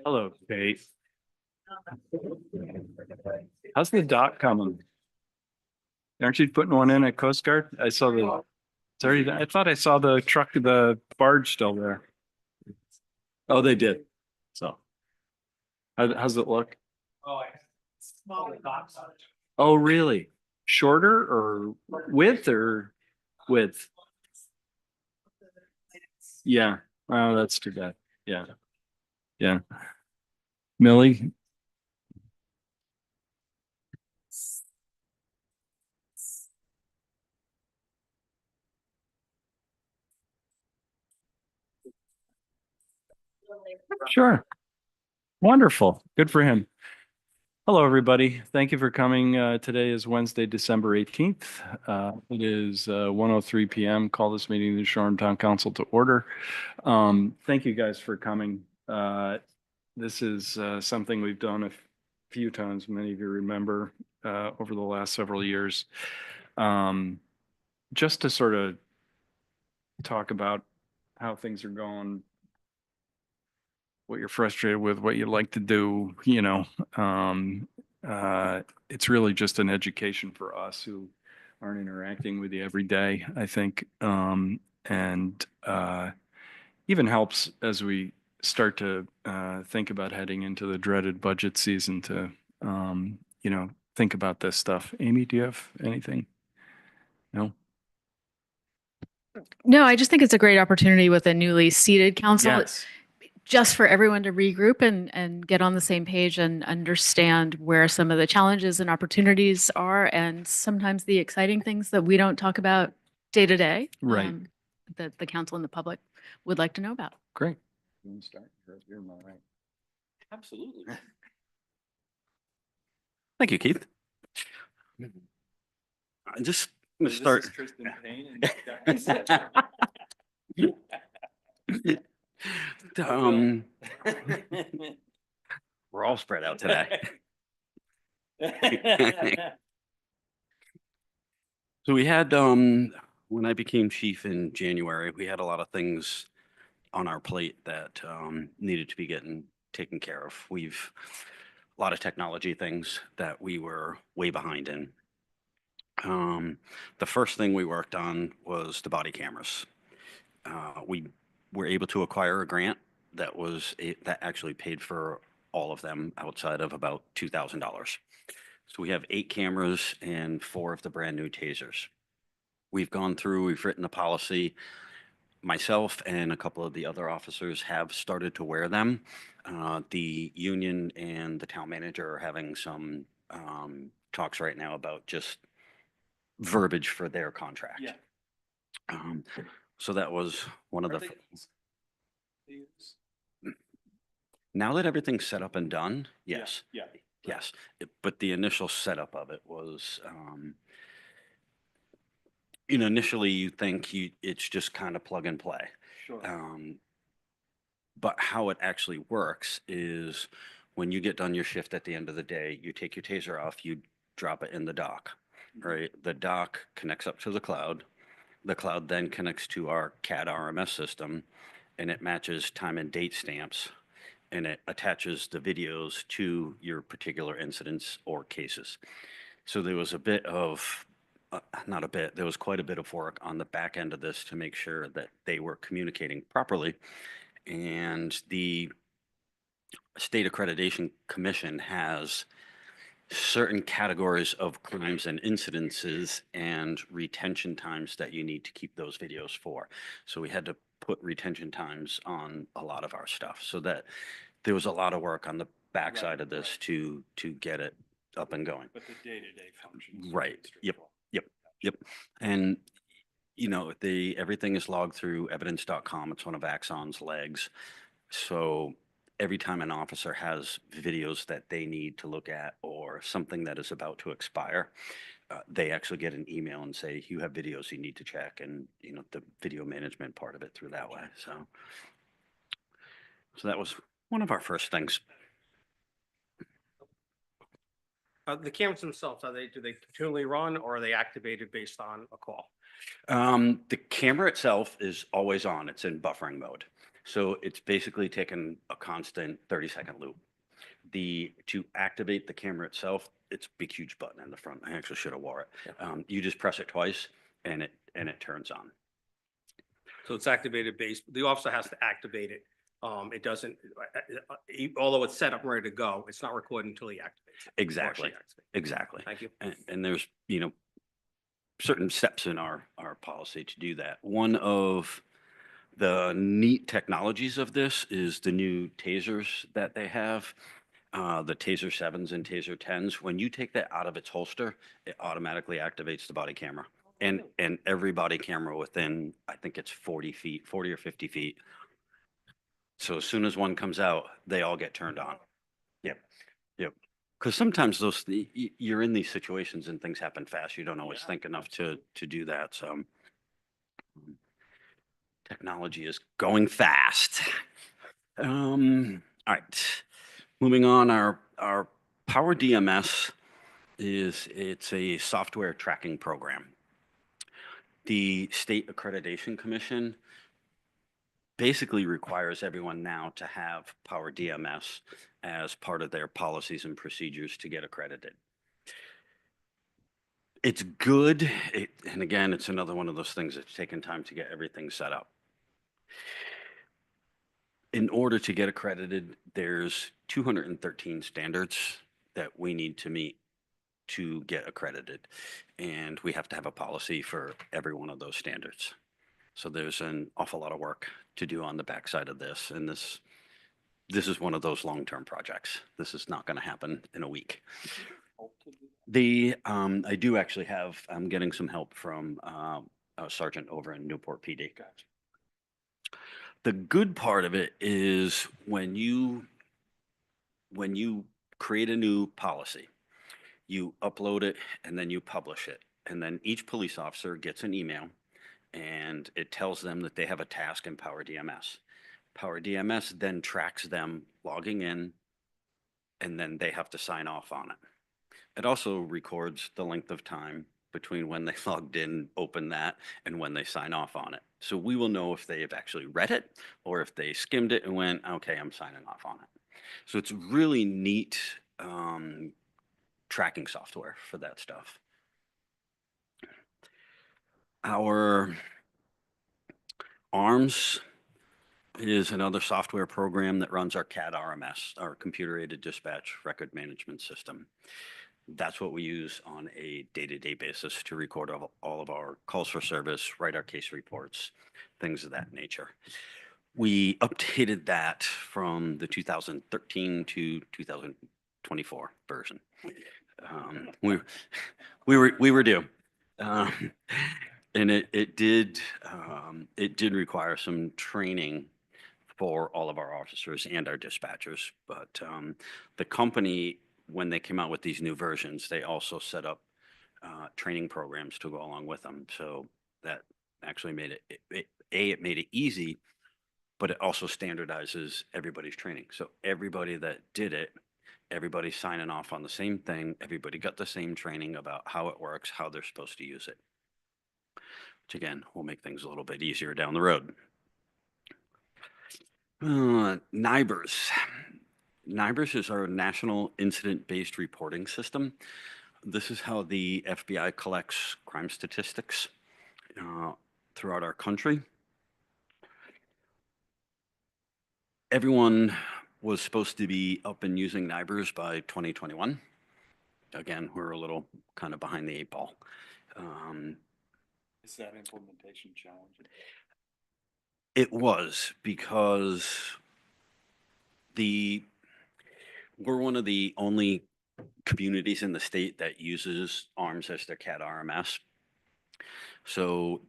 Hello, Kate. How's the dock coming? Aren't you putting one in at Coast Guard? I saw it's already, I thought I saw the truck, the barge still there. Oh, they did. So how's it look? Oh, really? Shorter or width or width? Yeah. Oh, that's too bad. Yeah. Yeah. Millie, sure. Wonderful. Good for him. Hello, everybody. Thank you for coming. Today is Wednesday, December 18th. It is 1:03 p.m. Call this meeting of the Shoreham Town Council to order. Thank you guys for coming. This is something we've done a few times, many of you remember, over the last several years. Just to sort of talk about how things are going, what you're frustrated with, what you'd like to do, it's really just an education for us who aren't interacting with you every day, I think. And even helps as we start to think about heading into the dreaded budget season to, think about this stuff. Amy, do you have anything? No? No, I just think it's a great opportunity with a newly seated council, Yes. just for everyone to regroup and get on the same page and understand where some of the challenges and opportunities are, and sometimes the exciting things that we don't talk about day to day, Right. that the council and the public would like to know about. Great. You want to start? You're all right. Absolutely. Thank you, Keith. I'm just going to start. Tristan Payne We're all spread out today. So we had, when I became chief in January, we had a lot of things on our plate that needed to be getting taken care of. A lot of technology things that we were way behind in. The first thing we worked on was the body cameras. We were able to acquire a grant that that actually paid for all of them outside of about $2,000. So we have 8 cameras and 4 of the brand new tasers. We've gone through, we've written a policy. Myself and a couple of the other officers have started to wear them. The union and the town manager are having some talks right now about just verbiage for their contract. Yeah. So that was one of Are the. they- Now that everything's set up and done, Yeah, yes, Yeah. yes. But the initial setup of it was, initially you think it's just kind of plug and play. Sure. But how it actually works is when you get done your shift at the end of the day, you take your taser off, you drop it in the dock, right? The dock connects up to the cloud. The cloud then connects to our CAD RMS system, and it matches time and date stamps, and it attaches the videos to your particular incidents or cases. So there was there was quite a bit of work on the back end of this to make sure that they were communicating properly. And the State Accreditation Commission has certain categories of crimes and incidences and retention times that you need to keep those videos for. So we had to put retention times on a lot of our stuff, so that there was a lot of work on the backside of this to get it up and going. But the day-to-day functions. Right. Yep. And everything is logged through evidence.com. It's one of Axon's legs. So every time an officer has videos that they need to look at or something that is about to expire, they actually get an email and say, you have videos you need to check, and the video management part of it through that way. So that was one of our first things. The cameras themselves, do they continually run, or are they activated based on a call? The camera itself is always on. It's in buffering mode. So it's basically taking a constant 30-second loop. To activate the camera itself, it's a big, huge button in the front. I actually should have wore it. You just press it twice and it turns on. So it's activated based, the officer has to activate it. It doesn't, although it's set up and ready to go, it's not recorded until he activates it. or she Exactly. activates it. Exactly. Thank you. And there's, certain steps in our policy to do that. One of the neat technologies of this is the new tasers that they have, the Taser 7s and Taser 10s. When you take that out of its holster, it automatically activates the body camera. And every body camera within, I think it's 40 feet, 40 or 50 feet. So as soon as one comes out, they all get turned on. Yep, yep. Because sometimes you're in these situations and things happen fast. You don't always think enough to do that. So technology is going fast. All right. Moving on, our Power DMS it's a software tracking program. The State Accreditation Commission basically requires everyone now to have Power DMS as part of their policies and procedures to get accredited. It's good, and again, it's another one of those things that's taken time to get everything set up. In order to get accredited, there's 213 standards that we need to meet to get accredited. And we have to have a policy for every one of those standards. So there's an awful lot of work to do on the backside of this. And this is one of those long-term projects. This is not going to happen in a week. I do actually I'm getting some help from a sergeant over in Newport PD. The good part of it is when you create a new policy, you upload it and then you publish it. And then each police officer gets an email and it tells them that they have a task in Power DMS. Power DMS then tracks them logging in and then they have to sign off on it. It also records the length of time between when they logged in, opened that, and when they sign off on it. So we will know if they have actually read it or if they skimmed it and went, okay, I'm signing off on it. So it's really neat tracking software for that stuff. Our ARMS is another software program that runs our CAD RMS, our computer aided dispatch record management system. That's what we use on a day-to-day basis to record all of our calls for service, write our case reports, things of that nature. We updated that from the 2013 to 2024 version. We were due. And it did require some training for all of our officers and our dispatchers. But the company, when they came out with these new versions, they also set up training programs to go along with them. So that actually made it made it easy, but it also standardizes everybody's training. So everybody that did it, everybody's signing off on the same thing. Everybody got the same training about how it works, how they're supposed to use it. Which again, will make things a little bit easier down the road. NIBRS. NIBRS is our National Incident-Based Reporting System. This is how the FBI collects crime statistics throughout our country. Everyone was supposed to be up and using NIBRS by 2021. Again, we're a little kind of behind the eight ball. Is that implementation challenging? It was because we're one of the only communities in the state that uses ARMS as their CAD RMS. So,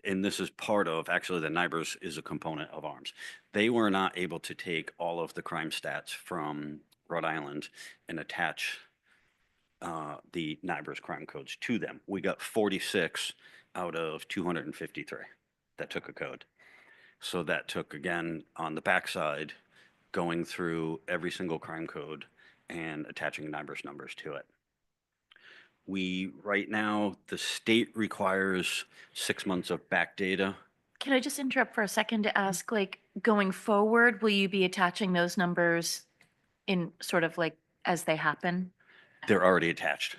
and this is part of, actually the NIBRS is a component of ARMS. They were not able to take all of the crime stats from Rhode Island and attach the NIBRS crime codes to them. We got 46 out of 253 that took a code. So that took, again, on the backside, going through every single crime code and attaching NIBRS numbers to it. Right now, the state requires 6 months of back data Can I just interrupt for a second to ask, like, going forward, will you be attaching those numbers in sort of like as they happen? They're already attached.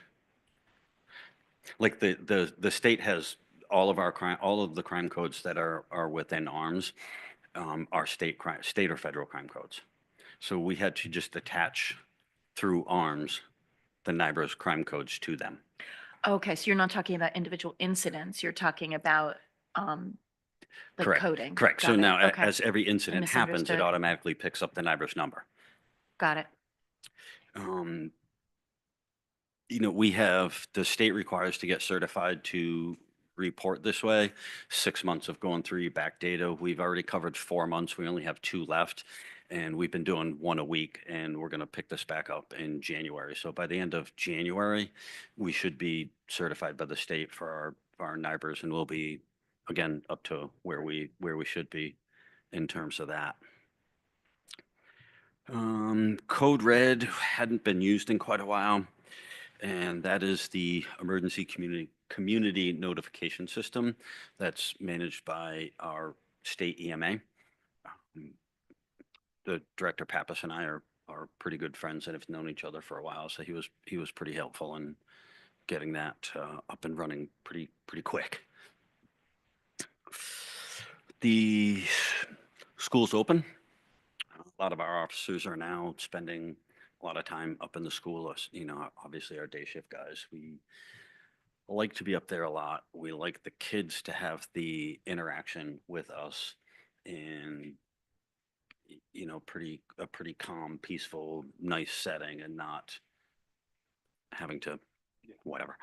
Like the state has all of our crime, all of the crime codes that are within arms, are state or federal crime codes. So we had to just attach through arms the NIBRS crime codes to them. Okay, so you're not talking about individual incidents, you're talking about, like Correct. coding. Correct. So Got it. now, Okay. as every incident happens, it misunderstood. automatically picks up the NIBRS number. Got it. Um, you know, we have, the state requires to get certified to report this way, 6 months of going through your back data. We've already covered 4 months. We only have 2 left. And we've been doing 1 a week, and we're going to pick this back up in January. So by the end of January, we should be certified by the state for our NIBRS, and we'll be, again, up to where we should be in terms of that. Code Red hadn't been used in quite a while, and that is the emergency community notification system that's managed by our state EMA. The director Pappas and I are pretty good friends and have known each other for a while, so he was pretty helpful in getting that up and running pretty quick. The school's open. A lot of our officers are now spending a lot of time up in the school. You know, obviously our day shift guys, we like to be up there a lot. We like the kids to have the interaction with us in, you know, a pretty calm, peaceful, nice setting, and not having to whatever.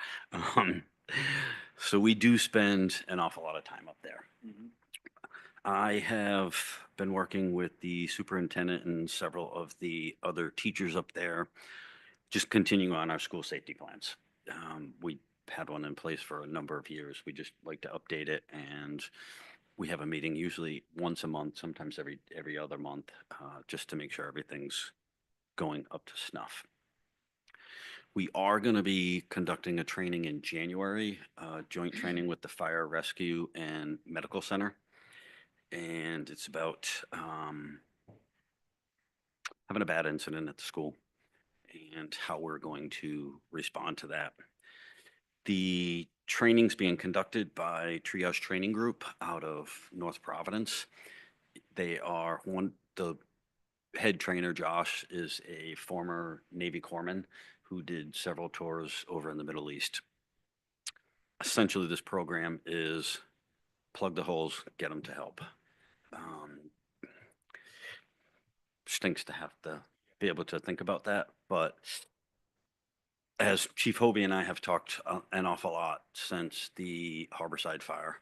So we do spend an awful lot of time up there. I have been working with the superintendent and several of the other teachers up there, just continuing on our school safety plans. We had one in place for a number of years. We just like to update it, and we have a meeting usually once a month, sometimes every other month, just to make sure everything's going up to snuff. We are going to be conducting a training in January, joint training with the Fire Rescue and Medical Center. And it's about having a bad incident at the school and how we're going to respond to that. The training's being conducted by Triage Training Group out of North Providence. They are the head trainer, Josh, is a former Navy corpsman who did several tours over in the Middle East. Essentially, this program is plug the holes, get them to help. Stinks to have to be able to think about that, but as Chief Hobie and I have talked an awful lot since the Harborside fire,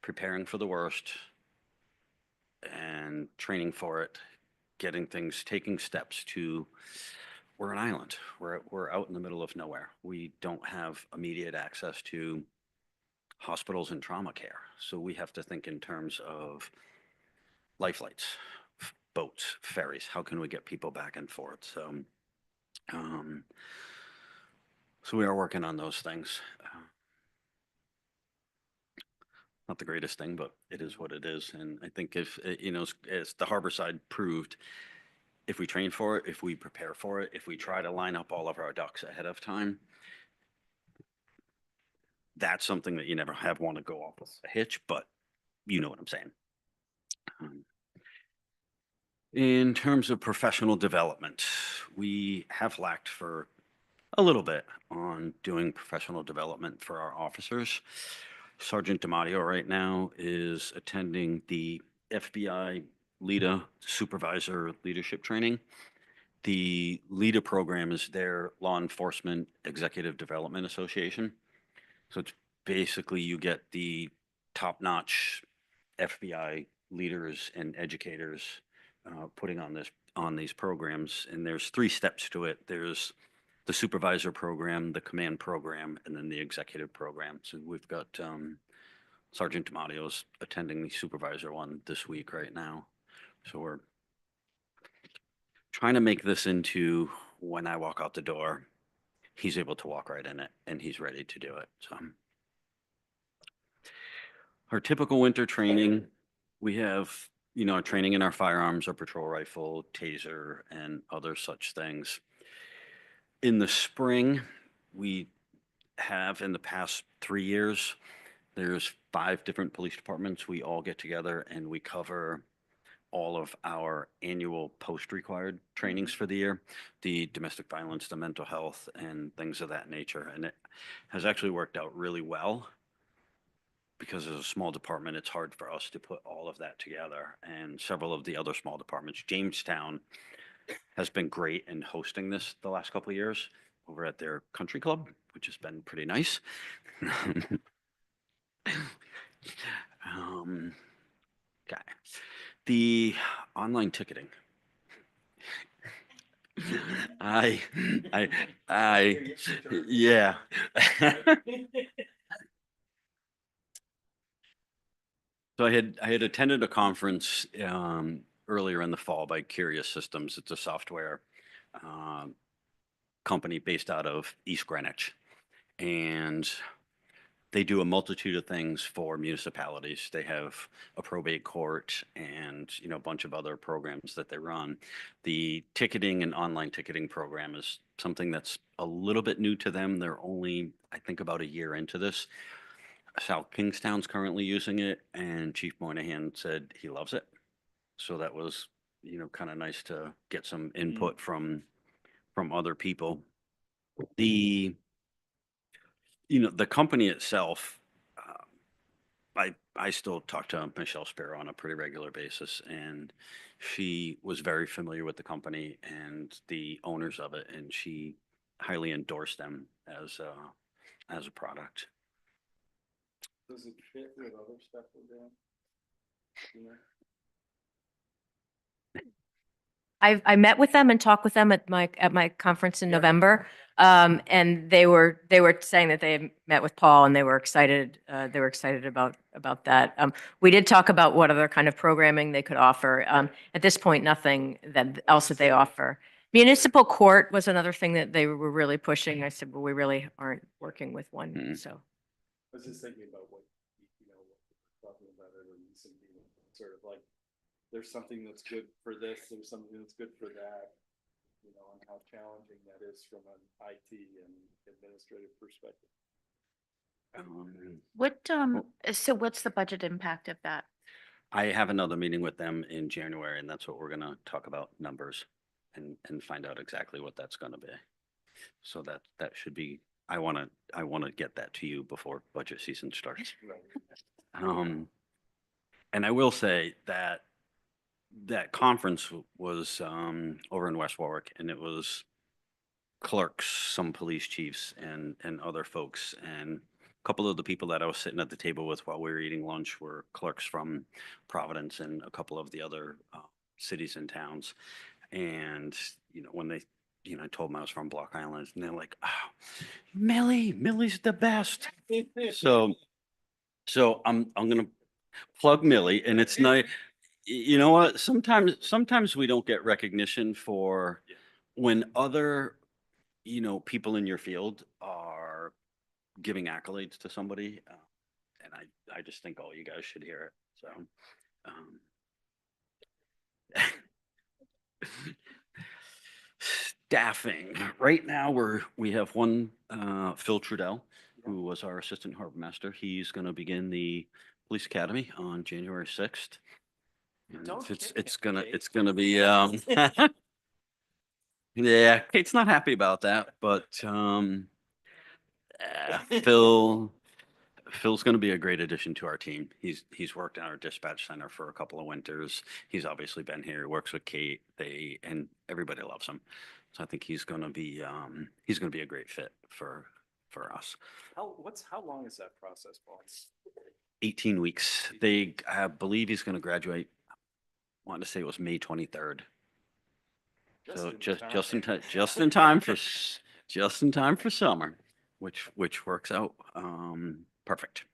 preparing for the worst and training for it, getting things, taking steps to, we're an island. We're out in the middle of nowhere. We don't have immediate access to hospitals and trauma care. So we have to think in terms of life flights, boats, ferries. How can we get people back and forth? So, so we are working on those things. Not the greatest thing, but it is what it is. And I think if, you know, as the Harborside proved, if we train for it, if we prepare for it, if we try to line up all of our ducks ahead of time, that's something that you never have want to go off with a hitch, but you know what I'm saying. In terms of professional development, we have lacked for a little bit on doing professional development for our officers. Sergeant DiMatteo right now is attending the FBI LEADA Supervisor Leadership Training. The LEADA program is their Law Enforcement Executive Development Association. So it's basically you get the top-notch FBI leaders and educators putting on these programs, and there's 3 steps to it. There's the supervisor program, the command program, and then the executive program. So we've got Sergeant DiMatteo's attending the supervisor one this week right now. So we're trying to make this into, when I walk out the door, he's able to walk right in it and he's ready to do it. So our typical winter training, we have, our training in our firearms, our patrol rifle, taser, and other such things. In the spring, we have in the past 3 years, there's 5 different police departments. We all get together and we cover all of our annual post-required trainings for the year, the domestic violence, the mental health, and things of that nature. And it has actually worked out really well because as a small department, it's hard for us to put all of that together. And several of the other small departments, Jamestown has been great in hosting this the last couple of years over at their country club, which has been pretty nice. Okay. The online ticketing. I, yeah. So I had attended a conference earlier in the fall by Curious Systems. It's a software company based out of East Greenwich. And they do a multitude of things for municipalities. They have a probate court and, a bunch of other programs that they run. The ticketing and online ticketing program is something that's a little bit new to them. They're only, I think, about a year into this. South Kingstown's currently using it, and Chief Moynihan said he loves it. So that was, kind of nice to get some input from other people. The company itself, I still talk to Michelle Sparrow on a pretty regular basis, and she was very familiar with the company and the owners of it, and she highly endorsed them as a product. Does it fit with other stuff we're doing? I met with them and talked with them at my conference in November. And they were saying that they had met with Paul and they were excited about that. We did talk about what other kind of programming they could offer. At this point, nothing else that they offer. Municipal court was another thing that they were really pushing. I said, well, we really aren't working with one, so. I was just thinking about what we're talking about earlier, sort of like, there's something that's good for this, there's something that's good for that, and how challenging that is from an IT and administrative perspective. So what's the budget impact of that? I have another meeting with them in January, and that's what we're gonna talk about, numbers, and find out exactly what that's gonna be. So that should be, I wanna get that to you before budget season starts. And I will say that conference was over in West Warwick, and it was clerks, some police chiefs, and other folks. And a couple of the people that I was sitting at the table with while we were eating lunch were clerks from Providence and a couple of the other cities and towns. And when they, I told them I was from Block Island, and they're like, "Oh, Millie's the best." So I'm gonna plug Millie, and it's nice. You know what? Sometimes we don't get recognition for when other, people in your field are giving accolades to somebody. And I just think all you guys should hear it. So, staffing. Right now we have one, Phil Trudell, who was our assistant harbor master. He's going to begin the police academy on January 6th. And it's gonna be yeah, Kate's not happy about that, but Phil's gonna be a great addition to our team. He's worked in our dispatch center for a couple of winters. He's obviously been here, works with Kate, and everybody loves him. So I think he's gonna be a great fit for us. How long is that process, Paul? 18 weeks. I believe he's gonna graduate. Wanted to say it was May 23rd. So just in time for summer, which works out perfect.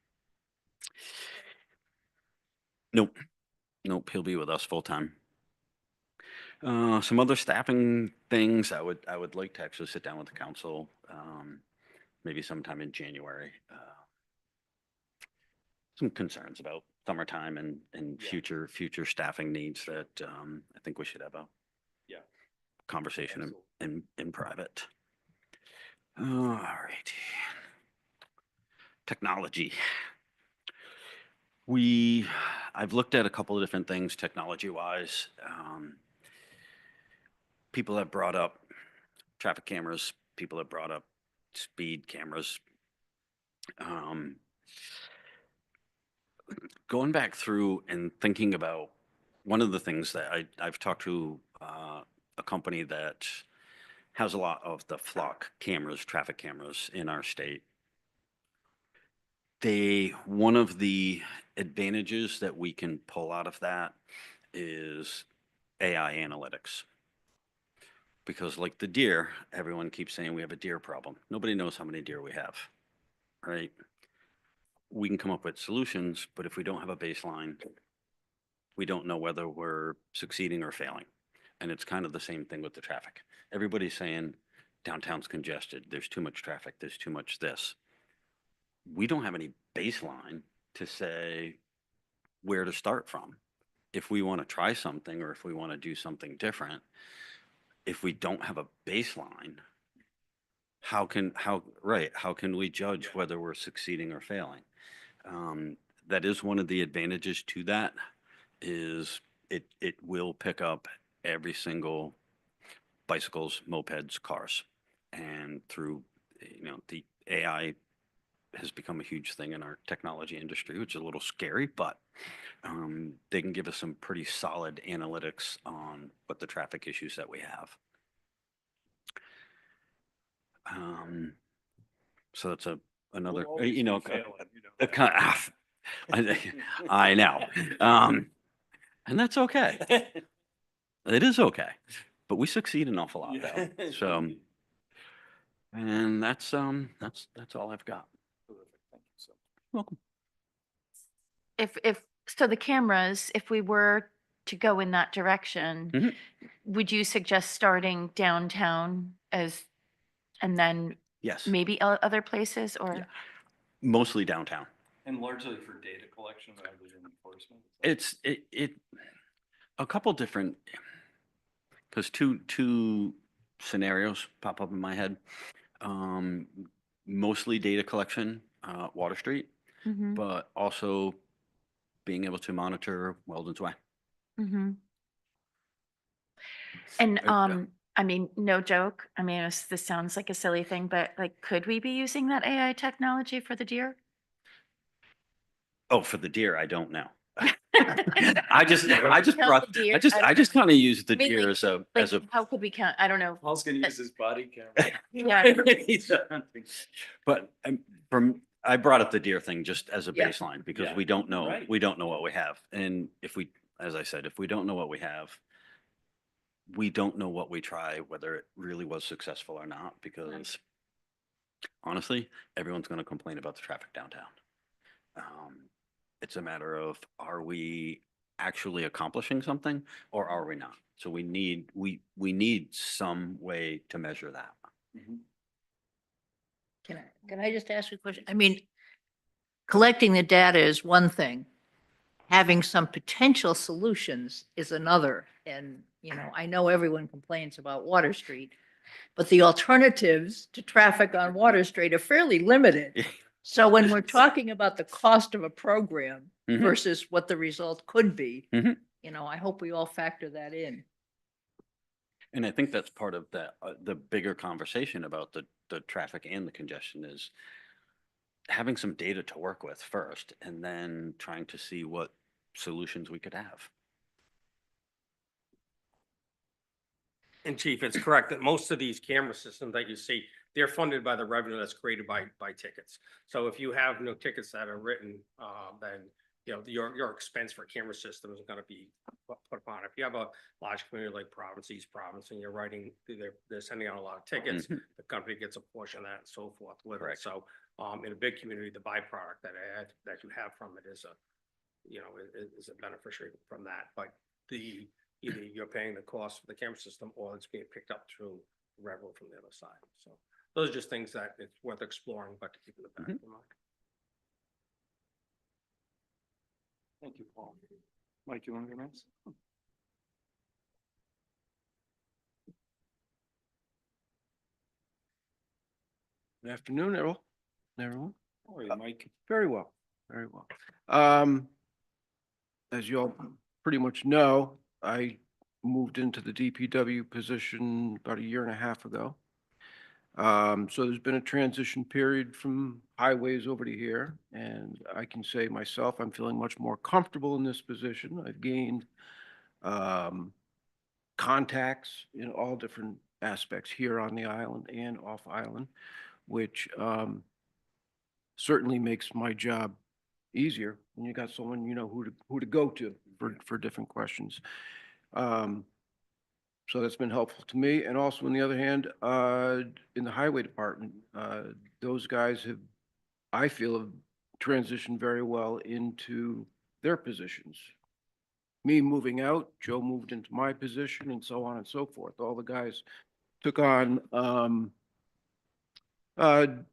Nope, he'll be with us full time. Some other staffing things I would like to actually sit down with the council, maybe sometime in January. some concerns about summertime and Yeah. future staffing needs that I think we should have a Yeah. conversation Absolutely. in private. All righty. Technology. I've looked at a couple of different things technology wise. People have brought up traffic cameras. People have brought up speed cameras. Um, Going back through and thinking about one of the things that I've talked to a company that has a lot of the flock cameras, traffic cameras in our state. One of the advantages that we can pull out of that is AI analytics. Because like the deer, everyone keeps saying we have a deer problem. Nobody knows how many deer we have, right? We can come up with solutions, but if we don't have a baseline, we don't know whether we're succeeding or failing. And it's kind of the same thing with the traffic. Everybody's saying downtown's congested, there's too much traffic, there's too much this. We don't have any baseline to say where to start from. If we want to try something or if we want to do something different, if we don't have a baseline, how can we judge whether we're succeeding or failing? That is one of the advantages to that is it will pick up every single bicycles, mopeds, cars. And through, the AI has become a huge thing in our technology industry, which is a little scary, but they can give us some pretty solid analytics on what the traffic issues that we have. So that's another, a kind of, I know. And that's okay. It is okay. But we succeed an awful lot though. So, and that's all I've got. Welcome. So the cameras, if we were to go in that direction, Mhm. would you suggest starting downtown and then Yes, maybe other places or? Yeah. Mostly downtown. And largely for data collection rather than enforcement. It's a couple different, because two scenarios pop up in my head. Mostly data collection, Water Street, Mhm, but also being able to monitor Weldon's Way. mhm. And, Yeah. I mean, no joke. I mean, this sounds like a silly thing, but like, could we be using that AI technology for the deer? Oh, for the deer, I don't know. I just Count the brought, deer? I just kind of use the I mean, deer like- as a, How could we count? I don't know. Paul's gonna use his body camera. Yeah. He's hunting. but I brought up the deer thing just as a Yeah. baseline because Yeah. we don't know, Right. what we have. And as I said, if we don't know what we have, we don't know what we try, whether it really was successful or not, because honestly, everyone's going to complain about the traffic downtown. It's a matter of, are we actually accomplishing something or are we not? So we need some way to measure that. Mhm. Can I just ask you a question? I mean, collecting the data is one thing. Having some potential solutions is another. And, I know everyone complains about Water Street, but the alternatives to traffic on Water Street are fairly limited. So when we're talking about the cost of a program Mhm. versus what the result could be, Mhm. I hope we all factor that in. And I think that's part of the bigger conversation about the traffic and the congestion is having some data to work with first and then trying to see what solutions we could have. And Chief, it's correct that most of these camera systems that you see, they're funded by the revenue that's created by tickets. So if you have no tickets that are written, then, your expense for a camera system is going to be put upon. If you have a large community like Providence, East Providence, and you're writing, they're sending out a lot of tickets, Mhm. the company gets a portion of that and so forth with it. Correct. So, in a big community, the byproduct that you have from it is is a beneficiary from that. But either you're paying the cost for the camera system or it's being picked up through revenue from the other side. So those are just things that it's worth exploring, but to keep in the back of the mind. Mike, you want to go next? Good afternoon, everyone. How are you, Mike? Very well, very well. Um, as you all pretty much know, I moved into the DPW position about 1.5 years ago. So there's been a transition period from highways over to here, and I can say myself, I'm feeling much more comfortable in this position. I've gained contacts in all different aspects here on the island and off island, which certainly makes my job easier when you got someone you know who to go to for different questions. So that's been helpful to me. And also, on the other hand, in the highway department, those guys have, I feel, have transitioned very well into their positions. Me moving out, Joe moved into my position, and so on and so forth. All the guys took on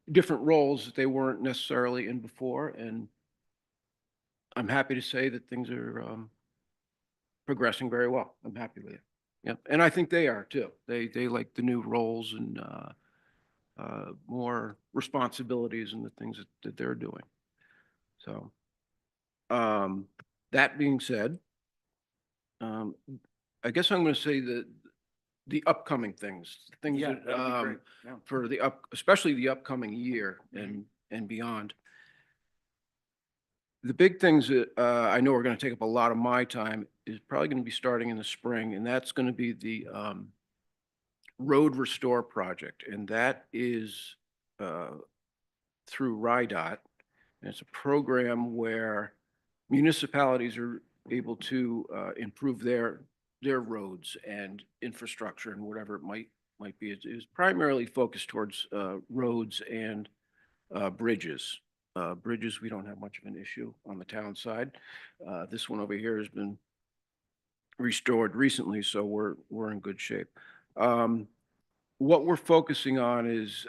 different roles that they weren't necessarily in before, and I'm happy to say that things are progressing very well. I'm happy with it. Yep, and I think they are too. They like the new roles and more responsibilities and the things that they're doing. So, that being said, I guess I'm going to say that the upcoming things Yeah, that, that'd be great. Yeah. for especially the upcoming year and beyond. The big things that I know are going to take up a lot of my time is probably going to be starting in the spring, and that's going to be the road restore project, and that is through RIDOT. And it's a program where municipalities are able to improve their roads and infrastructure and whatever it might be. It is primarily focused towards roads and bridges. Bridges, we don't have much of an issue on the town side. This one over here has been restored recently, so we're in good shape. What we're focusing on is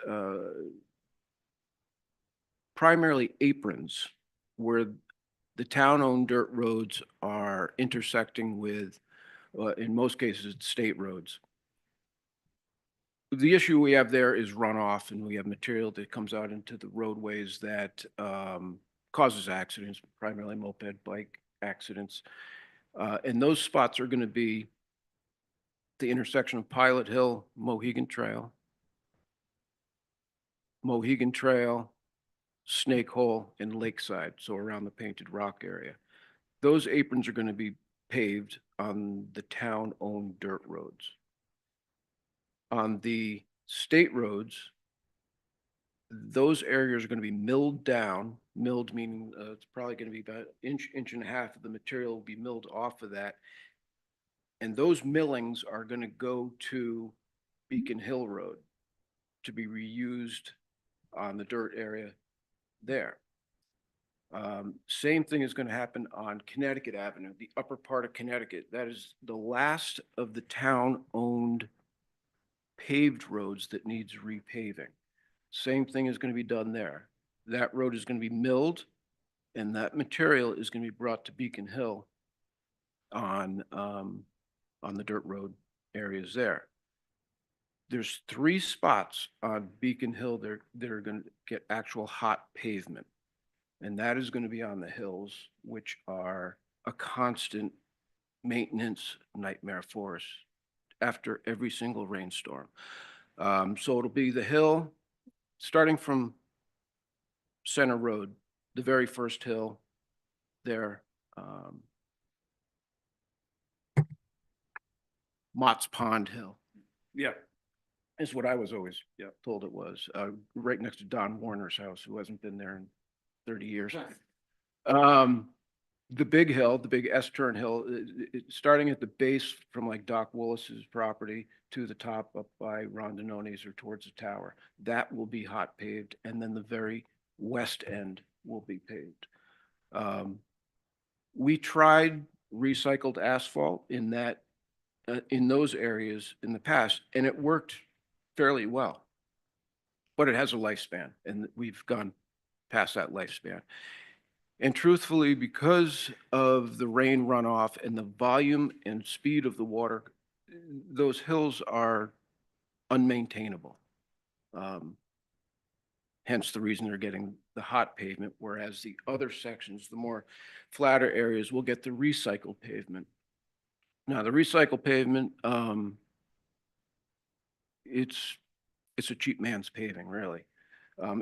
primarily aprons, where the town-owned dirt roads are intersecting with, in most cases, it's state roads. The issue we have there is runoff, and we have material that comes out into the roadways that causes accidents, primarily moped bike accidents. And those spots are going to be the intersection of Pilot Hill, Mohegan Trail, Snake Hole, and Lakeside, so around the Painted Rock area. Those aprons are going to be paved on the town-owned dirt roads. On the state roads, those areas are going to be milled down. Milled meaning it's probably going to be about an inch and a half of the material will be milled off of that. And those millings are going to go to Beacon Hill Road to be reused on the dirt area there. Same thing is going to happen on Connecticut Avenue, the upper part of Connecticut. That is the last of the town-owned paved roads that needs repaving. Same thing is going to be done there. That road is going to be milled, and that material is going to be brought to Beacon Hill on the dirt road areas there. There's 3 spots on Beacon Hill that are going to get actual hot pavement. And that is going to be on the hills, which are a constant maintenance nightmare for us after every single rainstorm. So it'll be the hill, starting from Center Road, the very first hill there, Mott's Pond Hill. Yeah. Is what I was always told it was, right next to Don Warner's house, who hasn't been there in 30 years. The big hill, the big S-turn hill, starting at the base from like Doc Willis's property to the top up by Ron Denoni's or towards the tower, that will be hot paved, and then the very west end will be paved. We tried recycled asphalt in that, in those areas in the past, and it worked fairly well, but it has a lifespan, and we've gone past that lifespan. And truthfully, because of the rain runoff and the volume and speed of the water, those hills are unmaintainable. Hence the reason they're getting the hot pavement, whereas the other sections, the more flatter areas, will get the recycled pavement. Now, the recycled pavement, it's a cheap man's paving, really.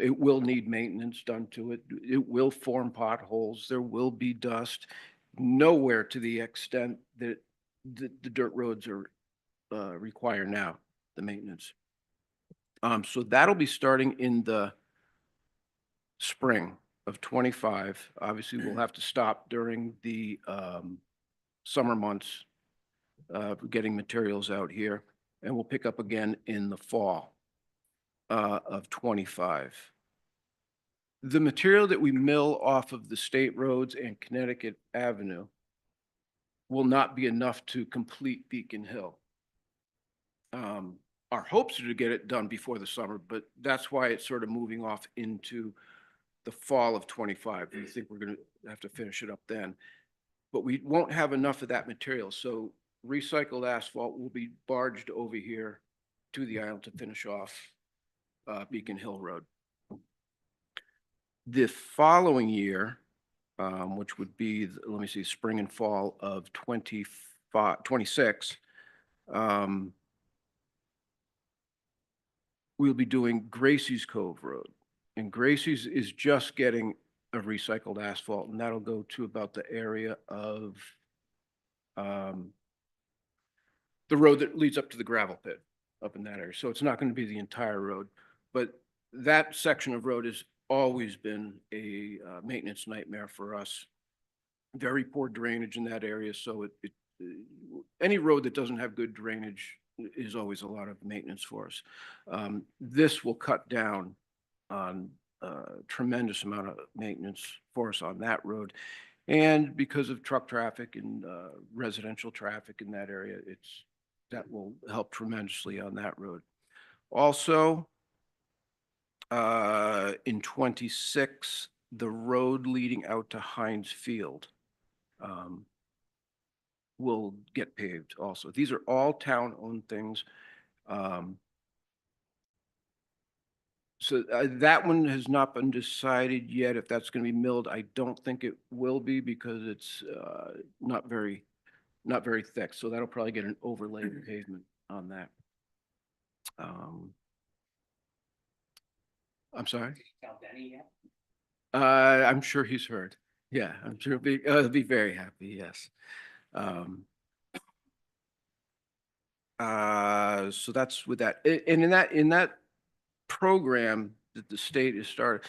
It will need maintenance done to it. It will form potholes. There will be dust. Nowhere to the extent that the dirt roads are require now, the maintenance. So that'll be starting in the spring of 25. Obviously, we'll have to stop during the summer months, getting materials out here, and we'll pick up again in the fall of 25. The material that we mill off of the state roads and Connecticut Avenue will not be enough to complete Beacon Hill. Our hopes are to get it done before the summer, but that's why it's sort of moving off into the fall of 25. We think we're going to have to finish it up then, but we won't have enough of that material. So recycled asphalt will be barged over here to the island to finish off Beacon Hill Road. The following year, which would be, let me see, spring and fall of 26, we'll be doing Gracie's Cove Road. And Gracie's is just getting a recycled asphalt, and that'll go to about the area of the road that leads up to the gravel pit up in that area. So it's not going to be the entire road, but that section of road has always been a maintenance nightmare for us. Very poor drainage in that area. So any road that doesn't have good drainage is always a lot of maintenance for us. This will cut down on a tremendous amount of maintenance for us on that road. And because of truck traffic and residential traffic in that area, that will help tremendously on that road. Also, in 26, the road leading out to Heinz Field will get paved also. These are all town-owned things. So that one has not been decided yet if that's going to be milled. I don't think it will be because it's not very thick. So that'll probably get an overlay pavement on that. I'm sorry? I'm sure he's heard. Yeah, I'm sure he'll be very happy. Yes. So that's with that. And in that program that the state has started,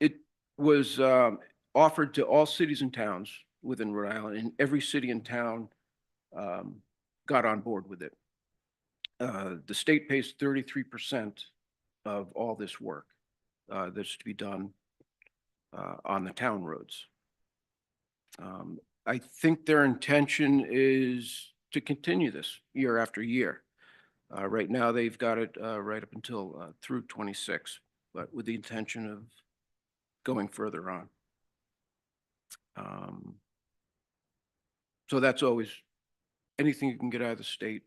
it was offered to all cities and towns within Rhode Island, and every city and town got on board with it. The state pays 33% of all this work that's to be done on the town roads. I think their intention is to continue this year after year. Right now, they've got it right up until through 26, but with the intention of going further on. So that's always, anything you can get out of the state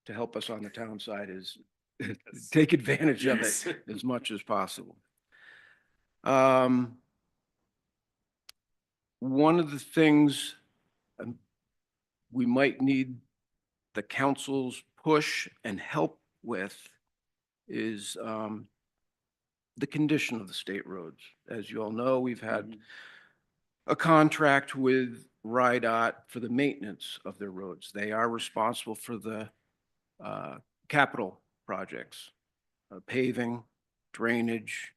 to help us on the town side is take advantage of it as much as possible. One of the things we might need the council's push and help with is the condition of the state roads. As you all know, we've had a contract with RIDOT for the maintenance of their roads. They are responsible for the capital projects, paving, drainage,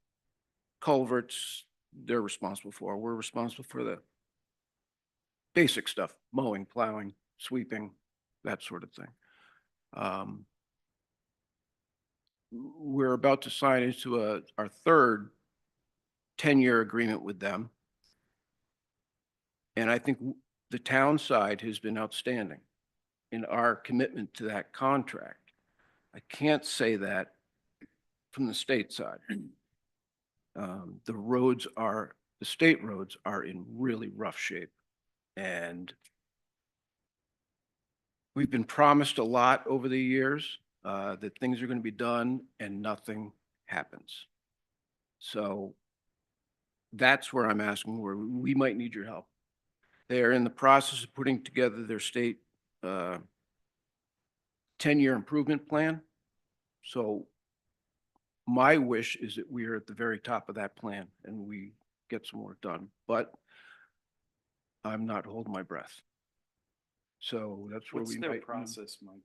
culverts. They're responsible for. We're responsible for the basic stuff: mowing, plowing, sweeping, that sort of thing. We're about to sign into our third 10-year agreement with them. And I think the town side has been outstanding in our commitment to that contract. I can't say that from the state side. The roads are The state roads are in really rough shape. And we've been promised a lot over the years, that things are going to be done and nothing happens. So that's where I'm asking, where we might need your help. They're in the process of putting together their state 10-year improvement plan. So my wish is that we are at the very top of that plan and we get some work done, but I'm not holding my breath. So that's where What's we their might. process, Mike?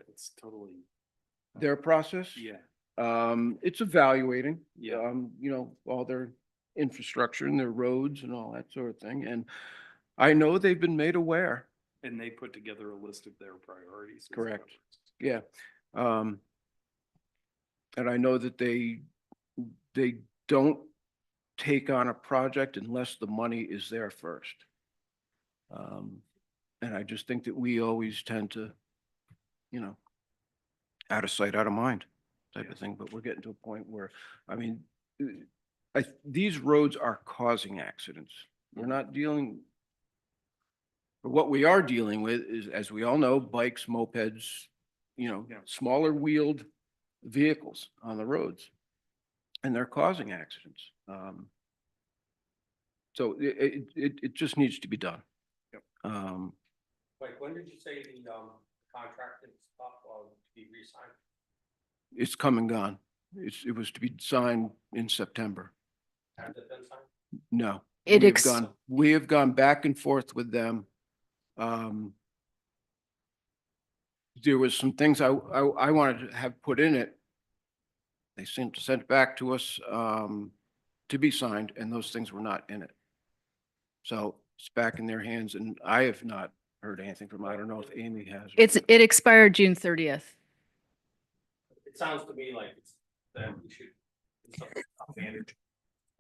It's totally. Their process? Yeah. It's evaluating, Yeah. all their infrastructure and their roads and all that sort of thing. And I know they've been made aware. And they put together a list of their priorities. is that Correct. what- Yeah. And I know that they don't take on a project unless the money is there first. And I just think that we always tend to, out of sight, out of mind type of thing, but we're getting to a point where, I mean, these roads are causing accidents. We're not dealing, but what we are dealing with is, as we all know, bikes, mopeds, Yeah. smaller wheeled vehicles on the roads. And they're causing accidents. So it just needs to be done. Yep. Like, when did you say the contract is up to be re-signed? It's come and gone. It was to be signed in September. Has it been signed? No. It We have gone back and forth with them. There was some things I wanted to have put in it. They sent back to us to be signed, and those things were not in it. So it's back in their hands, and I have not heard anything from, I don't know if Amy has. It expired June 30th. It sounds to me like it's, that we should, it's something town manager.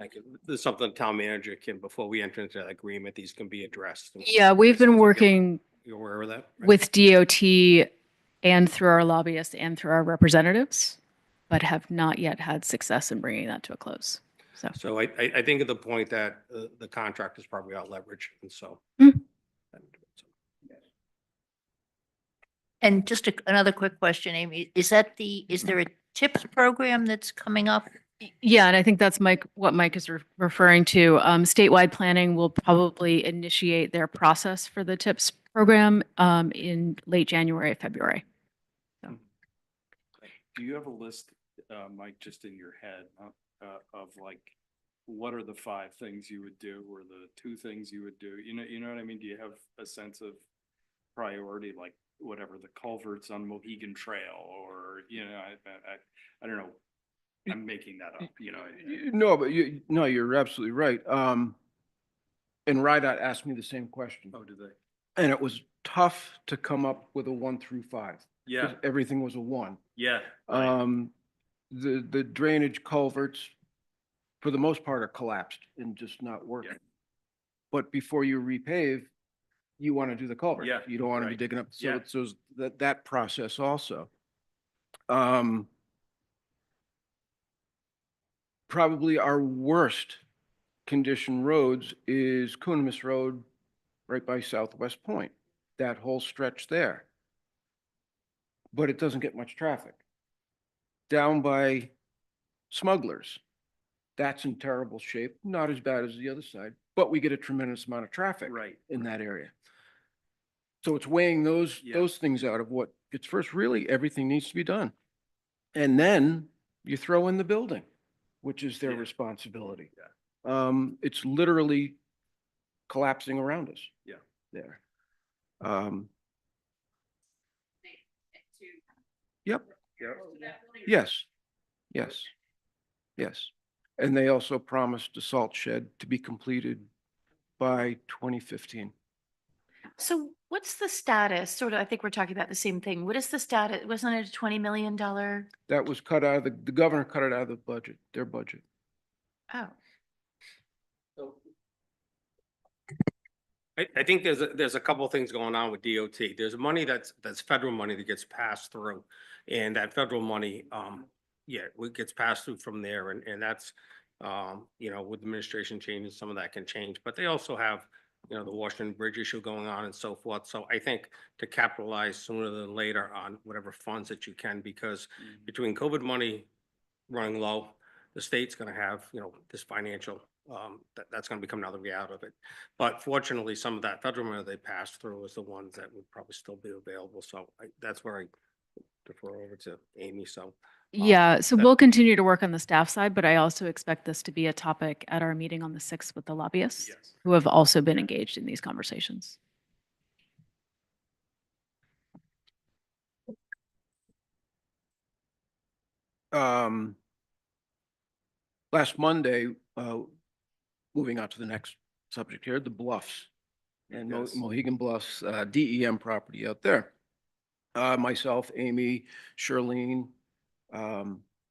Like, there's something the town manager can, before we enter into that agreement, these can be addressed. Yeah, we've been working You're aware of that? right? with DOT and through our lobbyists and through our representatives, but have not yet had success in bringing that to a close. So, So I think at the point that the contract is probably out leverage, and so. Mm. And just another quick question, Amy, is there a TIPS program that's coming up? yeah, and I think that's what Mike is referring to. Statewide planning will probably initiate their process for the TIPS program in late January, February. Do you have a list, Mike, just in your head of like, what are the 5 things you would do or the 2 things you would do? You know what I mean? Do you have a sense of priority, like whatever the culverts on Mohegan Trail or, I don't know. I'm making that up, No, but you're absolutely right. And RIDOT asked me the same question. Oh, do they? And it was tough to come up with a 1 through 5. 'cause Yeah, everything was a 1. yeah. right. The drainage culverts, for the most part, are collapsed and just not working. But before you repave, you want to do the culvert. Yeah, You don't want to be right. digging up, Yeah. so it's that process also. Probably our worst condition roads is Coonimus Road right by Southwest Point, that whole stretch there. But it doesn't get much traffic. Down by Smugglers, that's in terrible shape, not as bad as the other side, but we get a tremendous amount of traffic Right. in that area. So it's weighing those Yeah. things out of what it's first, really, everything needs to be done. And then you throw in the building, which is their Yeah. responsibility. It's literally collapsing around us. Yeah. There. Yep. Yes. Yes. Yes. And they also promised a salt shed to be completed by 2015. So what's the status? Sort of, I think we're talking about the same thing. What is the status? Wasn't it a $20 million? That was cut out of the governor cut it out of the budget, their budget. Oh, So I think there's a couple of things going on with DOT. There's money that's federal money that gets passed through. And that federal money, it gets passed through from there, and that's You know, with administration changes, some of that can change, but they also have, you know, the Washington Bridge issue going on and so forth. So I think to capitalize sooner than later on whatever funds that you can, because between COVID money running low, the state's gonna have, you know, this financial, that's gonna become another reality of it. But fortunately, some of that federal money they passed through is the ones that would probably still be available. So that's where I defer over to Amy. So. Yeah, so that- we'll continue to work on the staff side, but I also expect this to be a topic at our meeting on the 6th with the lobbyists Yes. who have also been engaged in these conversations. Last Monday, moving on to the next subject here, the Bluffs and Yes. Mohegan Bluffs, DEM property out there. Myself, Amy, Charlene,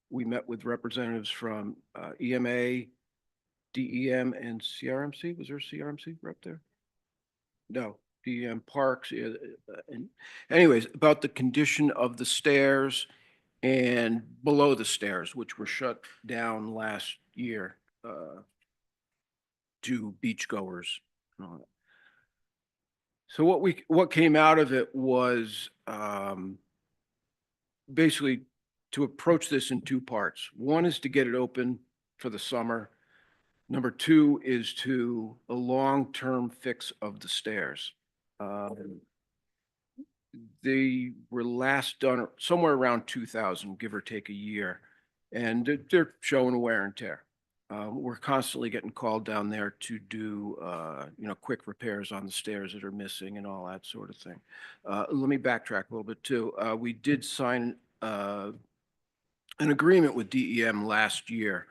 we met with representatives from EMA, DEM, and CRMC. Was there a CRMC rep there? No, DEM Parks. And anyways, about the condition of the stairs and below the stairs, which were shut down last year to beachgoers. and all that. So what came out of it was basically to approach this in two parts. One is to get it open for the summer. Number two is to a long-term fix of the stairs. They were last done somewhere around 2000, give or take a year, and they're showing wear and tear. We're constantly getting called down there to do, quick repairs on the stairs that are missing and all that sort of thing. Let me backtrack a little bit too. We did sign an agreement with DEM last year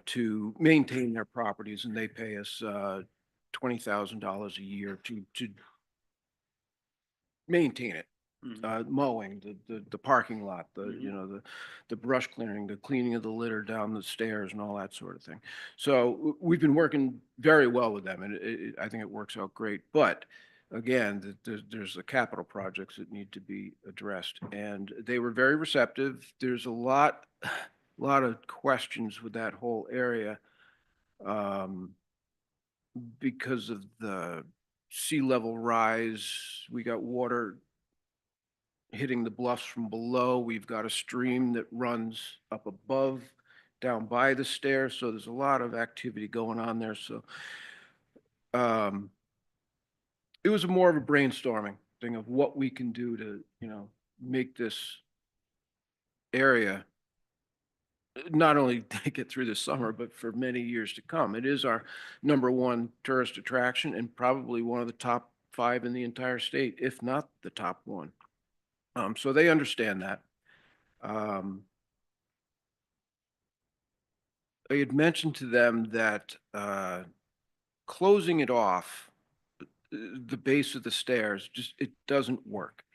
to maintain their properties, and they pay us $20,000 a year to maintain it. Mowing, the parking lot, the brush clearing, the cleaning of the litter down the stairs and all that sort of thing. So we've been working very well with them, and I think it works out great. But again, there's the capital projects that need to be addressed, and they were very receptive. There's a lot of questions with that whole area because of the sea level rise. We got water hitting the bluffs from below. We've got a stream that runs up above, down by the stairs. So there's a lot of activity going on there. So it was more of a brainstorming thing of what we can do to, make this area not only get through the summer, but for many years to come. It is our #1 tourist attraction and probably one of the top 5 in the entire state, if not the top one. So they understand that. I had mentioned to them that closing it off, the base of the stairs, it doesn't work.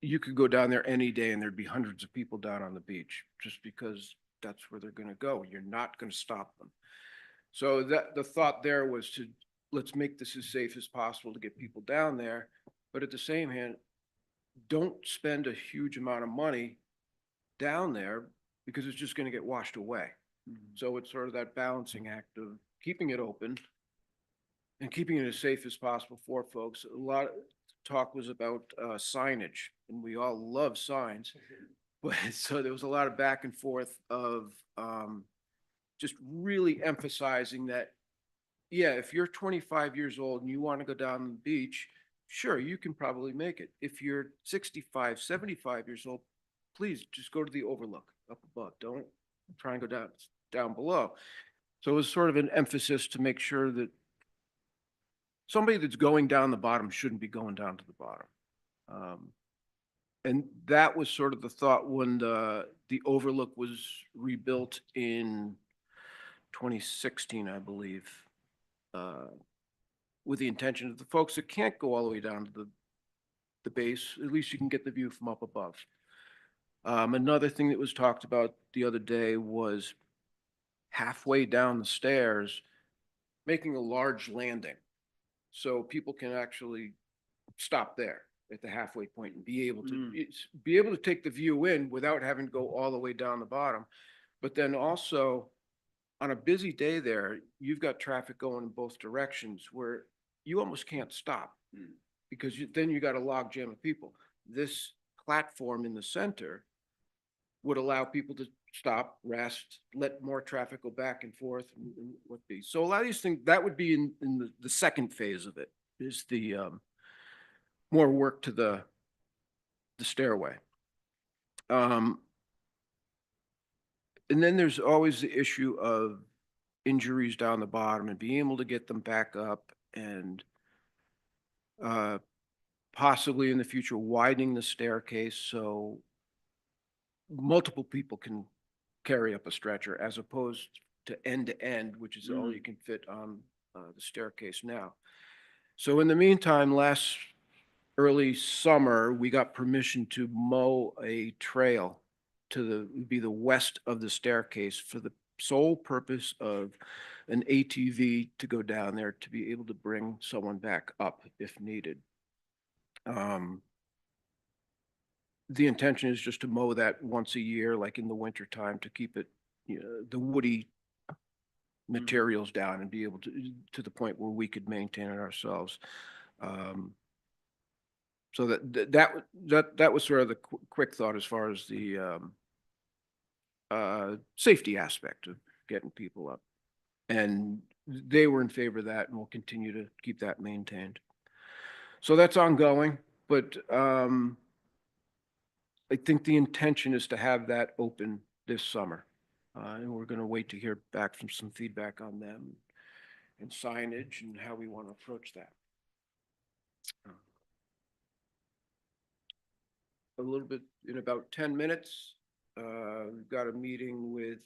You could go down there any day and there'd be hundreds of people down on the beach just because that's where they're going to go. You're not going to stop them. So the thought there was to let's make this as safe as possible to get people down there. But at the same hand, don't spend a huge amount of money down there because it's just going to get washed away. So it's sort of that balancing act of keeping it open and keeping it as safe as possible for folks. A lot of talk was about signage, and we all love signs. But so there was a lot of back and forth of just really emphasizing that, yeah, if you're 25 years old and you want to go down the beach, sure, you can probably make it. If you're 65, 75 years old, please just go to the overlook up above. Don't try and go down below. So it was sort of an emphasis to make sure that somebody that's going down the bottom shouldn't be going down to the bottom. And that was sort of the thought when the overlook was rebuilt in 2016, I believe, with the intention of the folks that can't go all the way down to the base, at least you can get the view from up above. Another thing that was talked about the other day was halfway down the stairs, making a large landing. So people can actually stop there at the halfway point and be able to take the view in without having to go all the way down the bottom. But then also, on a busy day there, you've got traffic going in both directions where you almost can't stop. Because then you got a log jam of people. This platform in the center would allow people to stop, rest, let more traffic go back and forth and what be. So a lot of these things, that would be in the second phase of it, is the more work to the stairway. And then there's always the issue of injuries down the bottom and being able to get them back up, and possibly in the future widening the staircase so multiple people can carry up a stretcher as opposed to end, which is all you can fit on the staircase now. So in the meantime, last early summer, we got permission to mow a trail to would be the west of the staircase for the sole purpose of an ATV to go down there to be able to bring someone back up if needed. The intention is just to mow that once a year, like in the winter time, to keep it, the woody materials down and be able to the point where we could maintain it ourselves. So that was sort of the quick thought as far as the safety aspect of getting people up. And they were in favor of that, and we'll continue to keep that maintained. So that's ongoing, but I think the intention is to have that open this summer. And we're going to wait to hear back from some feedback on them and signage and how we want to approach that. A little bit, in about 10 minutes, we've got a meeting with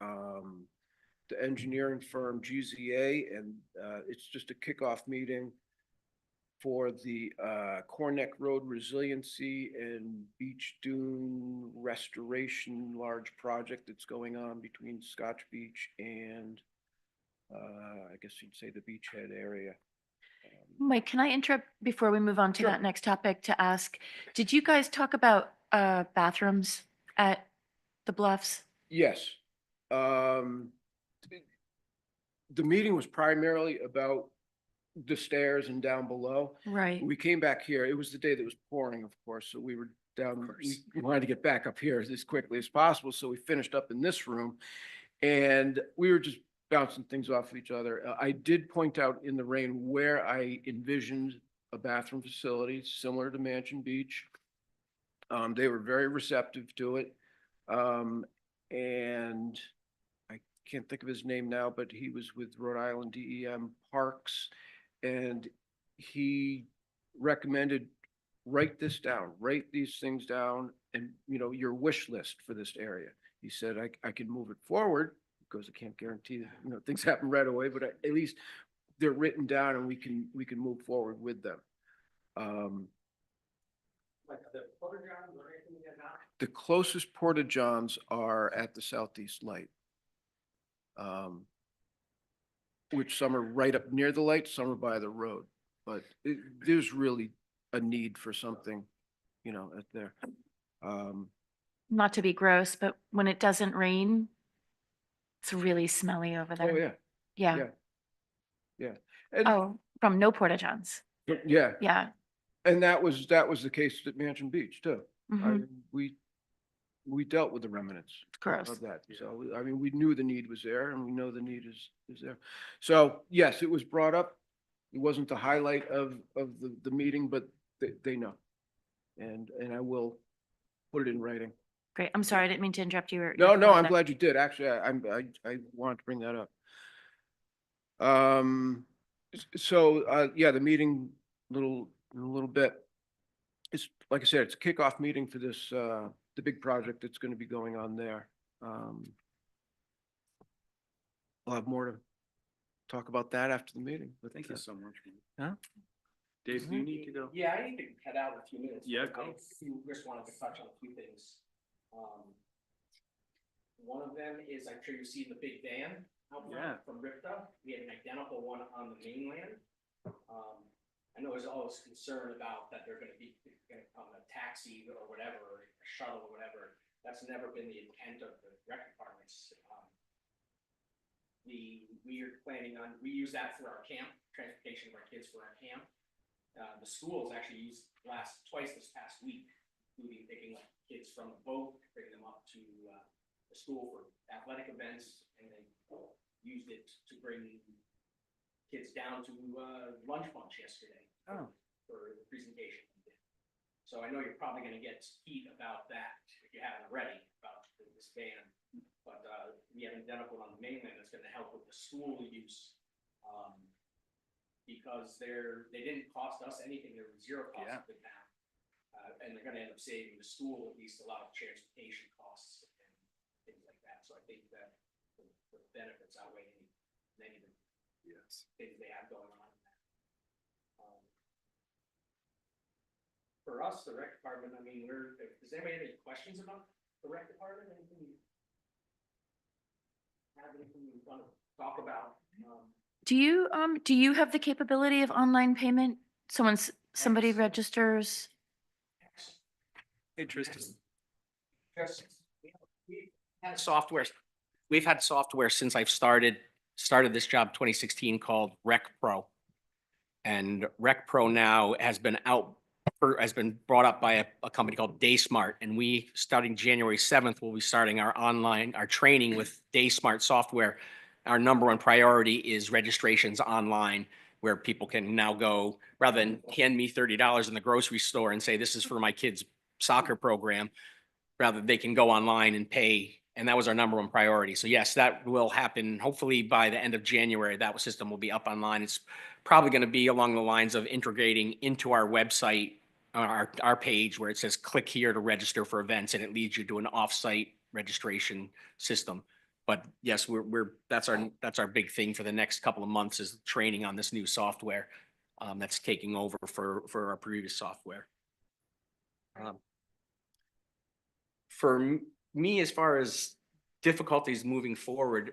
the engineering firm GZA, and it's just a kickoff meeting for the Corneck Road Resiliency and Beach Dune Restoration large project that's going on between Scotch Beach and I guess you'd say the beachhead area. Mike, can I interrupt before we move on to Sure. that next topic to ask, did you guys talk about bathrooms at the Bluffs? Yes. The meeting was primarily about the stairs and down below. Right. We came back here. It was the day that was pouring, of course, so we were down, we wanted to get back up here as quickly as possible, so we finished up in this room. And we were just bouncing things off of each other. I did point out in the rain where I envisioned a bathroom facility similar to Mansion Beach. They were very receptive to it. And I can't think of his name now, but he was with Rhode Island DEM Parks, and he recommended, write this down, write these things down, and your wish list for this area. He said, I can move it forward because I can't guarantee that, things happen right away, but at least they're written down and we can move forward with them. Like the Porta-Johns or anything like that? The closest Porta-Johns are at the Southeast Light. Which some are right up near the light, some are by the road, but there's really a need for something, at there. Not to be gross, but when it doesn't rain, it's really smelly over there. Oh, yeah, Yeah. yeah. And, Oh, from no porta johns. yeah, Yeah. and that was the case at Mansion Beach too. Mhm. We dealt with the remnants Gross. of that. So, we knew the need was there, and we know the need is there. So, yes, it was brought up. It wasn't the highlight of the meeting, but they know. And I will put it in writing. Great. I'm sorry. I didn't mean to interrupt you. No, I'm glad you did. Actually, I wanted to bring that up. So, yeah, the meeting, in a little bit. It's, like I said, it's a kickoff meeting for this, the big project that's going to be going on there. We'll have more to talk about that after the meeting. But Thank you so much. Huh? Dave, do you need to go? Yeah, I need to head out in a few minutes. Yeah, but go. I just wanted to touch on a few things. One of them is, I'm sure you've seen the big van out Yeah. front from Ripta. We had an identical one on the mainland. I know there's always concern about that they're gonna come a taxi or whatever, or a shuttle or whatever. That's never been the intent of the rec departments. We are planning on, we use that for our camp, transportation of our kids for our camp. The schools actually used twice this past week, including picking up kids from the boat, bringing them up to the school for athletic events, and they used it to bring kids down to lunch bunch yesterday for the presentation. So I know you're probably going to get heat about that if you haven't already about this ban. But we have an identical on the mainland that's going to help with the school use, because they didn't cost us anything. They were zero cost to the town, and they're going to end up saving the school at least a lot of transportation costs and things like that. So I think that the benefits outweigh any negative things they have going on. For us, the rec department, I mean, does anybody have any questions about the rec department? Anything? Have anything you want to talk about? Do you have the capability of online payment? Somebody Yes. registers? Hey, Tristan. Yes. We've had software since I've started this job 2016 called Rec Pro. And Rec Pro now has been brought up by a company called DaySmart. And we, starting January 7th, will be starting our training with DaySmart software. Our number one priority is registrations online, where people can now go, rather than hand me $30 in the grocery store and say, this is for my kid's soccer program, rather they can go online and pay. And that was our number one priority. So yes, that will happen. Hopefully by the end of January, that system will be up online. It's probably going to be along the lines of integrating into our website, our page where it says click here to register for events, and it leads you to an offsite registration system. But yes, that's our big thing for the next couple of months, is training on this new software that's taking over for our previous software. For me, as far as difficulties moving forward,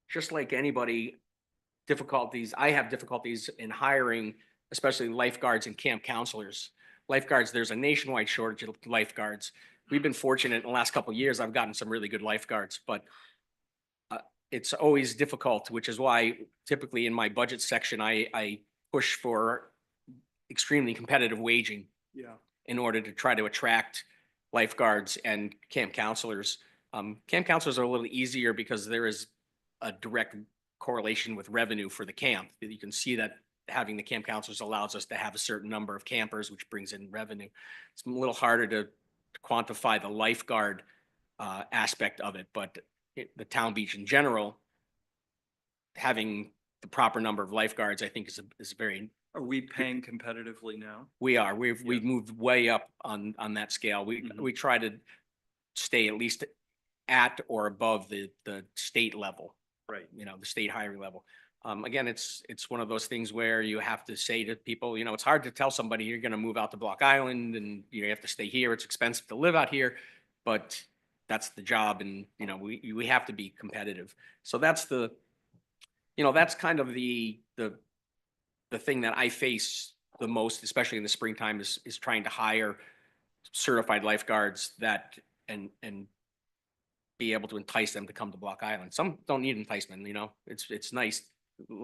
just like anybody, I have difficulties in hiring, especially lifeguards and camp counselors. Lifeguards, there's a nationwide shortage of lifeguards. We've been fortunate in the last couple of years. I've gotten some really good lifeguards, but it's always difficult, which is why typically in my budget section, I push for extremely competitive waging in order to try to attract lifeguards and camp counselors. Camp counselors are a little easier because there is a direct correlation with revenue for the camp. You can see that having the camp counselors allows us to have a certain number of campers, which brings in revenue. It's a little harder to quantify the lifeguard aspect of it, but the town beach in general, having the proper number of lifeguards, I think is very. Are we paying competitively now? We are. We've moved way up on that scale. We try to stay at least at or above the state level. Right. The state hiring level. Again, it's one of those things where you have to say to people, it's hard to tell somebody you're going to move out to Block Island and you have to stay here. It's expensive to live out here, but that's the job. And, we have to be competitive. So that's that's kind of the thing that I face the most, especially in the springtime, is trying to hire certified lifeguards and be able to entice them to come to Block Island. Some don't need enticement, it's nice.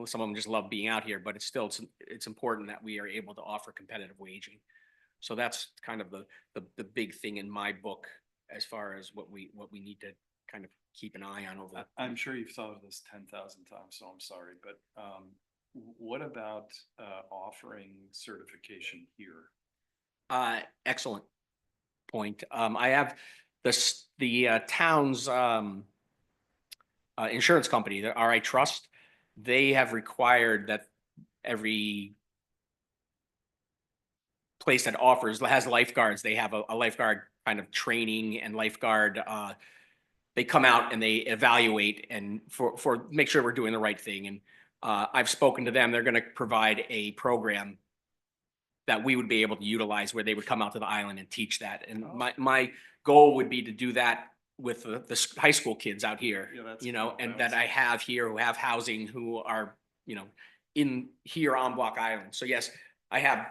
Some of them just love being out here, but it's important that we are able to offer competitive waging. So that's kind of the big thing in my book, as far as what we need to kind of keep an eye on over. I'm sure you've thought of this 10,000 times, so I'm sorry, but what about offering certification here? Excellent point. I have the town's insurance company, the RI Trust. They have required that every place that has lifeguards, they have a lifeguard kind of training and lifeguard. They come out and they evaluate and for make sure we're doing the right thing. And I've spoken to them. They're going to provide a program that we would be able to utilize, where they would come out to the island and teach that. And my goal would be to do that with the high school kids out here, and that I have here who have housing, who are, in here on Block Island. So yes, I have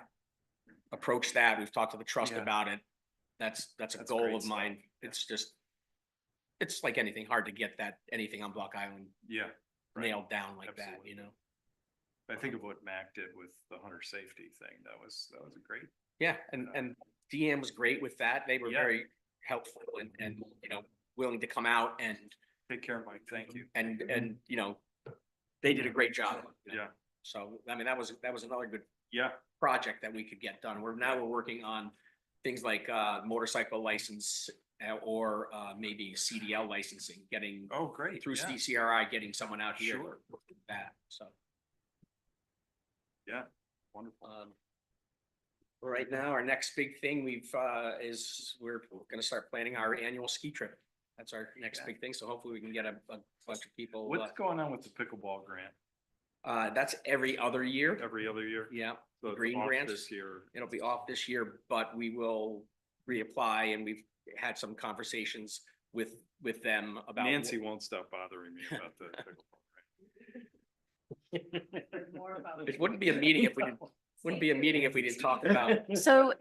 approached that. We've talked to the trust about it. That's a goal of mine. it's just, it's like anything, hard to get that, anything on Block Island Yeah. right. nailed down like that, Absolutely. you know? I think of what Mac did with the hunter safety thing. That was a great. Yeah, and DM was great with that. They were Yeah. very helpful and, you know, willing to come out and, Take care, Mike. Thank you. and, you know, they did a great job. Yeah. So, I mean, that was another good Yeah. project that we could get done. We're working on things like motorcycle license or maybe CDL licensing, getting Oh, great. through Yeah. CCRI, getting someone out here. Sure. with that, so. Yeah. Wonderful. Right now, our next big thing we're gonna start planning our annual ski trip. That's our next Yeah. big thing, so hopefully we can get a bunch of people. What's going on with the pickleball grant? That's every other year. Every other year? Yeah, So it's green off grant. This year. It'll be off this year, but we will reapply and we've had some conversations with them about. Nancy won't stop bothering me about the pickleball grant. It wouldn't be a meeting if we didn't talk about. So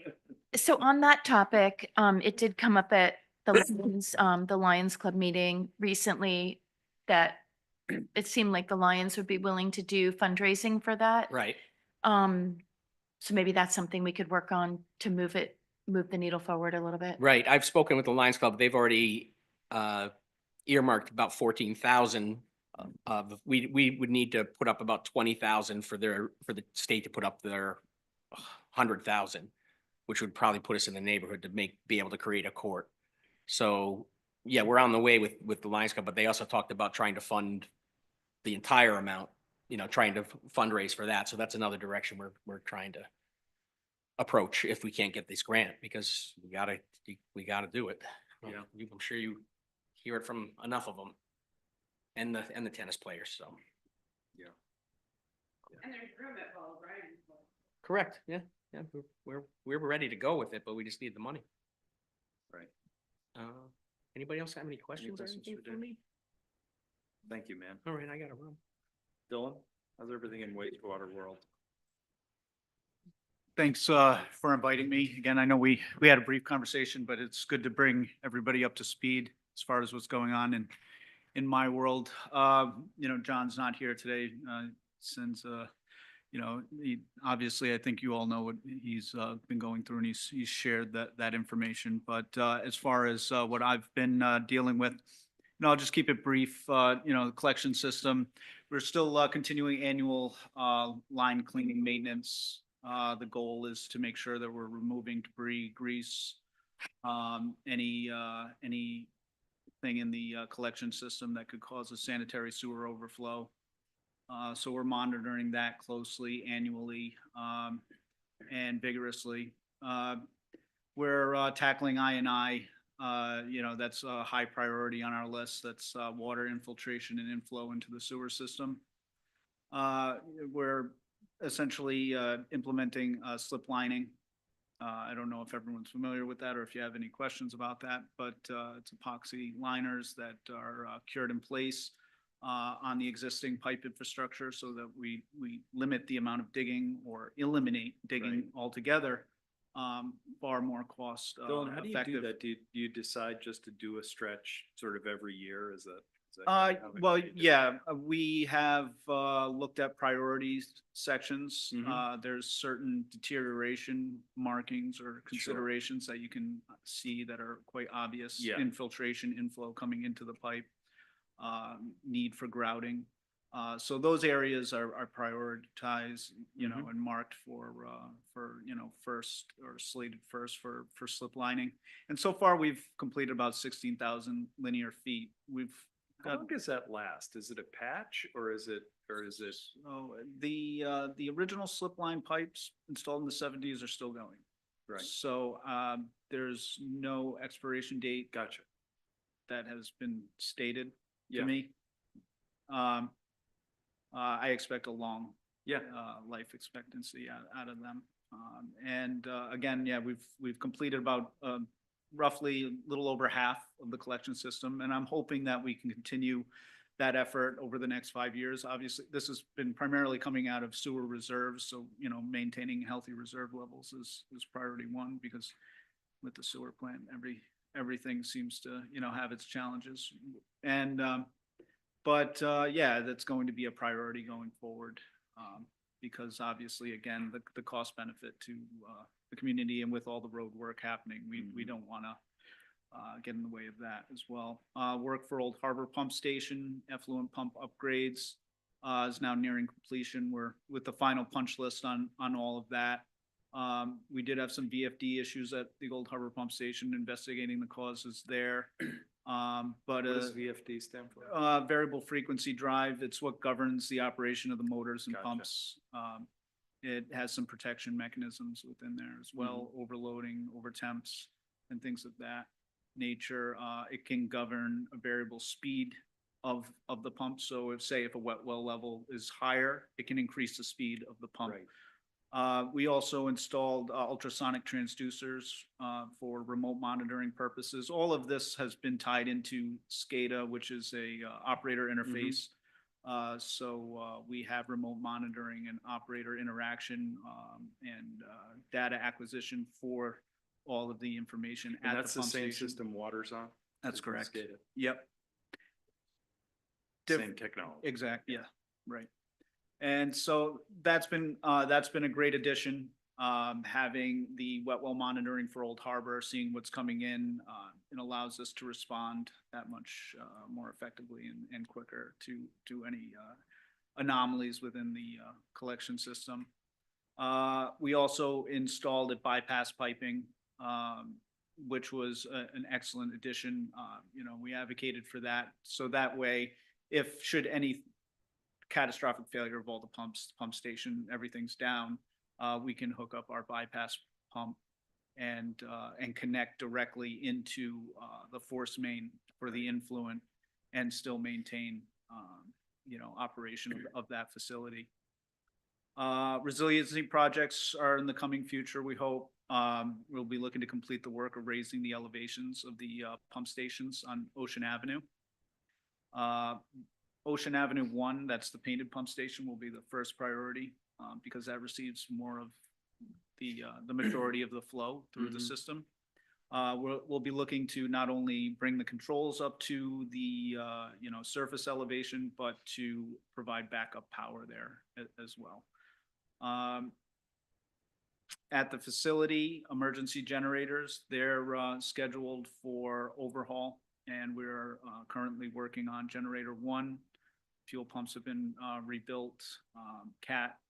on that topic, it did come up at the Lions Club meeting recently that it seemed like the Lions would be willing to do fundraising for that. Right. So maybe that's something we could work on to move the needle forward a little bit. Right. I've spoken with the Lions Club. They've already earmarked about 14,000. We would need to put up about 20,000 for the state to put up their 100,000, which would probably put us in the neighborhood to be able to create a court. So yeah, we're on the way with the Lions Club, but they also talked about trying to fund the entire amount, you know, trying to fundraise for that. So that's another direction we're trying to approach if we can't get this grant, because we gotta do it. Yeah. I'm sure you hear it from enough of them and the tennis players, so. Yeah. And there's room at Ball Brian. Correct, yeah, we're ready to go with it, but we just need the money. Right. Anybody else have any questions or questions anything for for Dick? me? Thank you, man. All right, I got a room. Dylan, how's everything in wastewater world? Thanks for inviting me. Again, I know we had a brief conversation, but it's good to bring everybody up to speed as far as what's going on in my world. You know, John's not here today since, you know, obviously, I think you all know what he's been going through and he's shared that information. But as far as what I've been dealing with, you know, I'll just keep it brief. You know, the collection system, we're still continuing annual line cleaning maintenance. The goal is to make sure that we're removing debris, grease, anything in the collection system that could cause a sanitary sewer overflow. So we're monitoring that closely annually and vigorously. We're tackling I&I. You know, that's a high priority on our list. That's water infiltration and inflow into the sewer system. We're essentially implementing slip lining. I don't know if everyone's familiar with that or if you have any questions about that, but it's epoxy liners that are cured in place on the existing pipe infrastructure so that we limit the amount of digging or eliminate digging altogether. Far more cost Dylan, how do you effective. do that? Do you decide just to do a stretch sort of every year? Is that kind of how Well, you do it? yeah, we have looked at priorities sections. Mhm. There's certain deterioration markings or considerations that you can see that are quite obvious. Yeah. Infiltration, inflow coming into the pipe, need for grouting. So those areas are prioritized, you know, and marked for, you know, first or slated first for slip lining. And so far, we've completed about 16,000 linear feet. We've How got long does that last? Is it a patch or is it? Oh, the original slip line pipes installed in the 70s are still going. Right. So there's no expiration date. Gotcha. That has been stated Yeah. to me. I expect a long Yeah. life expectancy out of them. And again, yeah, we've completed about roughly a little over half of the collection system, and I'm hoping that we can continue that effort over the next 5 years. Obviously, this has been primarily coming out of sewer reserves, so, you know, maintaining healthy reserve levels is priority one, because with the sewer plant, everything seems to, have its challenges. And, yeah, that's going to be a priority going forward. Because obviously, again, the cost benefit to, the community and with all the road work happening, we don't want to, get in the way of that as well. Work for Old Harbor Pump Station, effluent pump upgrades, is now nearing completion. We're with the final punch list on all of that. We did have some VFD issues at the Old Harbor Pump Station, investigating the causes there. But What does VFD stand for? variable frequency drive, it's what governs the operation of the motors and Gotcha. pumps. It has some protection mechanisms within there as well, overloading, over temps, and things of that nature. It can govern a variable speed of the pump. So if a wet well level is higher, it can increase the speed of the pump. Right. We also installed ultrasonic transducers for remote monitoring purposes. All of this has been tied into SCADA, which is a operator interface. So we have remote monitoring and operator interaction and data acquisition for all of the information And at that's the the pump same station. system water's on? That's System correct. SCADA. Yep. Same technology. Exactly, yeah, right. And so that's been a great addition. Having the wet well monitoring for Old Harbor, seeing what's coming in, it allows us to respond that much more effectively and quicker to any anomalies within the collection system. We also installed a bypass piping, which was an excellent addition. We advocated for that. So that way, if should any catastrophic failure of all the pumps, pump station, everything's down, we can hook up our bypass pump and connect directly into the force main for the influent and still maintain, operation of that facility. Resiliency projects are in the coming future, we hope. We'll be looking to complete the work of raising the elevations of the pump stations on Ocean Avenue. Ocean Avenue 1, that's the painted pump station, will be the first priority because that receives more of the majority of the flow through the system. We'll be looking to not only bring the controls up to the surface elevation, but to provide backup power there as well. At the facility, emergency generators, they're scheduled for overhaul, and we're currently working on generator 1. Fuel pumps have been rebuilt.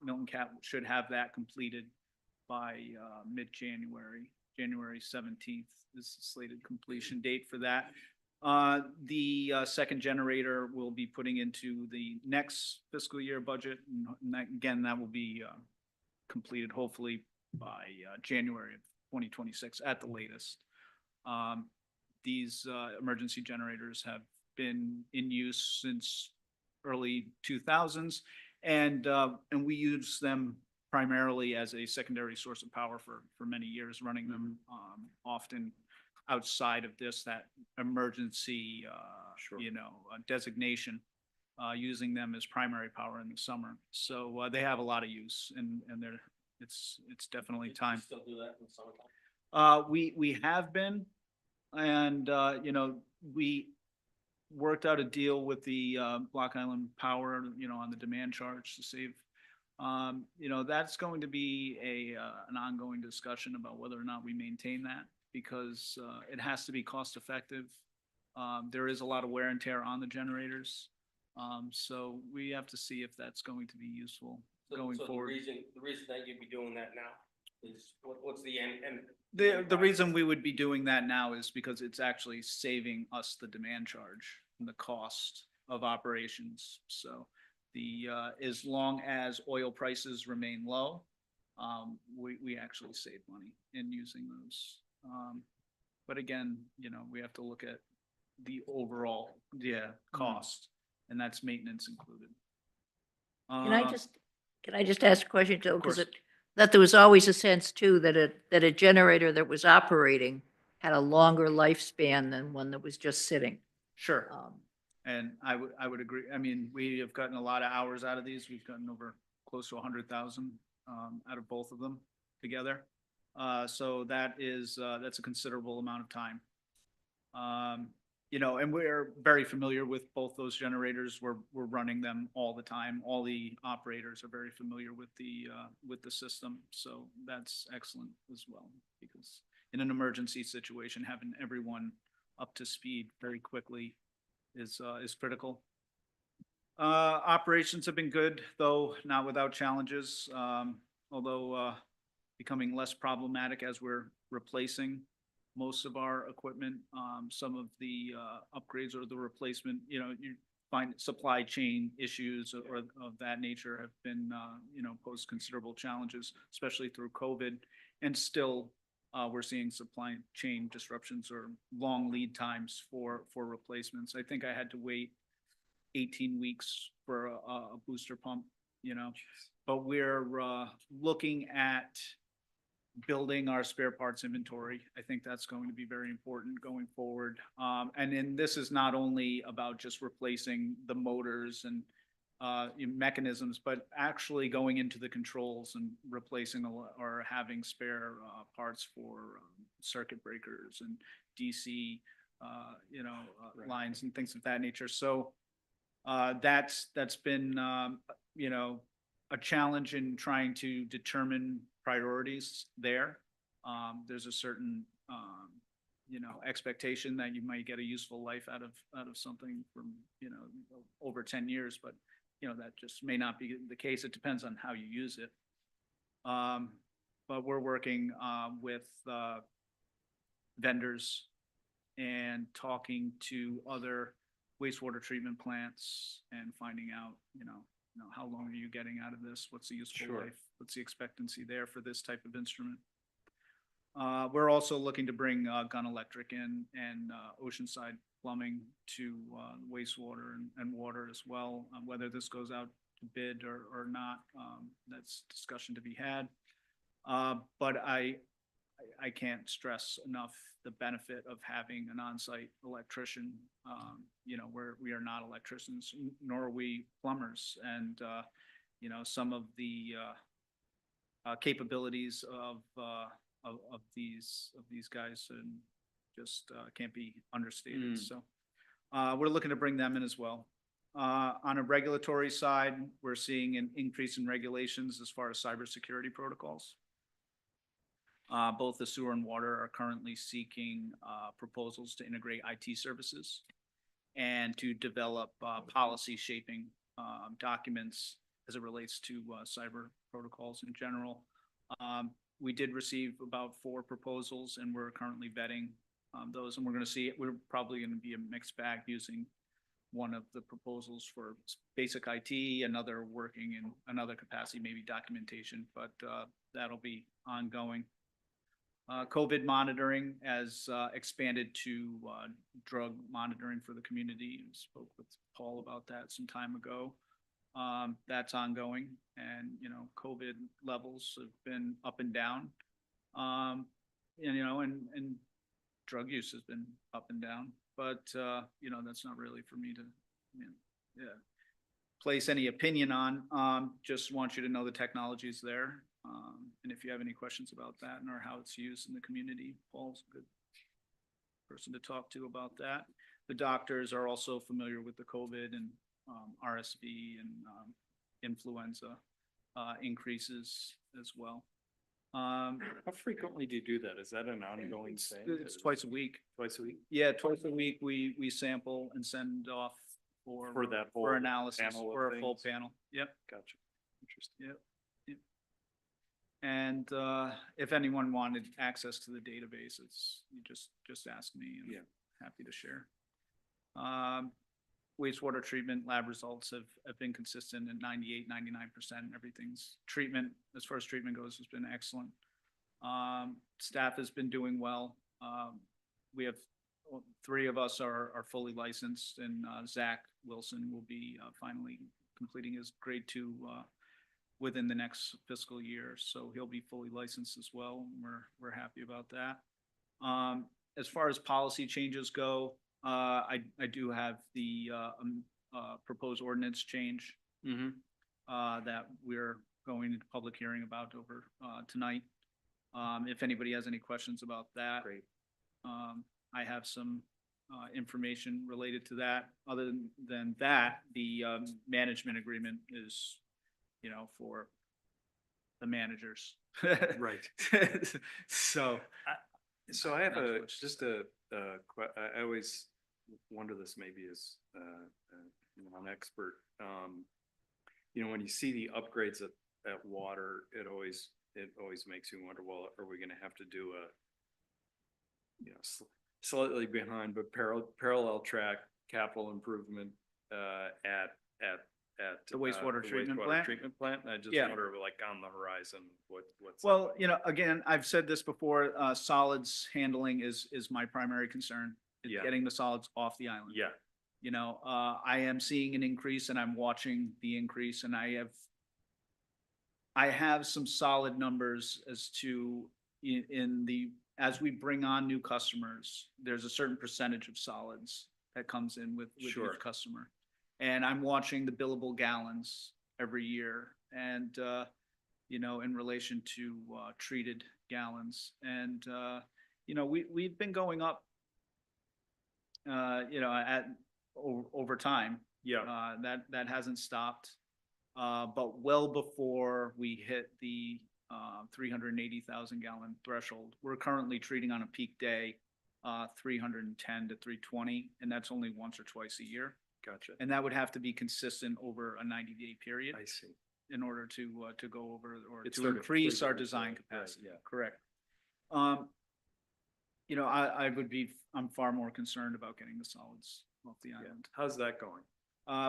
Milton Cat should have that completed by mid-January. January 17th is the slated completion date for that. The second generator will be putting into the next fiscal year budget. And that will be completed hopefully by January of 2026 at the latest. These emergency generators have been in use since early 2000s, and we use them primarily as a secondary source of power for many years, running them often outside of that emergency designation, using them as primary power in the summer. So they have a lot of use, and it's definitely time. Still do that in the summertime? We have been, and we worked out a deal with the Block Island Power, on the demand charge to save. That's going to be an ongoing discussion about whether or not we maintain that, because it has to be cost effective. There is a lot of wear and tear on the generators. So we have to see if that's going to be useful going forward. The reason that you'd be doing that now is what's the end? The reason we would be doing that now is because it's actually saving us the demand charge and the cost of operations. So as long as oil prices remain low, we actually save money in using those. But again, we have to look at the overall cost, and that's maintenance included. Can I just ask a question, Joe? course. Because that there was always a sense too that a generator that was operating had a longer lifespan than one that was just sitting. Sure. And I would agree. I mean, we have gotten a lot of hours out of these. We've gotten over close to 100,000 out of both of them together. So that's a considerable amount of time. You know, and we're very familiar with both those generators. We're running them all the time. All the operators are very familiar with the system. So that's excellent as well, because in an emergency situation, having everyone up to speed very quickly is critical. Operations have been good, though not without challenges, although becoming less problematic as we're replacing most of our equipment. Some of the upgrades or the replacement, you know, you find supply chain issues or of that nature have been, you know, posed considerable challenges, especially through COVID. And still, we're seeing supply chain disruptions or long lead times for replacements. I think I had to wait 18 weeks for a booster pump, you know, but we're looking at building our spare parts inventory. I think that's going to be very important going forward. And then this is not only about just replacing the motors and mechanisms, but actually going into the controls and replacing or having spare parts for circuit breakers and DC, you know, lines and things of that nature. So that's been, you know, a challenge in trying to determine priorities there. There's a certain, you know, expectation that you might get a useful life out of something from, you know, over 10 years, but, you know, that just may not be the case. It depends on how you use it. But we're working with vendors and talking to other wastewater treatment plants and finding out, you know, how long are you getting out of this? What's the useful Sure. life? What's the expectancy there for this type of instrument? We're also looking to bring Gun Electric in and Oceanside Plumbing to wastewater and water as well. Whether this goes out to bid or not, that's discussion to be had. But I can't stress enough the benefit of having an on-site electrician. You know, we are not electricians, nor are we plumbers. And, you know, some of the capabilities of these guys and just can't be understated. So we're looking to bring them in as well. On a regulatory side, we're seeing an increase in regulations as far as cybersecurity protocols. Both the sewer and water are currently seeking proposals to integrate IT services and to develop policy shaping documents as it relates to cyber protocols in general. We did receive about 4 proposals, and we're currently vetting those, and we're going to see it. We're probably going to be a mixed bag, using one of the proposals for basic IT, another working in another capacity, maybe documentation, but that'll be ongoing. COVID monitoring has expanded to drug monitoring for the community. I spoke with Paul about that some time ago. That's ongoing, and, you know, COVID levels have been up and down. And, you know, and drug use has been up and down, but, you know, that's not really for me to, you know, place any opinion on. Just want you to know the technology is there. And if you have any questions about that or how it's used in the community, Paul's a good person to talk to about that. The doctors are also familiar with the COVID and RSV and influenza increases as well. How frequently do you do that? Is that an ongoing thing? It's twice a week. Twice a week? Yeah, twice a week we sample and send off for that for whole analysis, panel of for a full things? panel. Yep. Gotcha. Interesting. Yep. Yep. And if anyone wanted access to the database, you just ask me, and I'm happy to share. Wastewater treatment lab results have been consistent at 98, 99%. Everything's treatment, as far as treatment goes, has been excellent. Staff has been doing well. We have 3 of us are fully licensed, and Zach Wilson will be finally completing his grade 2 within the next fiscal year. So he'll be fully licensed as well. We're happy about that. As far as policy changes go, I do have the proposed ordinance change that we're going into public hearing about over tonight. If anybody has any questions about that. Great. I have some information related to that. Other than that, the management agreement is, for the managers. Right. So. So I have Not a, much. just a, I always wonder this maybe as an expert. When you see the upgrades at water, it always makes you wonder, well, are we gonna have to do slightly behind, but parallel track capital improvement, at The wastewater the treatment wastewater plant? treatment plant? And I just Yeah. wonder, like, on the horizon, what's. that Well, looking like? again, I've said this before, solids handling is my primary concern. Is Yeah. getting the solids off the island. Yeah, I am seeing an increase and I'm watching the increase and I have some solid numbers as to as we bring on new customers, there's a certain percentage of solids that comes in with Sure. each customer. And I'm watching the billable gallons every year and, in relation to, treated gallons. And, we've been going up, over time. yeah, That hasn't stopped. But well before we hit the 380,000 gallon threshold, we're currently treating on a peak day 310 to 320, and that's only once or twice a year. gotcha. And that would have to be consistent over a 90-day period I see. in order to go over or It's to sort of increase our frequent, design right, capacity. yeah. Correct. I'm far more concerned about getting the solids off the Yeah. island. How's that going?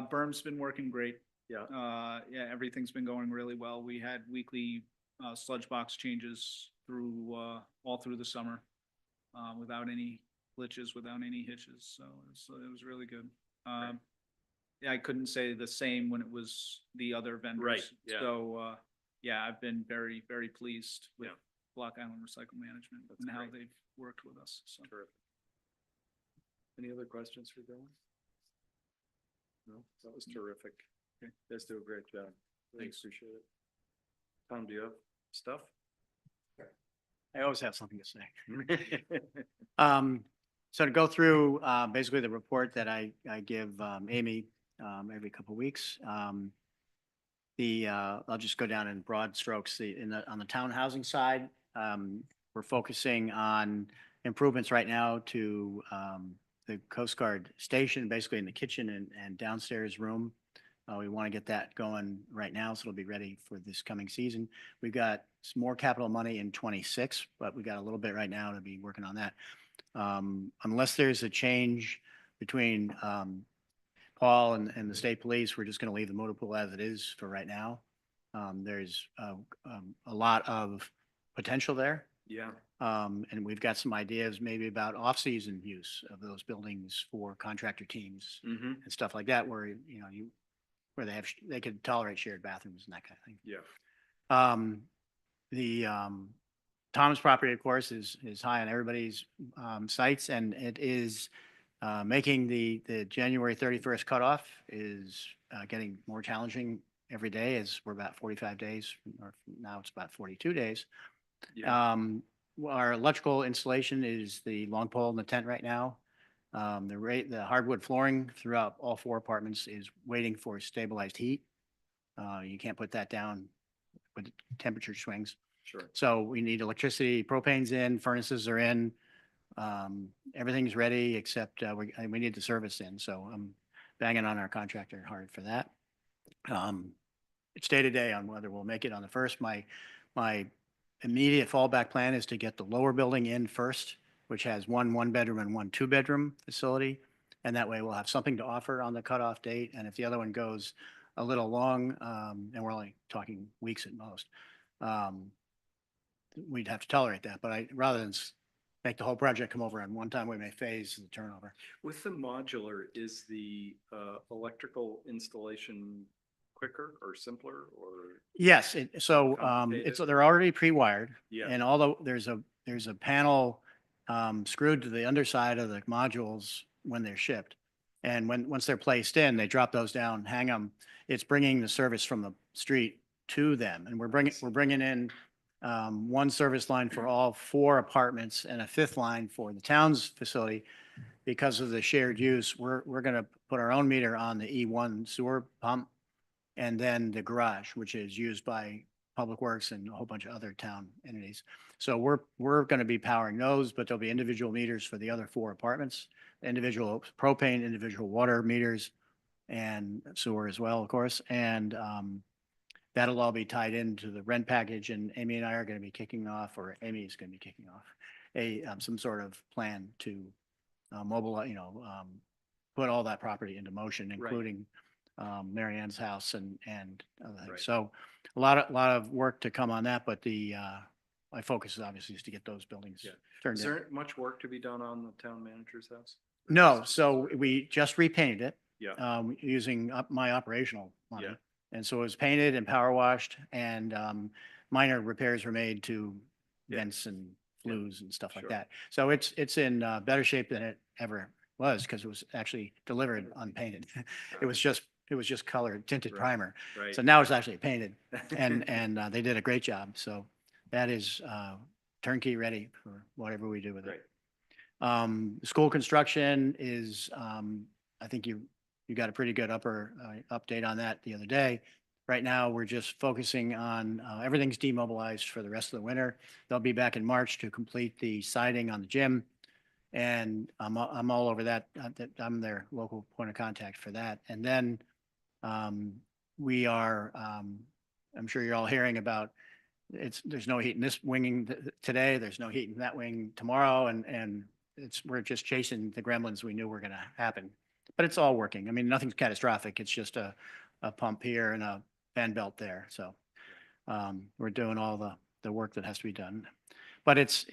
Berm's been working great. Yeah. Yeah, everything's been going really well. We had weekly sludge box changes through all through the summer without any glitches, without any hitches. So it was really good. Yeah, I couldn't say the same when it was the other vendors. Right, yeah. So yeah, I've been very, very pleased with Yeah. Block Island Recycle Management That's and how great. they've worked with us. So. Terrific. Any other questions for Dylan? No, that was terrific. Okay, you guys do a great job. Really Thanks. appreciate it. Tom, do you have stuff? I always have something to say. So to go through basically the report that I give Amy every couple of weeks. I'll just go down in broad strokes. On the town housing side, we're focusing on improvements right now to the Coast Guard station, basically in the kitchen and downstairs room. We want to get that going right now, so it'll be ready for this coming season. We've got some more capital money in 26, but we got a little bit right now to be working on that. Unless there's a change between Paul and the state police, we're just going to leave the motor pool as it is for right now. There's a lot of potential there. Yeah, And we've got some ideas maybe about off-season use of those buildings for contractor teams mm-hmm, and stuff like that, where, where they could tolerate shared bathrooms and that kind of thing. yeah, The Tom's property, of course, is high on everybody's sites, and it is making the January 31st cutoff is getting more challenging every day, as we're about 45 days, or now it's about 42 days. yeah, Our electrical installation is the long pole in the tent right now. The hardwood flooring throughout all 4 apartments is waiting for stabilized heat. You can't put that down with temperature swings. sure. So we need electricity, propane's in, furnaces are in. Everything's ready except we need the service in. So I'm banging on our contractor hard for that. It's day to day on whether we'll make it on the first. My immediate fallback plan is to get the lower building in first, which has one bedroom and 1 2-bedroom facility. And that way we'll have something to offer on the cutoff date. And if the other one goes a little long, and we're only talking weeks at most, we'd have to tolerate that. But rather than make the whole project come over in one time, we may phase the turnover. With the modular, is the electrical installation quicker or simpler or? Yes, Complicated. they're already pre-wired. Yeah. And although there's a panel screwed to the underside of the modules when they're shipped. And once they're placed in, they drop those down, hang them. It's bringing the service from the street to them. And we're bringing in 1 service line for all 4 apartments and a 5th line for the town's facility. because of the shared use, we're going to put our own meter on the E1 sewer pump and then the garage, which is used by Public Works and a whole bunch of other town entities. So we're going to be powering those, but there'll be individual meters for the other 4 apartments, individual propane, individual water meters, and sewer as well, of course. And that'll all be tied into the rent package. And Amy and I are going to be kicking off, or Amy is going to be kicking off some sort of plan to mobilize, put all that property into motion, including Mary Ann's house and other things. Right. So a lot of work to come on that, but my focus is obviously to get those buildings Yeah. turned Is in. there much work to be done on the town manager's house? No, so we just repainted it. Yeah. Using my operational money. Yeah. And so it was painted and power washed, and minor repairs were made to Yeah. vents and flues and stuff like Sure. that. So it's in better shape than it ever was, because it was actually delivered unpainted. It was just colored, tinted Right. primer. Right. So now it's actually painted, and they did a great job. So that is turnkey ready for whatever we do with it. School construction is, I think you got a pretty good update on that the other day. Right now, we're just focusing on, everything's demobilized for the rest of the winter. They'll be back in March to complete the siding on the gym. And I'm all over that. I'm their local point of contact for that. And then we are, I'm sure you're all hearing about, there's no heat in this wing today. There's no heat in that wing tomorrow. And we're just chasing the gremlins we knew were going to happen. But it's all working. I mean, nothing's catastrophic. It's just a pump here and a fan belt there. So we're doing all the work that has to be done. But it's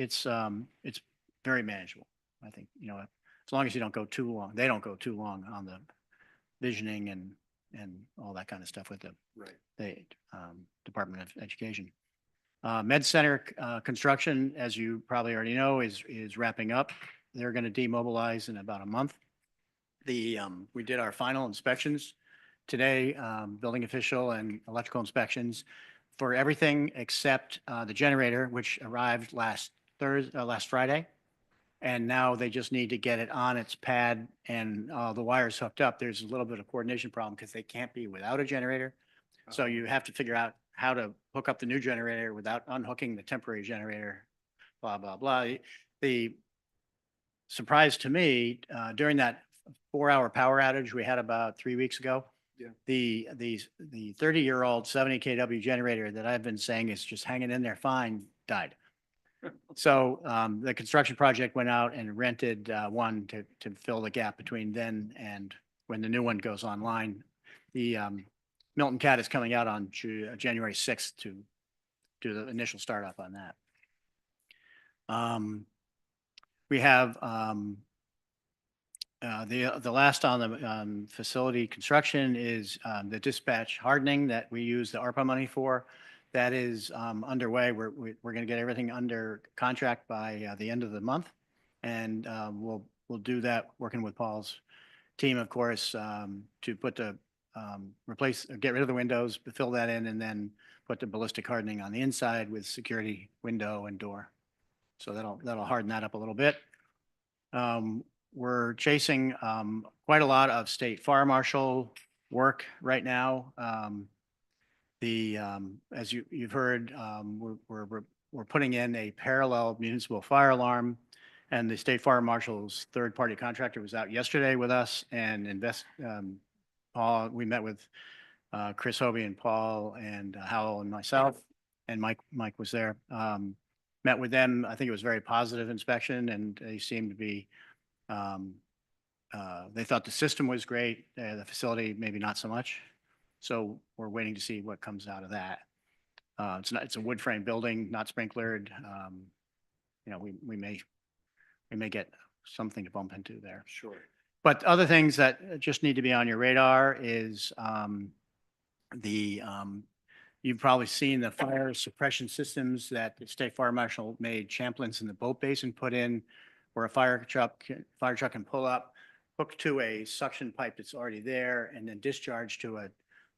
very manageable. I think, as long as you don't go too long, they don't go too long on the visioning and all that kind of stuff with the Department of Education. Med Center construction, as you probably already know, is wrapping up. They're going to demobilize in about a month. We did our final inspections today, building official and electrical inspections for everything except the generator, which arrived last Friday. And now they just need to get it on its pad and the wires hooked up. There's a little bit of coordination problem because they can't be without a generator. So you have to figure out how to hook up the new generator without unhooking the temporary generator, blah, blah, blah. The surprise to me, during that 4-hour power outage we had about 3 weeks ago, the 30-year-old 70 kW generator that I've been saying is just hanging in there fine died. So the construction project went out and rented one to fill the gap between then and when the new one goes online. The Milton Cat is coming out on January 6th to do the initial startup on that. We have the last on the facility construction is the dispatch hardening that we use the ARPA money for. That is underway. We're going to get everything under contract by the end of the month, and we'll do that working with Paul's team, of course, to put the get rid of the windows, fill that in, and then put the ballistic hardening on the inside with security window and door. So that'll harden that up a little bit. We're chasing quite a lot of state fire marshal work right now. As you've heard, we're putting in a parallel municipal fire alarm, and the state fire marshal's third-party contractor was out yesterday with us and Paul. We met with Chris Hobie and Paul and Howell and myself, and Mike was there. Met with them. I think it was a very positive inspection, and they seemed to be. They thought the system was great. The facility maybe not so much. So we're waiting to see what comes out of that. It's a wood frame building, not sprinklered. We may get something to bump into there. Sure. But other things that just need to be on your radar is you've probably seen the fire suppression systems that the State Fire Marshal made Champlain's in the boat basin put in, where a fire truck can pull up, hook to a suction pipe that's already there, and then discharge to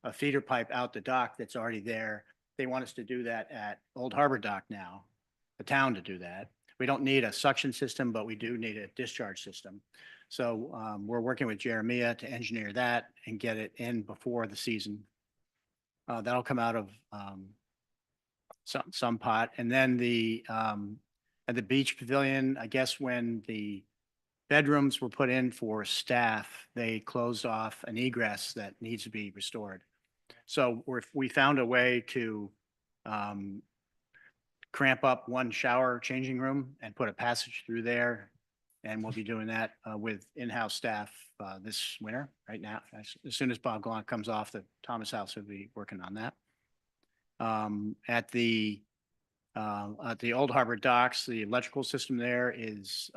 a feeder pipe out the dock that's already there. They want us to do that at Old Harbor Dock now, the town to do that. we don't need a suction system, but we do need a discharge system. So we're working with Jeremiah to engineer that and get it in before the season. That'll come out of some pot. And then at the beach pavilion, I guess when the bedrooms were put in for staff, they closed off an egress that needs to be restored. So we found a way to cramp up one shower changing room and put a passage through there. And we'll be doing that with in-house staff this winter, right now. As soon as Bob Gallant comes off the Thomas House, we'll be working on that. At the Old Harbor Docks, the electrical system there is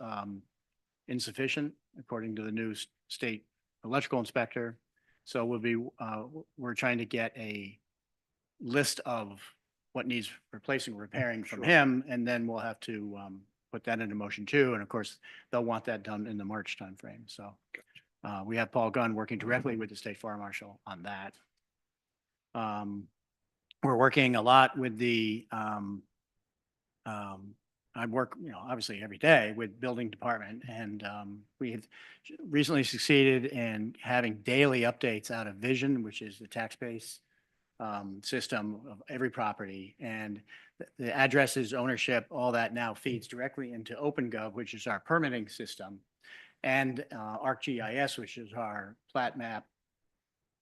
insufficient according to the new state electrical inspector. So we're trying to get a list of what needs replacing, repairing from him, and then we'll have to put that into motion too. And of course, they'll want that done in the March timeframe. So we have Paul Gunn working directly with the state fire marshal on that. We're working a lot with I work, obviously every day with building department, and we have recently succeeded in having daily updates out of Vision, which is the tax base system of every property, and the addresses, ownership, all that now feeds directly into OpenGov, which is our permitting system, and ArcGIS, which is our plat map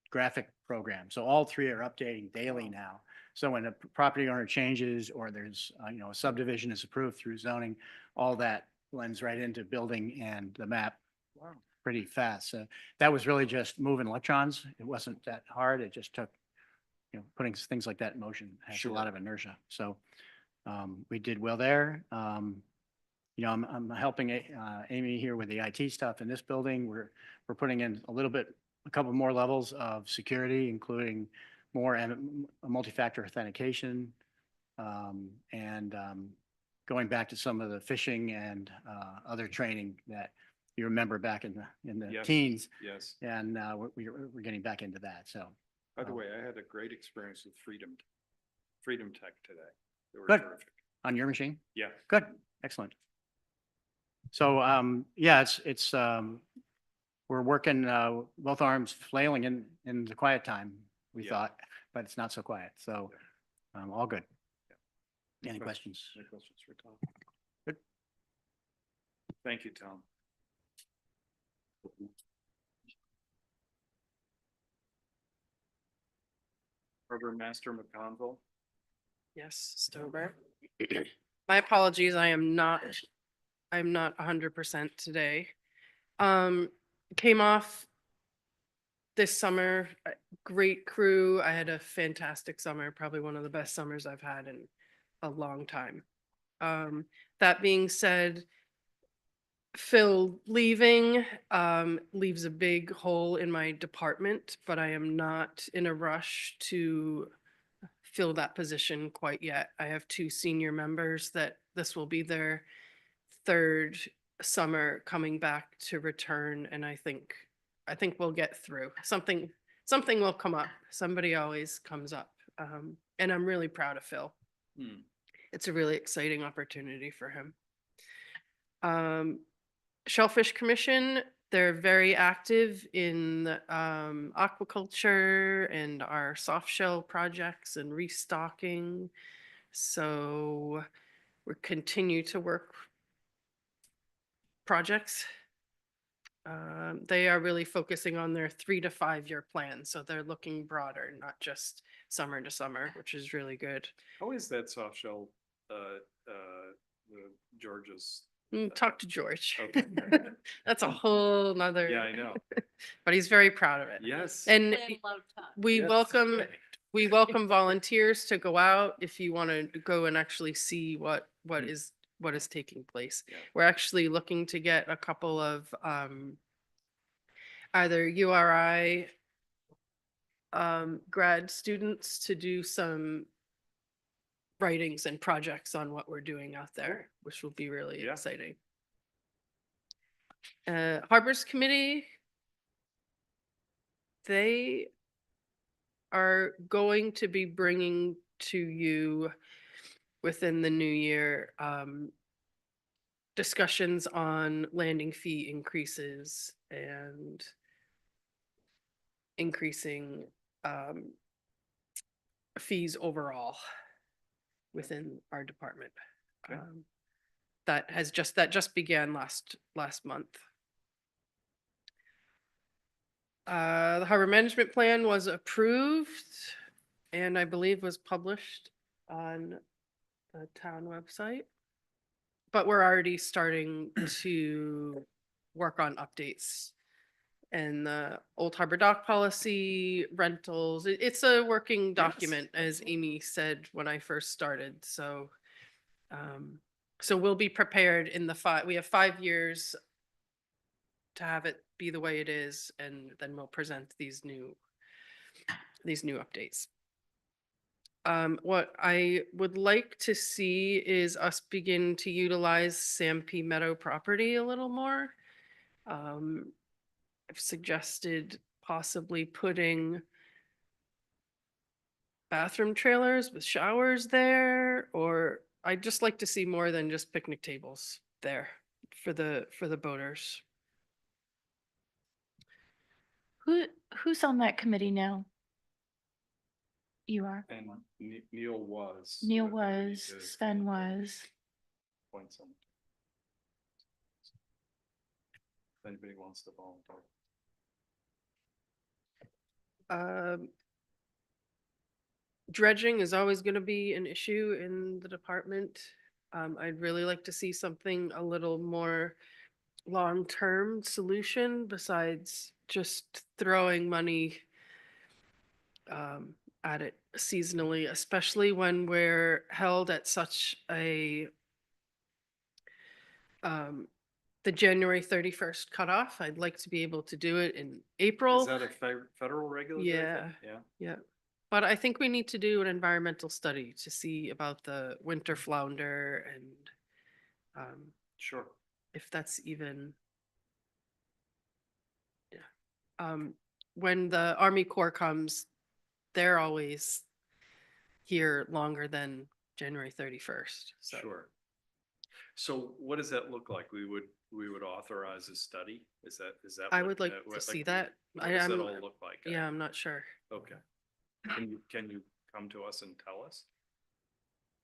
graphic program. So all three are updating daily now. So when a property owner changes or there's, a subdivision is approved through zoning, all that blends right into building and the map pretty fast. So that was really just moving electrons. It wasn't that hard. It just took, putting things like that in motion has a lot of inertia. So we did well there. I'm helping Amy here with the IT stuff in this building. We're putting in a couple more levels of security, including more and multi-factor authentication, and going back to some of the phishing and other training that you remember back in the Yes. teens. Yes. And we're getting back into that. So By the way, I had a great experience with Freedom Tech today. They were Good. terrific. on your machine, Yeah. good, excellent. So yeah, it's we're working both arms flailing in the quiet time, we Yeah. thought, but it's not so quiet. So all good. Any questions? Any questions for Tom? Good. Thank you, Tom. Harbor Master McConville. Yes, Stover. My apologies, I'm not 100% today. Came off this summer, great crew. I had a fantastic summer, probably one of the best summers I've had in a long time. That being said, Phil leaving leaves a big hole in my department, but I am not in a rush to fill that position quite yet. I have two senior members that this will be their third summer coming back to return, and I think we'll get through. Something will come up. Somebody always comes up, and I'm really proud of Phil. It's a really exciting opportunity for him. Shellfish Commission, they're very active in aquaculture and our soft shell projects and restocking. So we continue to work projects. They are really focusing on their 3 to 5 year plan. So they're looking broader, not just summer to summer, which is really good. How is that soft shell, the George's? Talk to George. Okay. That's a whole nother. Yeah, I know. But he's very proud of it. Yes. And we Yes. welcome volunteers to go out if you want to go and actually see what is taking place. Yeah. We're actually looking to get a couple of either URI grad students to do some writings and projects on what we're doing out there, which will be really Yeah. exciting. Harbors Committee, they are going to be bringing to you within the new year discussions on landing fee increases and increasing fees overall within our department. Okay. That just began last month. The harbor management plan was approved and I believe was published on the town website. But we're already starting to work on updates. And the Old Harbor Dock policy, rentals, it's a working document, as Amy said when I first started, so. So we'll be prepared in we have 5 years to have it be the way it is, and then we'll present these new updates. What I would like to see is us begin to utilize Sam P. Meadow property a little more. I've suggested possibly putting bathroom trailers with showers there, or I'd just like to see more than just picnic tables there for the boaters. Who's on that committee now? You are. And Neil was. Neil was, Sven was. Point some. If anybody wants to volunteer. Dredging is always going to be an issue in the department. I'd really like to see something a little more long-term solution besides just throwing money at it seasonally, especially when we're held at such a the January 31st cutoff. I'd like to be able to do it in April. Is that a federal regulatory thing? Yeah. Yeah. Yeah. But I think we need to do an environmental study to see about the winter flounder and Sure. if that's even. Yeah. When the Army Corps comes, they're always here longer than January 31st. So. Sure. So what does that look like? We would authorize a study? Is that? I what- would like to what- see that. What does that all look like? Yeah, I'm not sure. Okay. Can you come to us and tell us?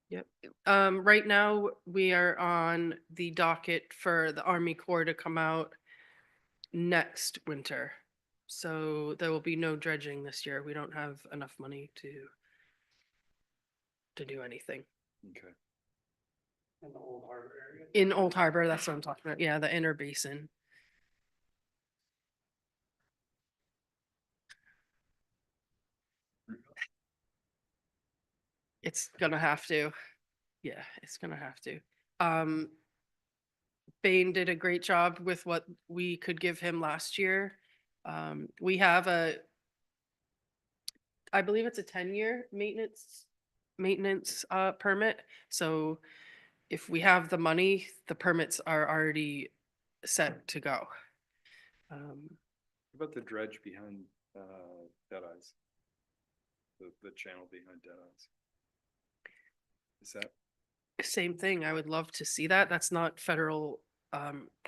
Yep. Right now, we are on the docket for the Army Corps to come out next winter. So there will be no dredging this year. We don't have enough money to do anything. Okay. In the Old Harbor area. In Old Harbor, that's what I'm talking about. Yeah, the inner basin. It's gonna have to. Yeah, it's gonna have to. Bain did a great job with what we could give him last year. We have I believe it's a 10-year maintenance permit. So if we have the money, the permits are already set to go. What about the dredge behind Dead Eyes? The channel behind Dead Eyes. Is that? Same thing. I would love to see that. That's not federal.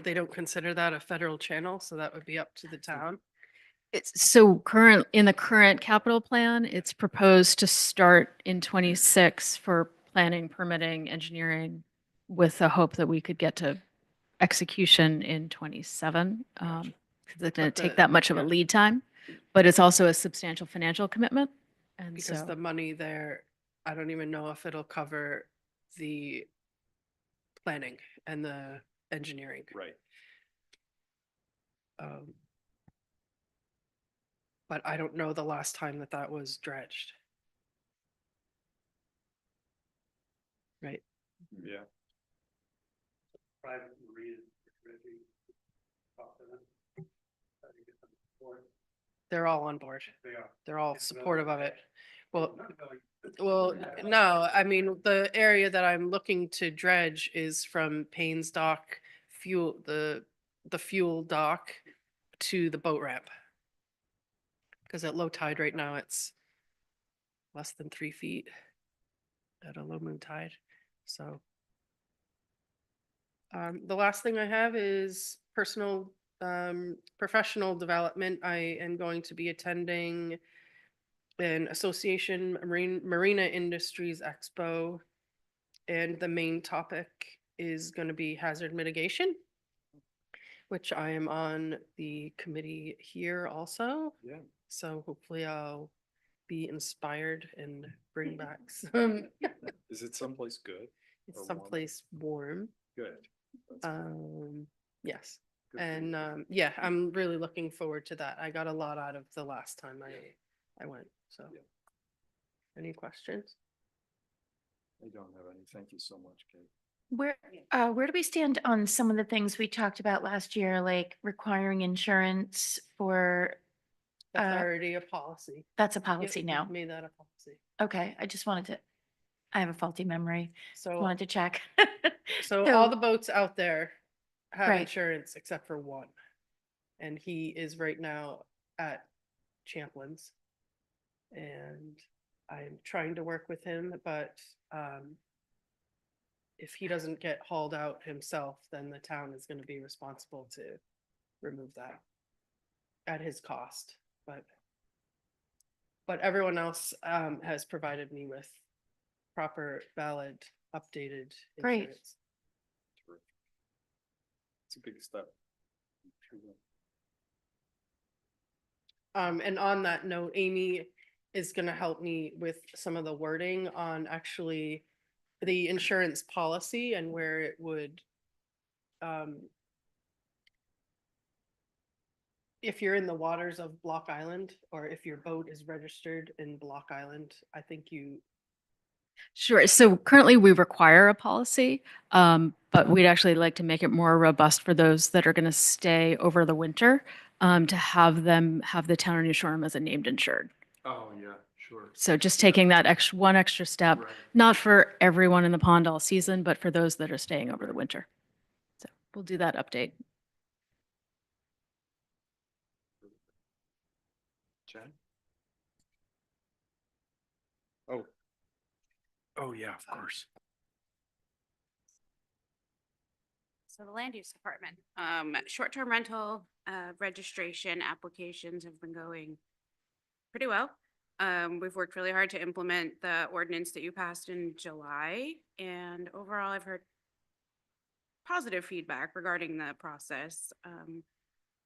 They don't consider that a federal channel, so that would be up to the town. In the current capital plan, it's proposed to start in 26 for planning, permitting, engineering, with the hope that we could get to execution in 27. It's going to take that much of a lead time, but it's also a substantial financial commitment. And Because so the money there, I don't even know if it'll cover the planning and the engineering. Right. But I don't know the last time that was dredged. Right. Yeah. Private marine dredging. Talk to them. Try to get them on board. They're all on board. They are. They're all It's supportive of it. Well, Well, no, I mean, the area that I'm looking to dredge is from Payne's Dock, the fuel dock to the boat ramp. Because at low tide right now, it's less than 3 feet at a low moon tide. So The last thing I have is personal, professional development. I am going to be attending an Association Marina Industries Expo. And the main topic is going to be hazard mitigation, which I am on the committee here also. Yeah. So hopefully I'll be inspired and bring back some, Is it someplace good? it's Or warm? someplace warm. Good. That's good. Yes. Good for you. And yeah, I'm really looking forward to that. I got a lot out of the last time I went, so. Yeah. Any questions? I don't have any. Thank you so much, Kate. Where do we stand on some of the things we talked about last year, like requiring insurance for, That's already a policy. that's a Yep, policy we've now? Made that a policy. Okay, I just wanted to, I have a faulty memory. So, Wanted to check. so all the boats out there have Right. insurance except for one. And he is right now at Champlin's. And I'm trying to work with him, but if he doesn't get hauled out himself, then the town is gonna be responsible to remove that at his cost, but everyone else has provided me with proper, valid, updated Great. insurance. It's a big step. And on that note, Amy is gonna help me with some of the wording on actually the insurance policy and where it would if you're in the waters of Block Island, or if your boat is registered in Block Island, I think you, Sure. So currently we require a policy, but we'd actually like to make it more robust for those that are going to stay over the winter, to have them have the town of New Shoreham as a named insured. Oh, yeah, sure. So just taking that one extra step, Right. not for everyone in the pond all season, but for those that are staying over the winter. So we'll do that update. Jen? Oh. Oh, yeah, of course. So the land use department, short-term rental, registration applications have been going pretty well. We've worked really hard to implement the ordinance that you passed in July, and overall I've heard positive feedback regarding the process.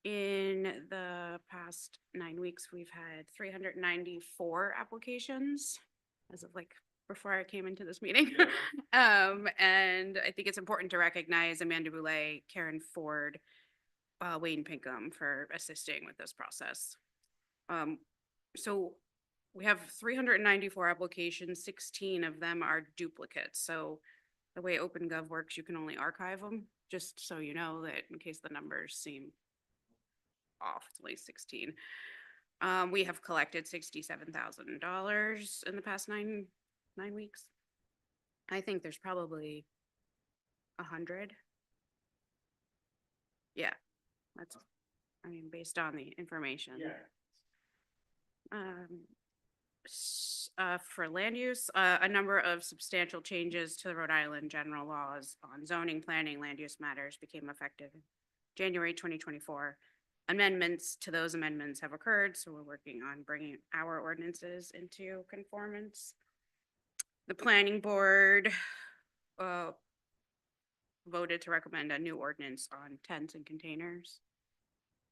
In the past 9 weeks, we've had 394 applications as of like before I came into this meeting. And I think it's important to recognize Amanda Boulay, Karen Ford, Wayne Pinkham for assisting with this process. So we have 394 applications, 16 of them are duplicates. So the way OpenGov works, you can only archive them, just so you know that in case the numbers seem off, it's only 16. We have collected $67,000 in the past nine weeks. I think there's probably 100. Yeah, that's, I mean, based on the information. For land use, a number of substantial changes to the Rhode Island general laws on zoning, planning, land use matters became effective in January 2024. Amendments to those amendments have occurred, so we're working on bringing our ordinances into conformance. The planning board voted to recommend a new ordinance on tents and containers.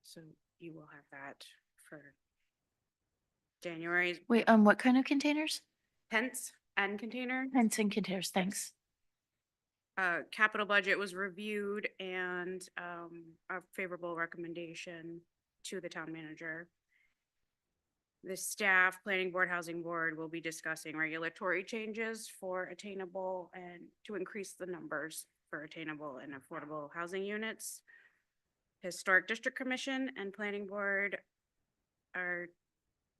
So you will have that for January's Wait, what kind of containers? tents and containers. Tents and containers, thanks. Capital budget was reviewed and a favorable recommendation to the town manager. The staff, planning board, housing board will be discussing regulatory changes for attainable and to increase the numbers for attainable and affordable housing units. Historic District Commission and planning board are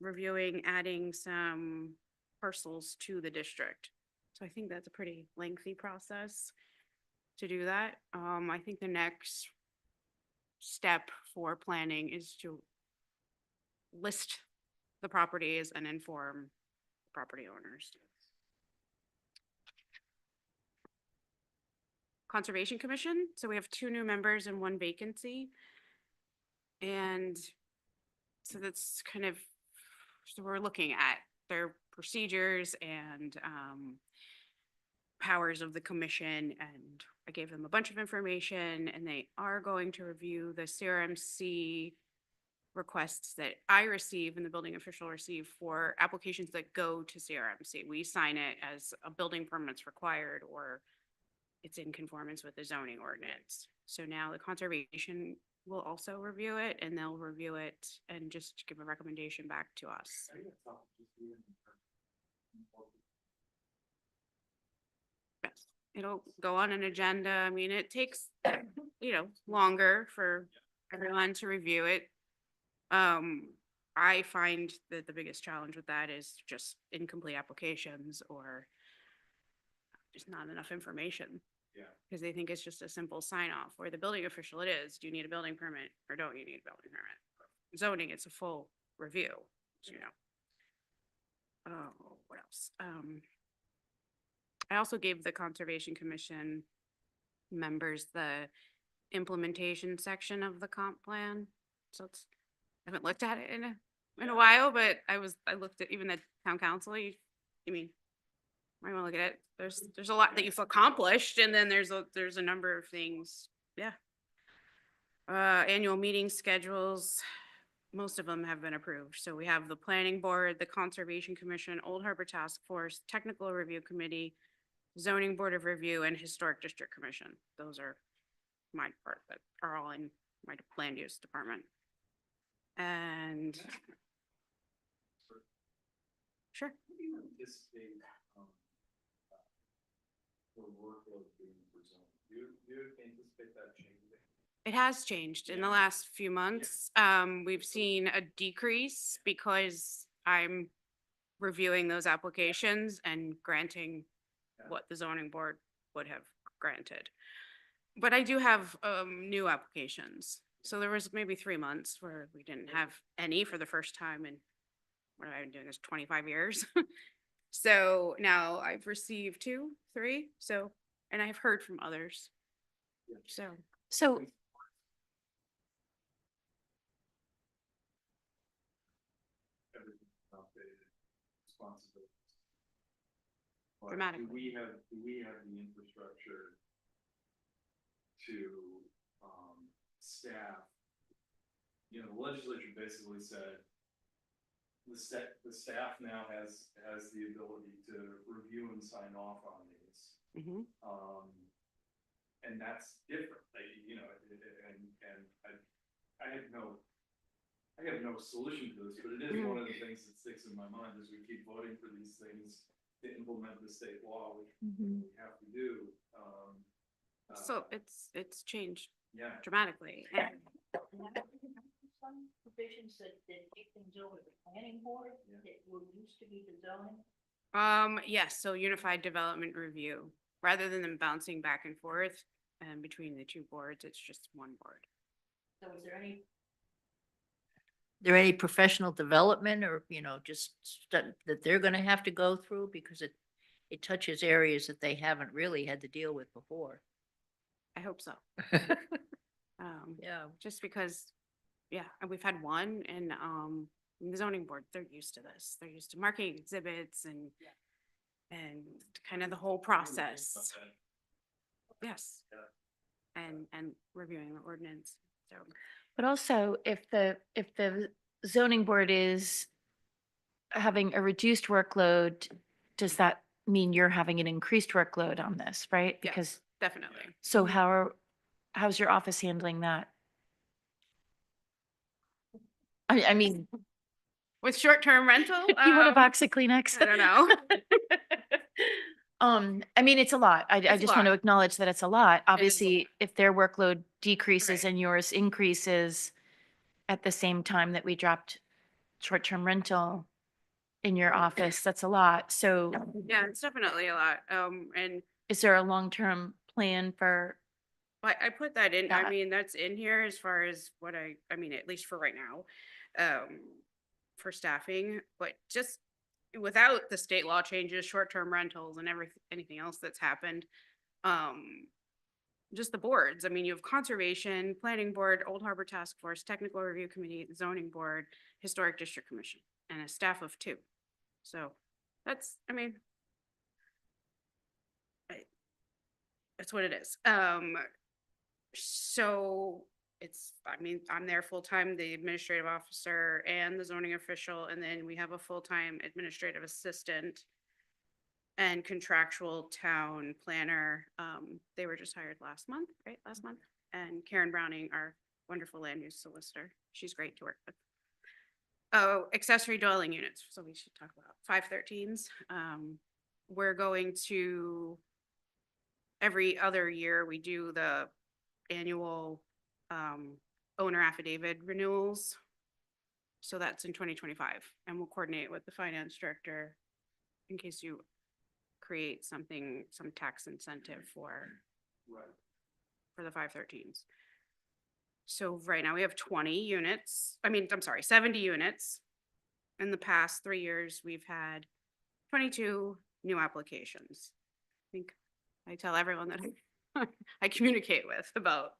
reviewing adding some parcels to the district. So I think that's a pretty lengthy process to do that. I think the next step for planning is to list the properties and inform property owners. Conservation Commission. So we have 2 new members and 1 vacancy. And so that's kind of, so we're looking at their procedures and powers of the commission, and I gave them a bunch of information, and they are going to review the CRMC requests that I receive and the building official receive for applications that go to CRMC. We sign it as a building permit's required or it's in conformance with the zoning ordinance. So now the conservation will also review it, and they'll review it and just give a recommendation back to us. Yes, it'll go on an agenda. I mean, it takes, longer for everyone to review it. I find that the biggest challenge with that is just incomplete applications or just not enough information. Yeah. Because they think it's just a simple sign off, where the building official it is, do you need a building permit or don't you need a building permit? Zoning, it's a full review, Oh, what else? I also gave the Conservation Commission members the implementation section of the comp plan. So I haven't looked at it in a while, but I looked at even the town council. I mean, might want to look at it. There's a lot that you've accomplished, and then there's a number of things. Yeah. Annual meeting schedules, most of them have been approved. So we have the planning board, the Conservation Commission, Old Harbor Task Force, Technical Review Committee, Zoning Board of Review, and Historic District Commission. Those are my part that are all in my land use department. And sure. It has changed in the last few months. We've seen a decrease because I'm reviewing those applications and granting what the zoning board would have granted. But I do have new applications. So there was maybe 3 months where we didn't have any for the first time in, what have I been doing this, 25 years? So now I've received 2, 3, so, and I've heard from others. So Dramatically. Do we have the infrastructure to staff? The legislature basically said the staff now has the ability to review and sign off on these. Mhm. And that's different, and I have no solution to this, but it is one of the things that sticks in my mind as we keep voting for these things to implement the state law, which we have to do. So it's changed Yeah. dramatically. And Some provisions that take things over the planning board that were used to be the zoning. yes, so unified development review, rather than them bouncing back and forth between the 2 boards, it's just one board. So is there any professional development or, just that they're gonna have to go through because it touches areas that they haven't really had to deal with before? I hope so. Yeah. Just because, and we've had one, and the zoning board, they're used to this. They're used to marking exhibits and kind of the whole process. Yes. And reviewing the ordinance, so. But also, if the zoning board is having a reduced workload, does that mean you're having an increased workload on this, right? Yes, Because, definitely. so how's your office handling that? I mean, With short-term rental? you want a box of Kleenex? I don't know. I mean, it's a lot. I It's a just want to lot. acknowledge that it's a lot. is a Obviously, if their workload decreases Right. and yours increases at the same time that we dropped short-term rental in your office, that's a lot. So Yeah, it's definitely a lot. And is there a long-term plan for, I put that in, I That. mean, that's in here as far as what I mean, at least for right now, for staffing, but just without the state law changes, short-term rentals and anything else that's happened, just the boards. I mean, you have Conservation, Planning Board, Old Harbor Task Force, Technical Review Committee, Zoning Board, Historic District Commission, and a staff of 2. So that's, I mean, that's what it is. So it's, I mean, I'm there full-time, the administrative officer and the zoning official, and then we have a full-time administrative assistant and contractual town planner. They were just hired last month, right? Last month. And Karen Browning, our wonderful land use solicitor. She's great to work with. Oh, accessory dwelling units. So we should talk about 513s. We're going to, every other year, we do the annual owner affidavit renewals. So that's in 2025, and we'll coordinate with the finance director in case you create something, some tax incentive for the 513s. So right now we have 20 units. I mean, I'm sorry, 70 units. In the past 3 years, we've had 22 new applications. I think I tell everyone that I communicate with about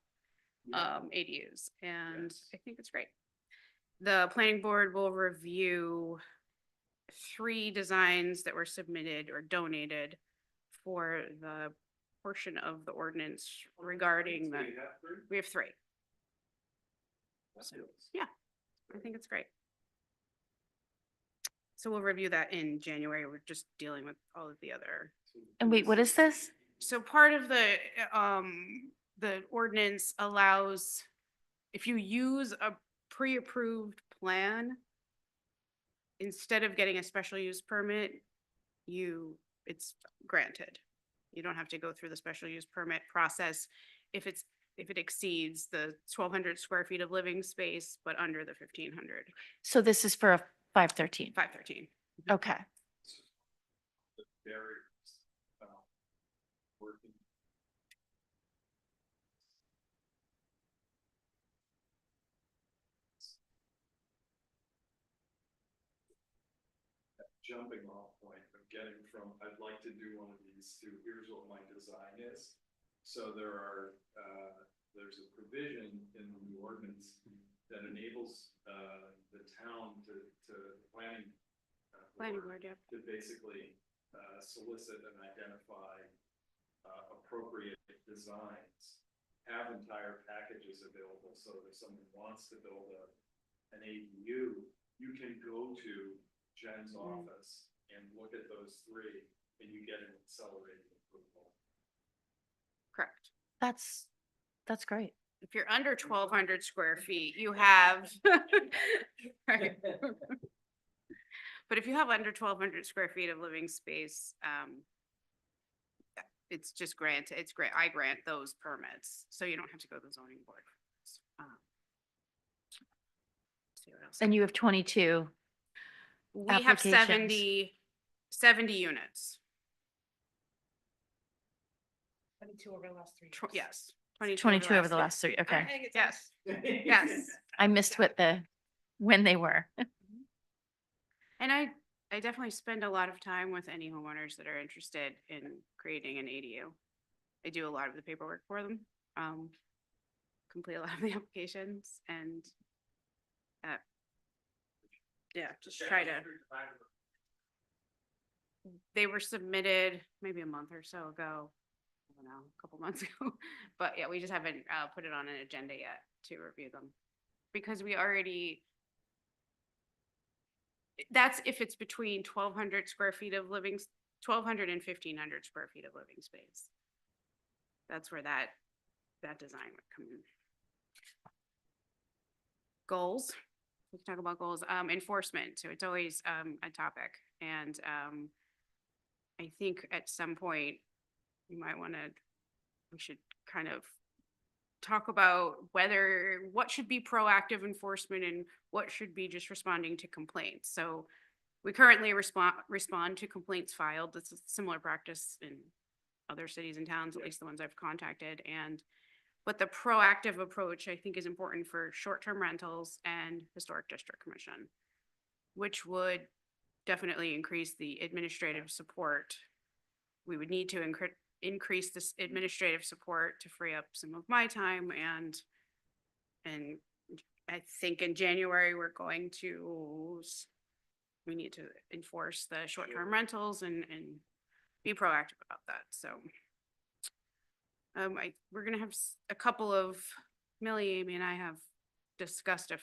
ADUs, and I think it's great. The planning board will review 3 designs that were submitted or donated for the portion of the ordinance regarding the, we have 3. So, yeah, I think it's great. So we'll review that in January. We're just dealing with all of the other. And wait, what is this? So part of the ordinance allows, if you use a pre-approved plan, instead of getting a special use permit, it's granted. You don't have to go through the special use permit process if it exceeds the 1,200 square feet of living space, but under the 1,500. So this is for a 513. 513. Okay. Jumping off point of getting from, I'd like to do one of these to, here's what my design is. So there's a provision in the new ordinance that enables the town to planning board, yeah. to basically solicit and identify appropriate designs, have entire packages available. So if someone wants to build an ADU, you can go to Jen's office and look at those 3 and you get an accelerated approval. Correct. That's great. If you're under 1,200 square feet, you have. Right. But if you have under 1,200 square feet of living space, it's just granted, it's great. I grant those permits, so you don't have to go to the zoning board. See what else. And you have 22. We have applications. 70 units. 22 over the last 3 years. Yes. 22 over the last 3. Okay. Yes. Yes. I missed when they were. And I definitely spend a lot of time with any homeowners that are interested in creating an ADU. I do a lot of the paperwork for them, complete a lot of the applications, and yeah, just try to. They were submitted maybe a month or so ago. I don't know, a couple months ago, but yeah, we just haven't put it on an agenda yet to review them because we already. That's if it's between 1,200 square feet of living, 1,200 and 1,500 square feet of living space. That's where that design would come in. Goals. We can talk about goals. Enforcement. So it's always a topic, and I think at some point we should kind of talk about what should be proactive enforcement and what should be just responding to complaints. So we currently respond to complaints filed. That's a similar practice in other cities and towns, at least the ones I've contacted. But the proactive approach I think is important for short-term rentals and historic district commission, which would definitely increase the administrative support. We would need to increase this administrative support to free up some of my time and I think in January, we're going to, we need to enforce the short-term rentals and be proactive about that, so. We're gonna have a couple of, Millie, Amy and I have discussed a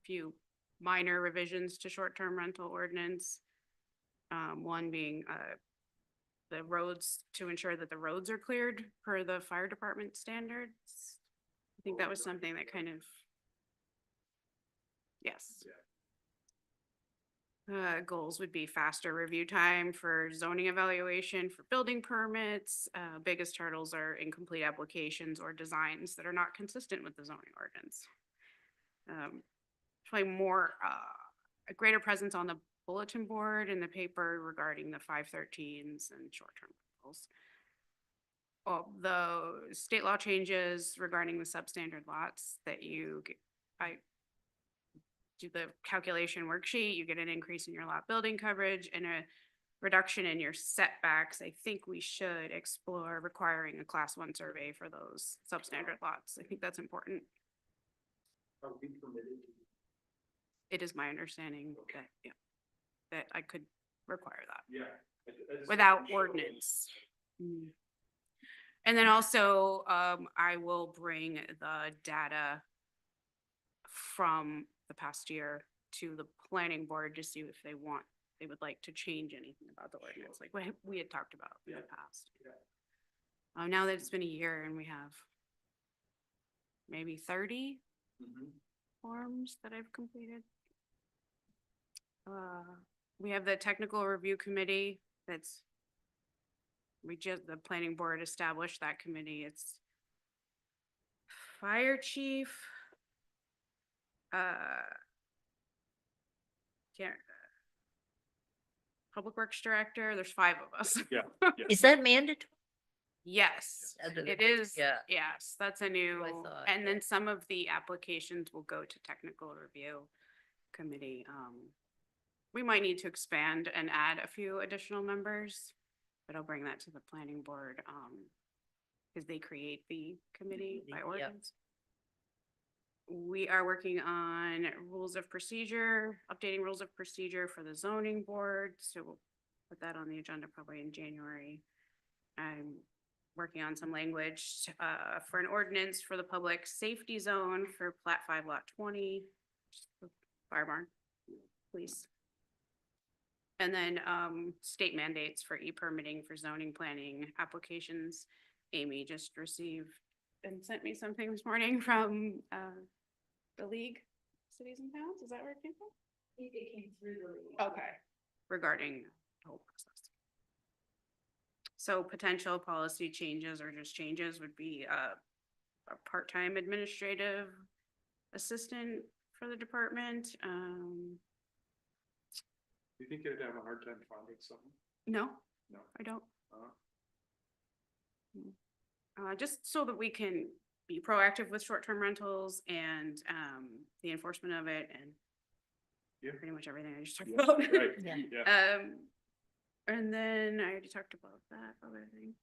few minor revisions to short-term rental ordinance. One being, the roads, to ensure that the roads are cleared per the fire department standards. I think that was something that kind of. Yes. Goals would be faster review time for zoning evaluation for building permits. Biggest hurdles are incomplete applications or designs that are not consistent with the zoning ordinance. Probably more, a greater presence on the bulletin board and the paper regarding the 513s and short-term rentals. The state law changes regarding the substandard lots that I do the calculation worksheet, you get an increase in your lot building coverage and a reduction in your setbacks. I think we should explore requiring a class 1 survey for those substandard lots. I think that's important. Are we permitted? It is my understanding that, yeah, that I could require that. Yeah. Without ordinance. Mm. And then also, I will bring the data from the past year to the planning board to see if they would like to change anything about the ordinance, like what we had talked about in the past. Now that it's been a year and we have maybe 30 forms that I've completed. We have the technical review committee the planning board established that committee. It's fire chief, public works director, there's 5 of us. Yeah. Is that mandatory? Yes, Other it than- is. yeah. Yes, that's a new, thought, and then some of the applications will go to technical review committee. We might need to expand and add a few additional members, but I'll bring that to the planning board, because they create the committee by Yep. ordinance. We are working on rules of procedure, updating rules of procedure for the zoning board, so we'll put that on the agenda probably in January. I'm working on some language for an ordinance for the public safety zone for Plat 5 Lot 20, fire barn, police. And then state mandates for e-permitting for zoning planning applications. Amy just received and sent me something this morning from the League of Cities and Towns. Is that where it came from? It came through the league. Okay, regarding the whole process. So potential policy changes or just changes would be a part-time administrative assistant for the department. Do you think you'd have a hard time finding someone? No, No. I don't. Just so that we can be proactive with short-term rentals and the enforcement of it and pretty much everything I just talked about. Right. Yeah. And then I already talked about that other thing.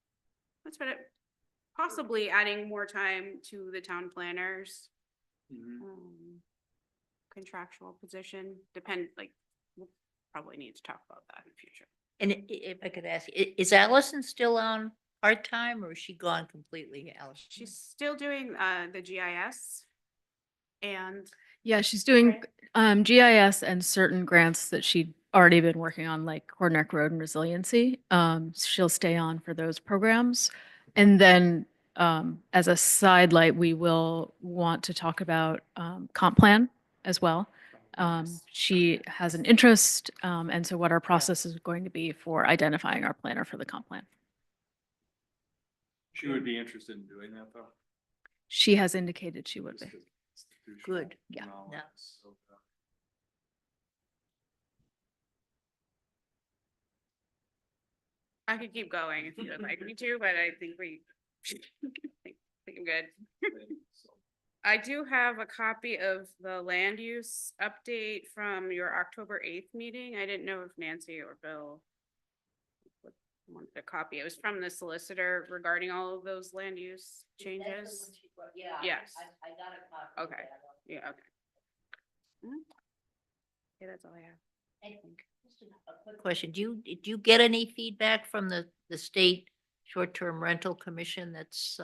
That's about it. Possibly adding more time to the town planners. Contractual position, we'll probably need to talk about that in the future. And if I could ask, is Allison still on part-time or is she gone completely, Allison? She's still doing the GIS and Yeah, she's doing GIS and certain grants that she'd already been working on, like Coordinac Road and Resiliency. She'll stay on for those programs. And then as a sidelight, we will want to talk about comp plan as well. She has an interest, and so what our process is going to be for identifying our planner for the comp plan. She would be interested in doing that though. She has indicated she would be. Good. Yeah. Yeah. I could keep going if you would like me to, but I think I think I'm good. I do have a copy of the land use update from your October 8th meeting. I didn't know if Nancy or Bill wanted a copy. It was from the solicitor regarding all of those land use changes. Yes. Okay, yeah, okay. Yeah, that's all I have. I think. Question, do you get any feedback from the state short-term rental commission that's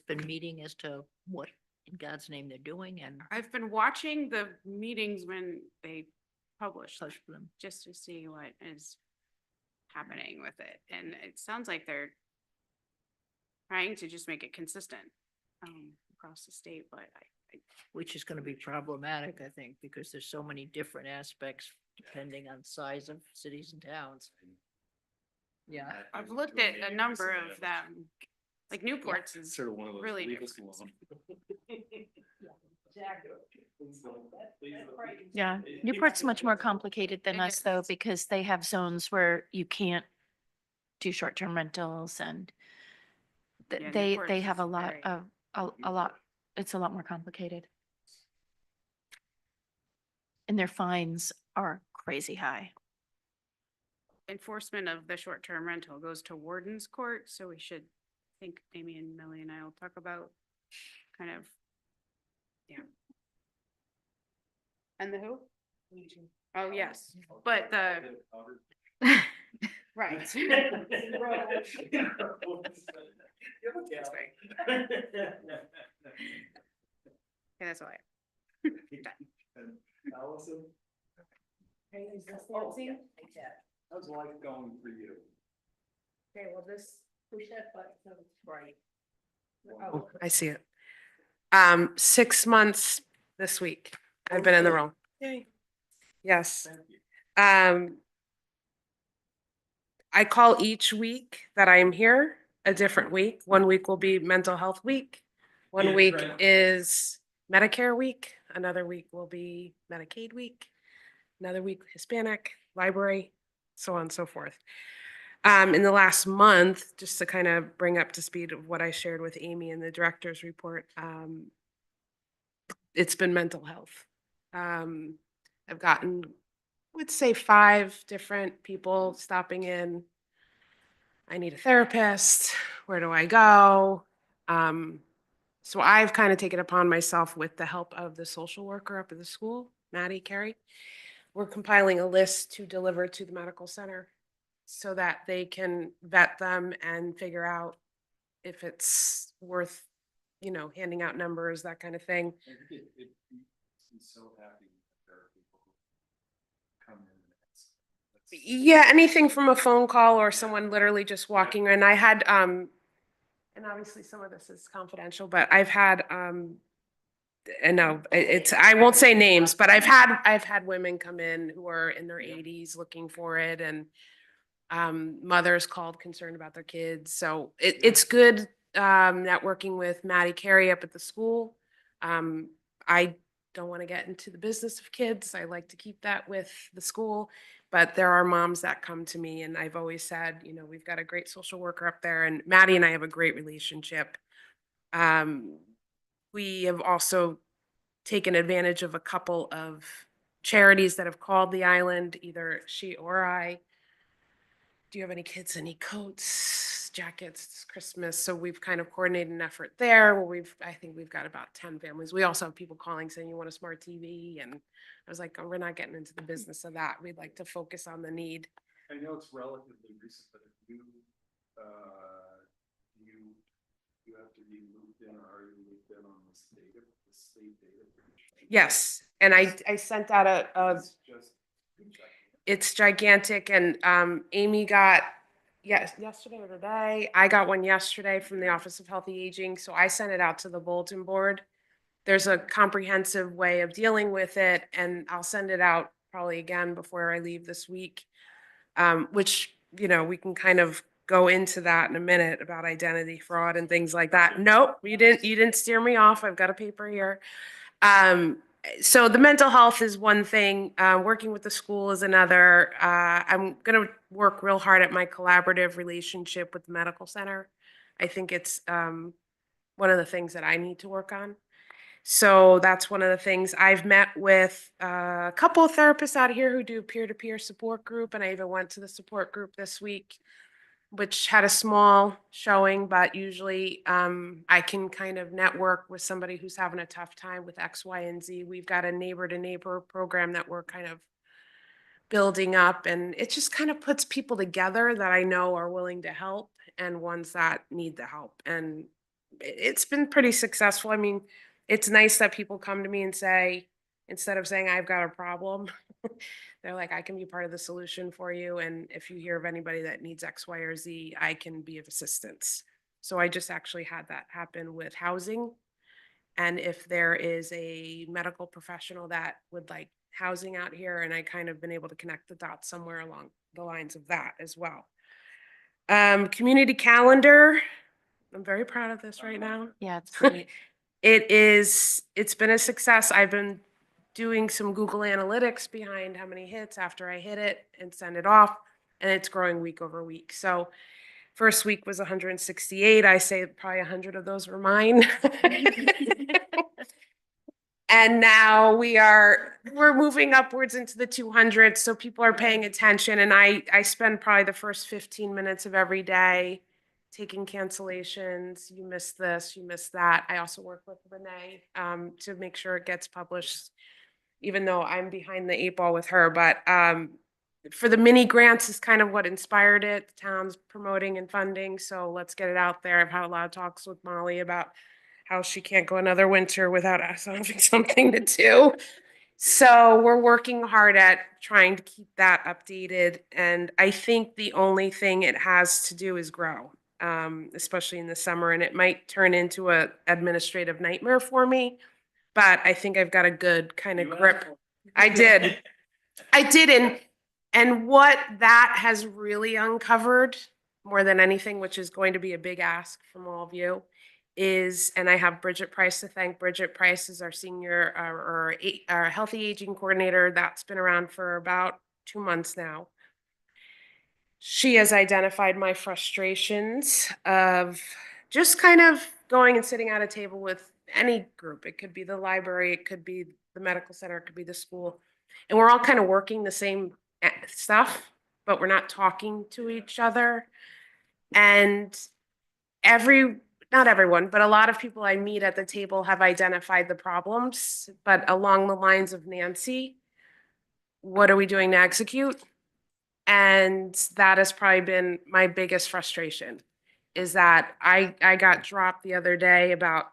been meeting as to what in God's name they're doing and I've been watching the meetings when they publish them, such them? just to see what is happening with it. And it sounds like they're trying to just make it consistent across the state, but Which is gonna be problematic, I think, because there's so many different aspects depending on size of cities and towns. Yeah. I've looked at a number of them, like Newport's is Sort of one of those. really leave us different. alone. Yeah, Newport's much more complicated than It us though, is. because they have zones where you can't do short-term rentals and Yeah, they Newport's have a is lot very- of, a lot, it's a lot more complicated. And their fines are crazy high. Enforcement of the short-term rental goes to warden's court, so we should think Amy and Millie and I will talk about kind of, yeah. And the who? Oh, yes, but the, right. That's right. Okay, that's all I have. Allison? How's life going for you? Okay, well, push that button so it's bright. Oh, I see it. 6 months this week. I've been in the role. Yay. Yes. I call each week that I am here a different week. 1 week will be mental health week. 1 week is Medicare week. Another week will be Medicaid week. Another week Hispanic, library, so on and so forth. In the last month, just to kind of bring up to speed of what I shared with Amy in the director's report, it's been mental health. I've gotten, I would say 5 different people stopping in. I need a therapist. Where do I go? So I've kind of taken upon myself with the help of the social worker up at the school, Maddie Carey. We're compiling a list to deliver to the medical center so that they can vet them and figure out if it's worth, handing out numbers, that kind of thing. He's so happy that there are people who come in. Yeah, anything from a phone call or someone literally just walking in. I had, and obviously some of this is confidential, but I've had, and no, I won't say names, but I've had women come in who are in their 80s looking for it, and mothers called concerned about their kids. So it's good networking with Maddie Carey up at the school. I don't want to get into the business of kids. I like to keep that with the school, but there are moms that come to me, and I've always said, we've got a great social worker up there, and Maddie and I have a great relationship. We have also taken advantage of a couple of charities that have called the island, either she or I. Do you have any kids that need coats, jackets, it's Christmas? So we've kind of coordinated an effort there where I think we've got about 10 families. We also have people calling saying you want a smart TV. And I was like, oh, we're not getting into the business of that. We'd like to focus on the need. I know it's relatively recent, but if you have to be looped in, or are you looped in on the state data? Yes. And I sent out It's just it's gigantic. And Amy got, yesterday or today, I got one yesterday from the Office of Healthy Aging. So I sent it out to the bulletin board. There's a comprehensive way of dealing with it, and I'll send it out probably again before I leave this week, which, we can kind of go into that in a minute about identity fraud and things like that. Nope, you didn't steer me off. I've got a paper here. So the mental health is one thing, working with the school is another. I'm going to work real hard at my collaborative relationship with the medical center. I think it's one of the things that I need to work on. So that's one of the things. I've met with a couple of therapists out here who do peer-to-peer support group, and I even went to the support group this week. which had a small showing, but usually I can kind of network with somebody who's having a tough time with X, Y, and Z. We've got a neighbor to neighbor program that we're kind of building up, and it just kind of puts people together that I know are willing to help and ones that need the help. And it's been pretty successful. I mean, it's nice that people come to me and say, instead of saying I've got a problem, they're like, I can be part of the solution for you. And if you hear of anybody that needs X, Y, or Z, I can be of assistance. So I just actually had that happen with housing. And if there is a medical professional that would like housing out here, and I kind of been able to connect the dots somewhere along the lines of that as well. Community calendar. I'm very proud of this right now. Yeah, it's great. It's been a success. I've been doing some Google Analytics behind how many hits after I hit it and send it off, and it's growing week over week. So first week was 168. I say probably 100 of those were mine. And now we're moving upwards into the 200s. So people are paying attention, and I spend probably the first 15 minutes of every day taking cancellations. You missed this, you missed that. I also work with Renee to make sure it gets published, even though I'm behind the 8 ball with her. But for the mini grants is kind of what inspired it. The town's promoting and funding, so let's get it out there. I've had a lot of talks with Molly about how she can't go another winter without us having something to do. So we're working hard at trying to keep that updated. And I think the only thing it has to do is grow, especially in the summer. And it might turn into an administrative nightmare for me, but I think I've got a good kind of grip. I did. And what that has really uncovered more than anything, which is going to be a big ask from all of you, is, and I have Bridget Price to thank. Bridget Price is our senior or our healthy aging coordinator that's been around for about 2 months now. She has identified my frustrations of just kind of going and sitting at a table with any group. It could be the library, it could be the medical center, it could be the school. And we're all kind of working the same stuff, but we're not talking to each other. And not everyone, but a lot of people I meet at the table have identified the problems, but along the lines of Nancy, what are we doing to execute? And that has probably been my biggest frustration, is that I got dropped the other day about,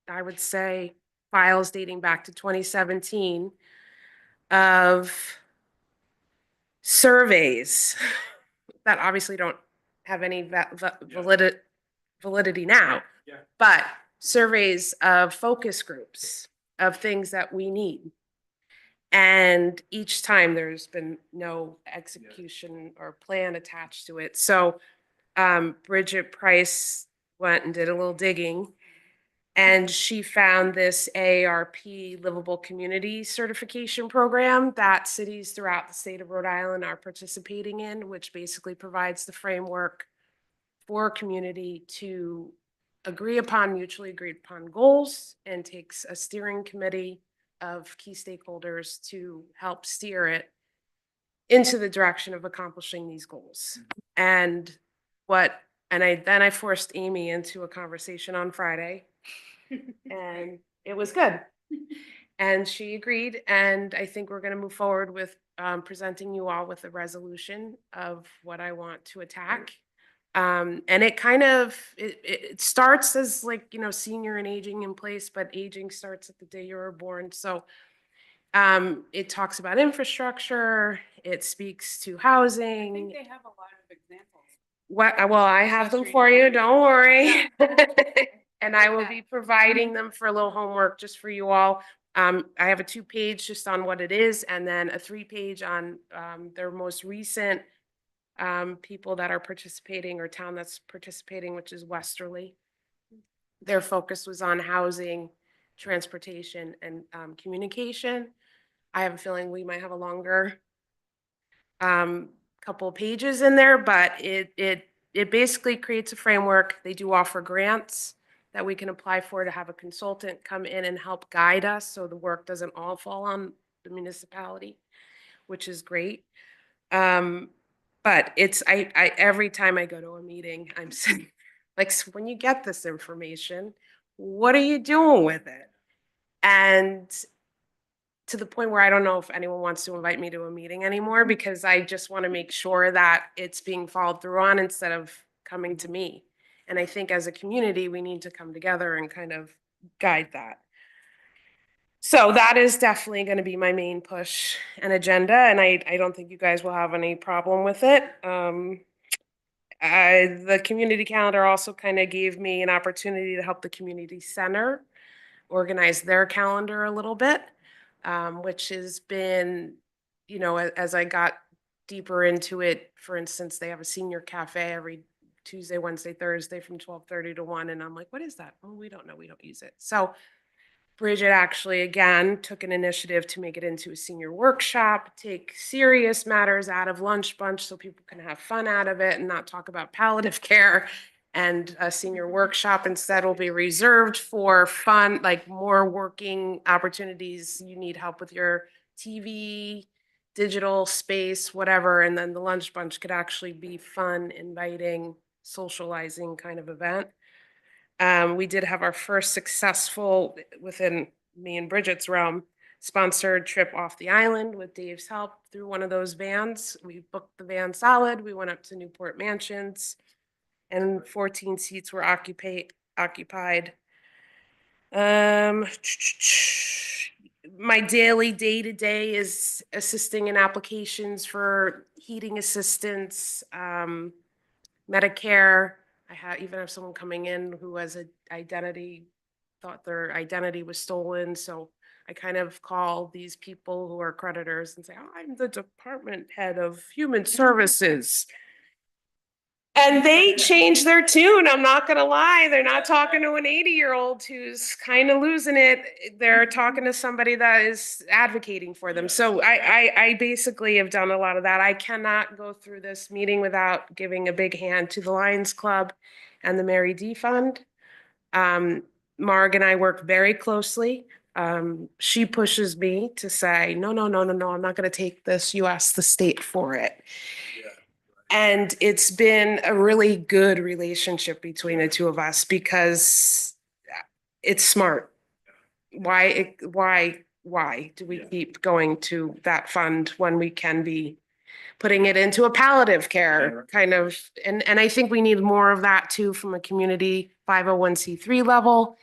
I would say, files dating back to 2017 of surveys that obviously don't have any validity now, but surveys of focus groups of things that we need. And each time there's been no execution or plan attached to it. So Bridget Price went and did a little digging, and she found this AARP Livable Community Certification Program that cities throughout the state of Rhode Island are participating in, which basically provides the framework for a community to mutually agreed upon goals, and takes a steering committee of key stakeholders to help steer it into the direction of accomplishing these goals. And I forced Amy into a conversation on Friday, and it was good. And she agreed, and I think we're going to move forward with presenting you all with a resolution of what I want to attack. And it kind of, it starts as like, senior and aging in place, but aging starts at the day you were born. So it talks about infrastructure, it speaks to housing. I think they have a lot of examples. Well, I have them for you, don't worry. And I will be providing them for a little homework just for you all. I have a 2-page just on what it is, and then a 3-page on their most recent people that are participating, or town that's participating, which is Westerly. Their focus was on housing, transportation, and communication. I have a feeling we might have a longer couple of pages in there, but it basically creates a framework. They do offer grants that we can apply for to have a consultant come in and help guide us, so the work doesn't all fall on the municipality, which is great. But it's, every time I go to a meeting, I'm saying, like, "So when you get this information, what are you doing with it?" And to the point where I don't know if anyone wants to invite me to a meeting anymore, because I just want to make sure that it's being followed through on instead of coming to me. And I think as a community, we need to come together and kind of guide that. So that is definitely going to be my main push and agenda, and I don't think you guys will have any problem with it. The community calendar also kind of gave me an opportunity to help the community center organize their calendar a little bit, which has been, you know, as I got deeper into it, for instance, they have a senior cafe every Tuesday, Wednesday, Thursday from 12:30 to 1. And I'm like, what is that? Oh, we don't know. We don't use it. So Bridget actually, again, took an initiative to make it into a senior workshop, take serious matters out of lunch bunch so people can have fun out of it and not talk about palliative care. And a senior workshop instead will be reserved for fun, like more working opportunities. You need help with your TV, digital space, whatever. And then the lunch bunch could actually be fun, inviting, socializing kind of event. We did have our first successful, within me and Bridget's realm, sponsored trip off the island with Dave's help through one of those vans. We booked the van solid. We went up to Newport Mansions and 14 seats were occupied. My daily day-to-day is assisting in applications for heating assistance, Medicare. I even have someone coming in who has thought their identity was stolen. So I kind of call these people who are creditors and say, "Oh, I'm the department head of human services." And they change their tune. I'm not going to lie. They're not talking to an 80-year-old who's kind of losing it. They're talking to somebody that is advocating for them. So I basically have done a lot of that. I cannot go through this meeting without giving a big hand to the Lions Club and the Mary D Fund. Marg and I work very closely. She pushes me to say, no, I'm not going to take this. You ask the state for it. And it's been a really good relationship between the two of us because it's smart. Why do we keep going to that fund when we can be putting it into a palliative care kind of, and I think we need more of that too from a community 501c3 level.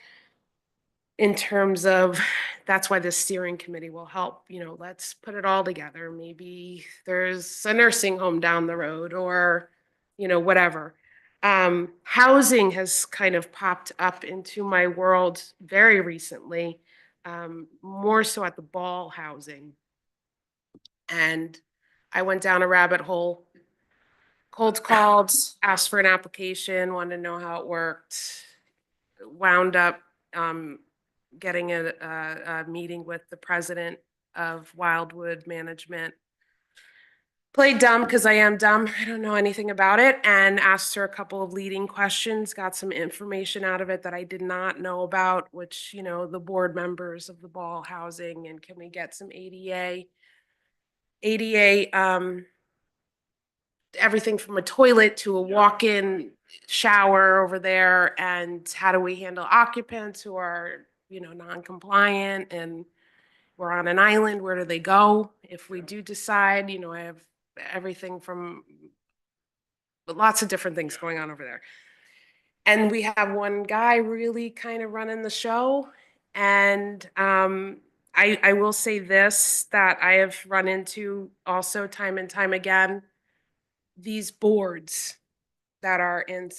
In terms of, that's why the steering committee will help, you know, let's put it all together. Maybe there's a nursing home down the road or, you know, whatever. Housing has kind of popped up into my world very recently, more so at the Ball housing. And I went down a rabbit hole, cold called, asked for an application, wanted to know how it worked, wound up, getting a meeting with the president of Wildwood Management. Played dumb because I am dumb. I don't know anything about it, and asked her a couple of leading questions, got some information out of it that I did not know about, which, you know, the board members of the Ball housing, and can we get some ADA, everything from a toilet to a walk-in shower over there, and how do we handle occupants who are, you know, non-compliant, and we're on an island, where do they go if we do decide? You know, I have everything from lots of different things going on over there. And we have one guy really kind of running the show. And I will say this, that I have run into also time and time again, these boards that are in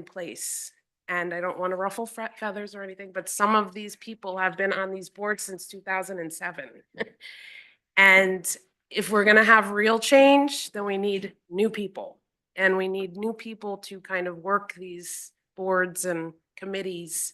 place. And I don't want to ruffle feathers or anything, but some of these people have been on these boards since 2007. And if we're going to have real change, then we need new people. And we need new people to kind of work these boards and committees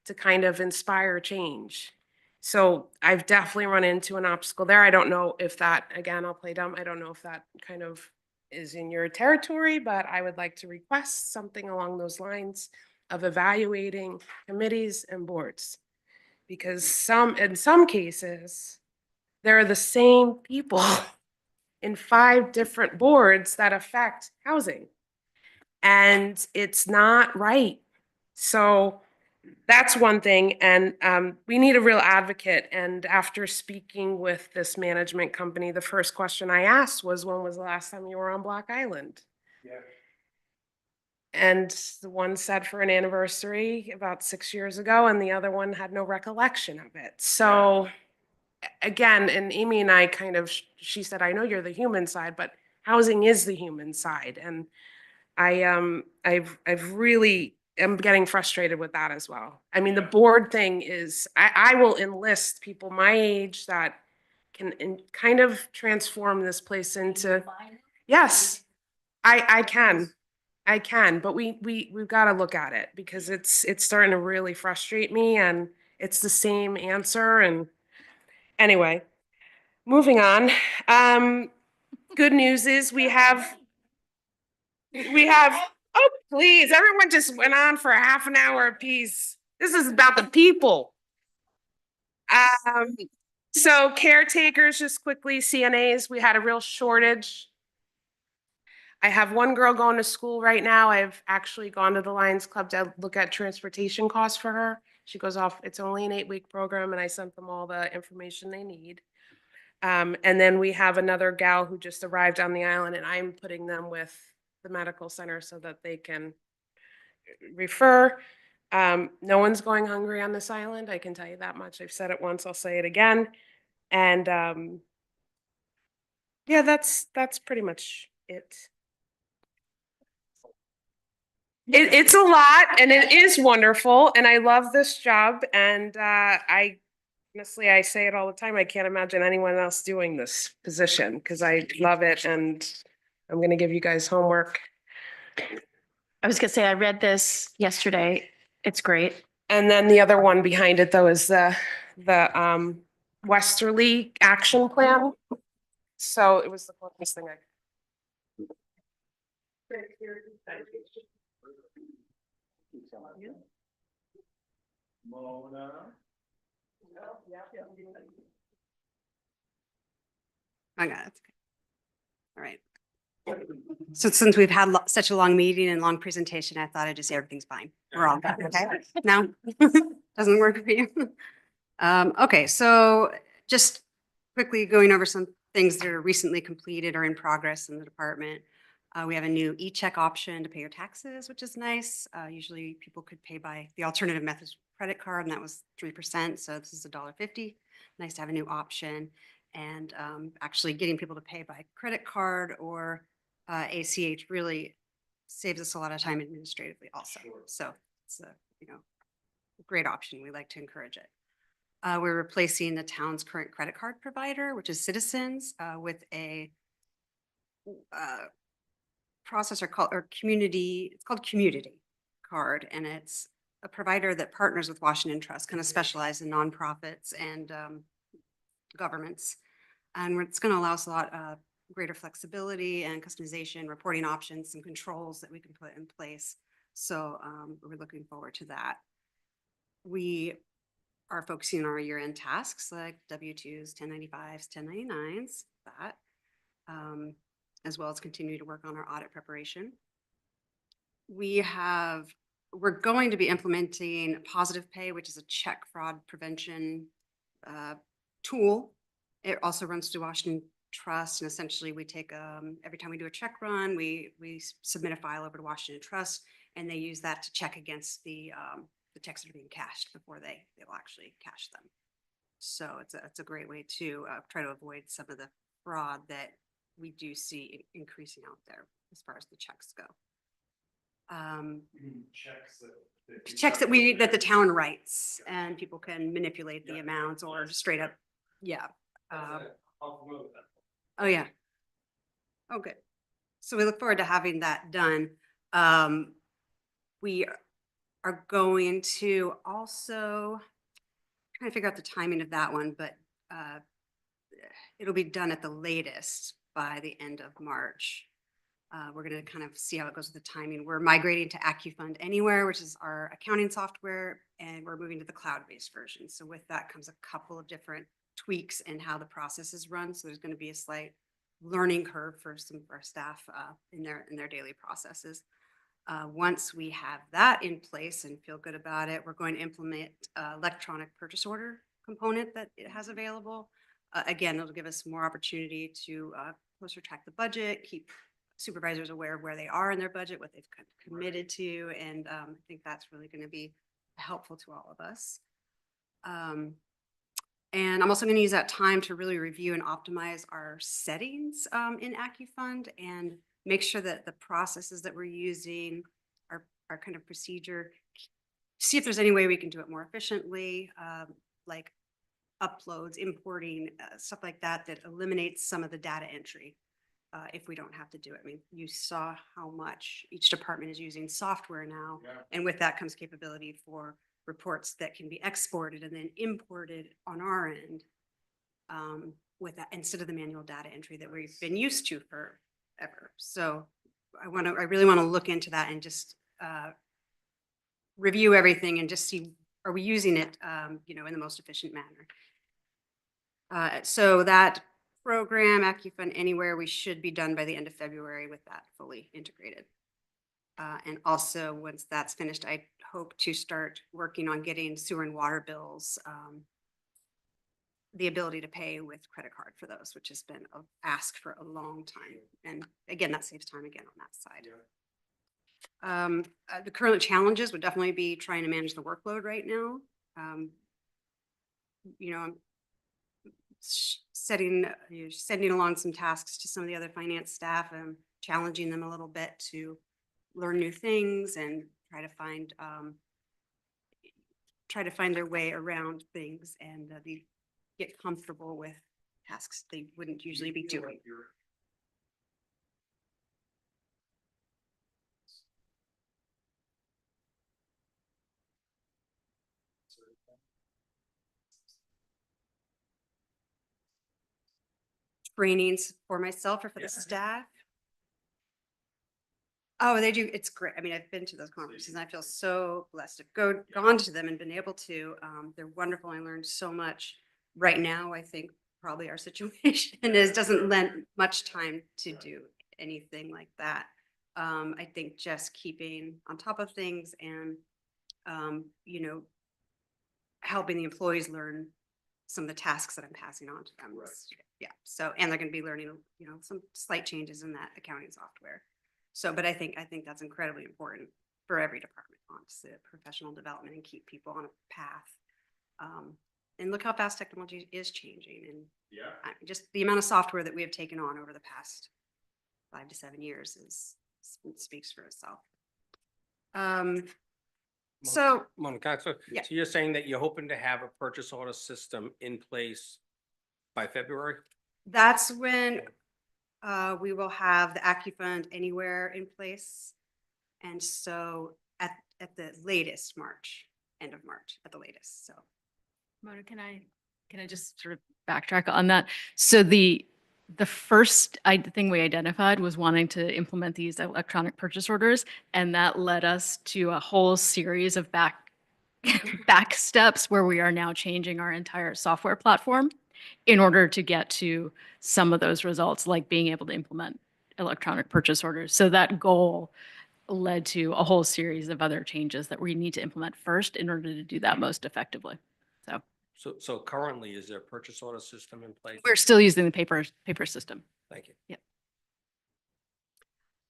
to kind of inspire change. So I've definitely run into an obstacle there. I don't know if that, again, I'll play dumb. I don't know if that kind of is in your territory, but I would like to request something along those lines of evaluating committees and boards, because in some cases, they're the same people in 5 different boards that affect housing. And it's not right. So that's one thing. And we need a real advocate. And after speaking with this management company, the first question I asked was, when was the last time you were on Block Island? And the one said for an anniversary about 6 years ago, and the other one had no recollection of it. So again, and Amy and I kind of, she said, I know you're the human side, but housing is the human side. And I've really am getting frustrated with that as well. I mean, the board thing is, I will enlist people my age that can kind of transform this place into, yes, I can, but we've got to look at it because it's starting to really frustrate me, and it's the same answer. And anyway, moving on. Good news is we have, oh, please, everyone just went on for a half an hour apiece. This is about the people. So caretakers, just quickly, CNAs, we had a real shortage. I have one girl going to school right now. I've actually gone to the Lions Club to look at transportation costs for her. She goes off, it's only an 8-week program, and I sent them all the information they need. And then we have another gal who just arrived on the island, and I'm putting them with the medical center so that they can refer. No one's going hungry on this island, I can tell you that much. I've said it once, I'll say it again. And yeah, that's pretty much it. It's a lot, and it is wonderful, and I love this job, and I honestly, I say it all the time, I can't imagine anyone else doing this position because I love it, and I'm gonna give you guys homework. I was gonna say, I read this yesterday. It's great. And then the other one behind it, though, is the Westerly Action Plan. So it was the closest thing I. Mona. I got it. All right. So since we've had such a long meeting and long presentation, I thought I'd just say everything's fine. We're all good, okay? No? Doesn't work for you? Okay, so just quickly going over some things that are recently completed or in progress in the department. We have a new e-check option to pay your taxes, which is nice. Usually people could pay by the alternative methods credit card, and that was 3%. So this is $1.50. Nice to have a new option. And actually getting people to pay by credit card or ACH really saves us a lot of time administratively also. So it's a great option. We like to encourage it. We're replacing the town's current credit card provider, which is Citizens, with a processor called Community. It's called Community Card, and it's a provider that partners with Washington Trust, kind of specialize in nonprofits and governments. And it's going to allow us a lot of greater flexibility and customization, reporting options, and controls that we can put in place. So we're looking forward to that. We are focusing on our year-end tasks like W-2s, 1095s, 1099s, that, as well as continue to work on our audit preparation. We're going to be implementing Positive Pay, which is a check fraud prevention tool. It also runs through Washington Trust, and essentially we take every time we do a check run, we submit a file over to Washington Trust, and they use that to check against the checks that are being cashed before they'll actually cash them. So it's a great way to try to avoid some of the fraud that we do see increasing out there as far as the checks go. Checks that the town writes, and people can manipulate the amounts or just straight up, yeah. Oh yeah. Okay. So we look forward to having that done. We are going to also trying to figure out the timing of that one, but it'll be done at the latest by the end of March. We're going to kind of see how it goes with the timing. We're migrating to AccuFund Anywhere, which is our accounting software, and we're moving to the cloud-based version. So with that comes a couple of different tweaks in how the process is run. So there's going to be a slight learning curve for some of our staff in their daily processes. Once we have that in place and feel good about it, we're going to implement electronic purchase order component that it has available. Again, it'll give us more opportunity to closer track the budget, keep supervisors aware of where they are in their budget, what they've committed to, and I think that's really going to be helpful to all of us. And I'm also going to use that time to really review and optimize our settings in AccuFund and make sure that the processes that we're using are kind of procedure, see if there's any way we can do it more efficiently, like uploads, importing, stuff like that, that eliminates some of the data entry if we don't have to do it. I mean, you saw how much each department is using software now, and with that comes capability for reports that can be exported and then imported on our end with that, instead of the manual data entry that we've been used to forever. So I really want to look into that and just review everything and just see, are we using it, you know, in the most efficient manner? So that program, AccuFund Anywhere, we should be done by the end of February with that fully integrated. And also, once that's finished, I hope to start working on getting sewer and water bills, the ability to pay with credit card for those, which has been an ask for a long time. And again, that saves time again on that side. The current challenges would definitely be trying to manage the workload right now. You know, I'm sending along some tasks to some of the other finance staff and challenging them a little bit to learn new things and try to find their way around things and get comfortable with tasks they wouldn't usually be doing. Trainings for myself or for the staff. Oh, they do. It's great. I mean, I've been to those conferences and I feel so blessed to gone to them and been able to. They're wonderful. I learned so much. Right now, I think probably our situation doesn't lend much time to do anything like that. I think just keeping on top of things and, you know, helping the employees learn some of the tasks that I'm passing on to them. Right. Yeah. So, and they're going to be learning, you know, some slight changes in that accounting software. So, but I think that's incredibly important for every department on the professional development and keep people on a path. And look how fast technology is changing, and just the amount of software that we have taken on over the past 5 to 7 years speaks for itself. So, Monica, so you're saying that you're hoping to have a purchase order system in place by February? That's when we will have the AccuFund Anywhere in place. And so at the latest end of March at the latest. So Mona, can I just sort of backtrack on that? So the first thing we identified was wanting to implement these electronic purchase orders, and that led us to a whole series of back steps where we are now changing our entire software platform in order to get to some of those results, like being able to implement electronic purchase orders. So that goal led to a whole series of other changes that we need to implement first in order to do that most effectively. So currently, is there a purchase order system in place? We're still using the paper system. Thank you. Yep.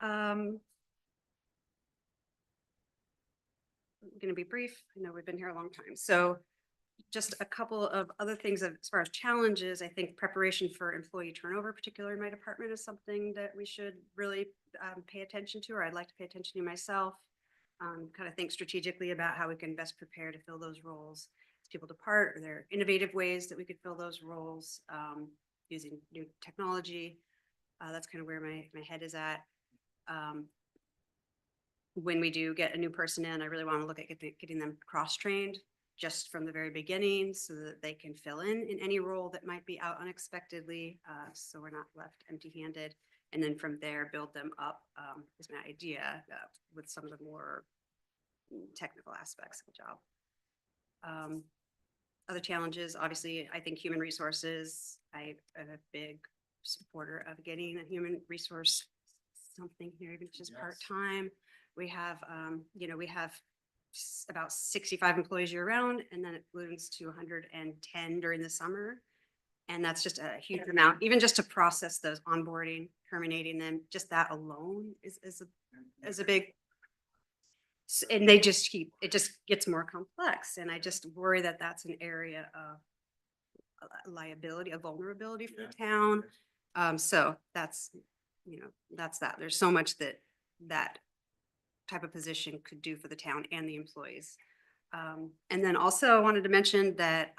I'm going to be brief. I know we've been here a long time. So just a couple of other things as far as challenges. I think preparation for employee turnover, particularly in my department, is something that we should really pay attention to, or I'd like to pay attention to myself. Kind of think strategically about how we can best prepare to fill those roles as people depart. Are there innovative ways that we could fill those roles using new technology? That's kind of where my head is at. When we do get a new person in, I really want to look at getting them cross-trained just from the very beginning so that they can fill in any role that might be out unexpectedly, so we're not left empty-handed. And then from there, build them up is my idea with some of the more technical aspects of the job. Other challenges, obviously, I think human resources. I have a big supporter of getting a human resource, something here, even if it's just part-time. We have, we have about 65 employees year round, and then it balloons to 110 during the summer. And that's just a huge amount, even just to process those onboarding, terminating them, just that alone is a big. And they just it just gets more complex. And I just worry that that's an area of liability, a vulnerability for the town. So that's, that's that. There's so much that type of position could do for the town and the employees. And then also I wanted to mention that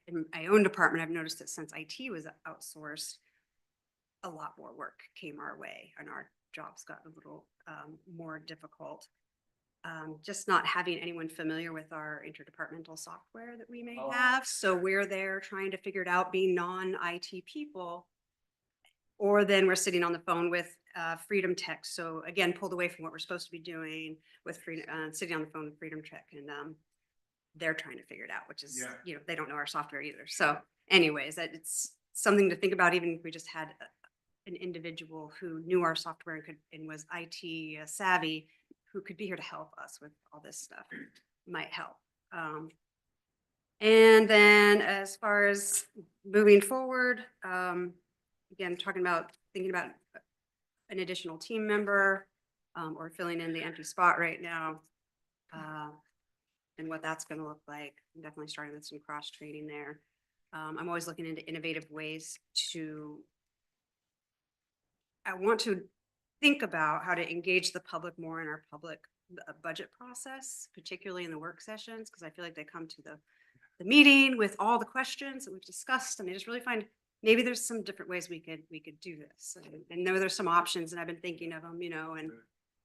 in my own department, I've noticed that since IT was outsourced, a lot more work came our way and our jobs got a little more difficult. Just not having anyone familiar with our interdepartmental software that we may have. So we're there trying to figure it out, being non-IT people. Or then we're sitting on the phone with Freedom Tech. So again, pulled away from what we're supposed to be doing with sitting on the phone with Freedom Tech, and they're trying to figure it out, which is, they don't know our software either. So anyways, it's something to think about, even if we just had an individual who knew our software and was IT savvy, who could be here to help us with all this stuff, might help. And then as far as moving forward, again, thinking about an additional team member or filling in the empty spot right now, and what that's going to look like. I'm definitely starting with some cross training there. I'm always looking into innovative ways I want to think about how to engage the public more in our public budget process, particularly in the work sessions, because I feel like they come to the meeting with all the questions that we've discussed, and I just really find maybe there's some different ways we could do this. And know there's some options, and I've been thinking of them, and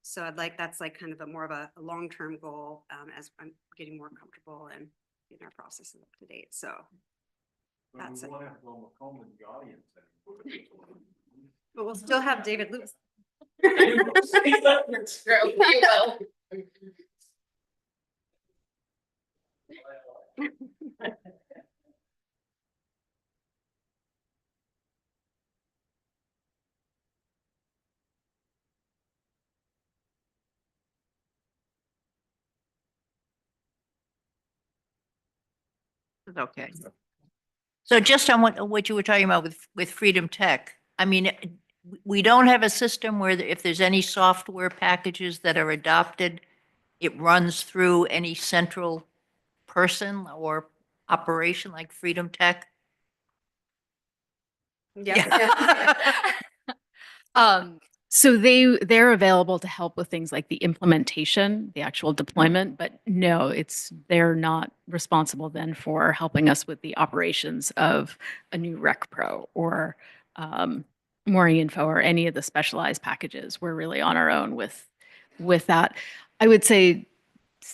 so that's like kind of more of a long-term goal as I'm getting more comfortable and getting our processes up to date. So that's it. But we'll still have David Lewis. Okay. So just on what you were talking about with Freedom Tech, I mean, we don't have a system where if there's any software packages that are adopted, it runs through any central person or operation like Freedom Tech? Yeah. So they're available to help with things like the implementation, the actual deployment, but no, they're not responsible then for helping us with the operations of a new Rec Pro or Mooring Info or any of the specialized packages. We're really on our own with that. I would say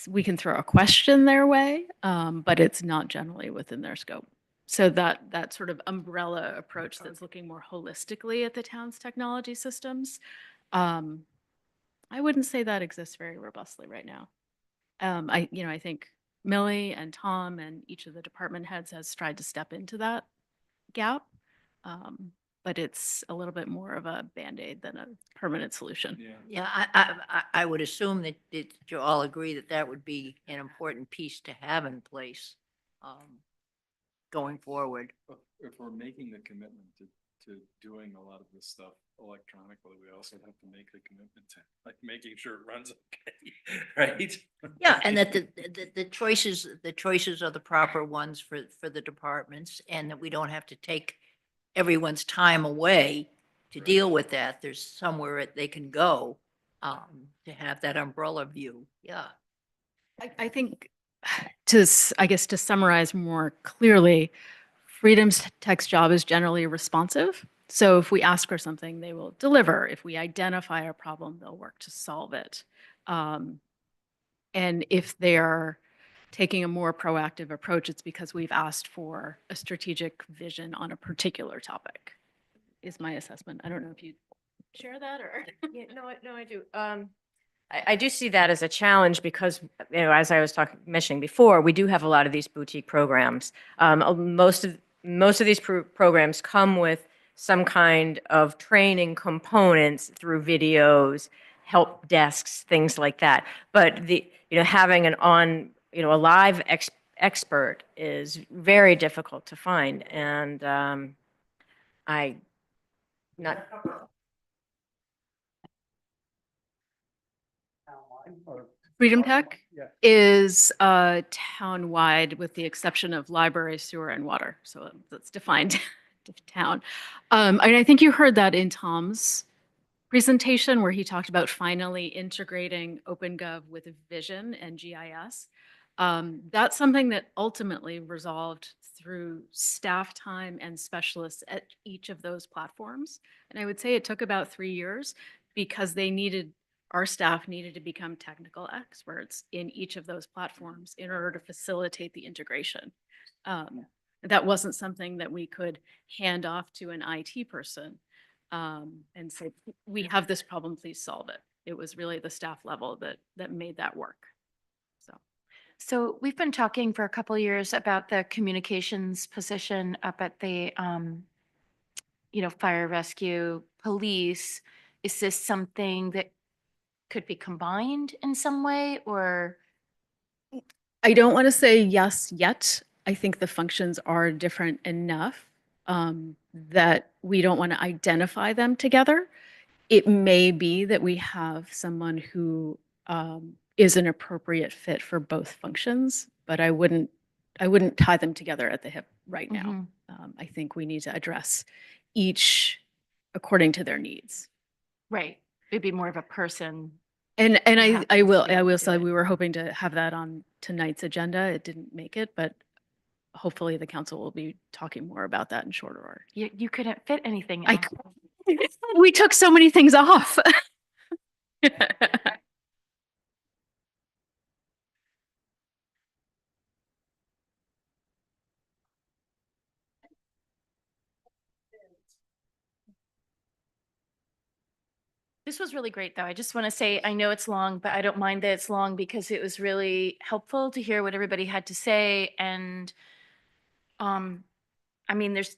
we can throw a question their way, but it's not generally within their scope. So that sort of umbrella approach that's looking more holistically at the town's technology systems, I wouldn't say that exists very robustly right now. I think Millie and Tom and each of the department heads has tried to step into that gap, but it's a little bit more of a Band-Aid than a permanent solution. Yeah, I would assume that you all agree that would be an important piece to have in place going forward. If we're making the commitment to doing a lot of this stuff electronically, we also have to make the commitment to making sure it runs okay, right? Yeah, and that the choices are the proper ones for the departments, and that we don't have to take everyone's time away to deal with that. There's somewhere they can go to have that umbrella view. Yeah. I think to summarize more clearly, Freedom Tech's job is generally responsive. So if we ask for something, they will deliver. If we identify a problem, they'll work to solve it. And if they are taking a more proactive approach, it's because we've asked for a strategic vision on a particular topic, is my assessment. I don't know if you share that or. Yeah, no, I do. I do see that as a challenge because, as I was mentioning before, we do have a lot of these boutique programs. Most of these programs come with some kind of training components through videos, help desks, things like that. But having a live expert is very difficult to find. And I not. Freedom Tech is town-wide with the exception of library, sewer, and water. So that's defined to town. And I think you heard that in Tom's presentation where he talked about finally integrating OpenGov with Vision and GIS. That's something that ultimately resolved through staff time and specialists at each of those platforms. And I would say it took about 3 years because our staff needed to become technical experts in each of those platforms in order to facilitate the integration. That wasn't something that we could hand off to an IT person and say, we have this problem, please solve it. It was really the staff level that made that work. So we've been talking for a couple of years about the communications position up at the, fire rescue, police. Is this something that could be combined in some way, or? I don't want to say yes yet. I think the functions are different enough that we don't want to identify them together. It may be that we have someone who is an appropriate fit for both functions, but I wouldn't tie them together at the hip right now. I think we need to address each according to their needs. Right. It'd be more of a person. And happens I to will be able to say do it. we were hoping to have that on tonight's agenda. It didn't make it, but hopefully the council will be talking more about that in shorter order. You couldn't fit anything I else. We took so many things off. This was really great, though. I just want to say, I know it's long, but I don't mind that it's long because it was really helpful to hear what everybody had to say. And there's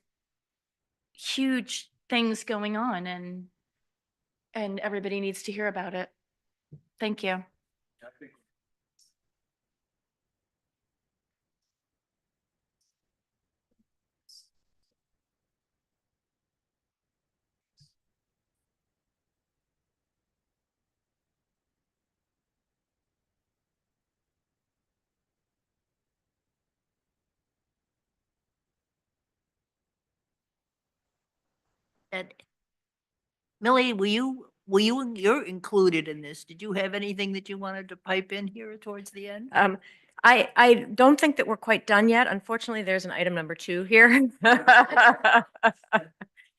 huge things going on and everybody needs to hear about it. Thank you. And Millie, you're included in this. Did you have anything that you wanted to pipe in here towards the end? I don't think that we're quite done yet. Unfortunately, there's an item number 2 here.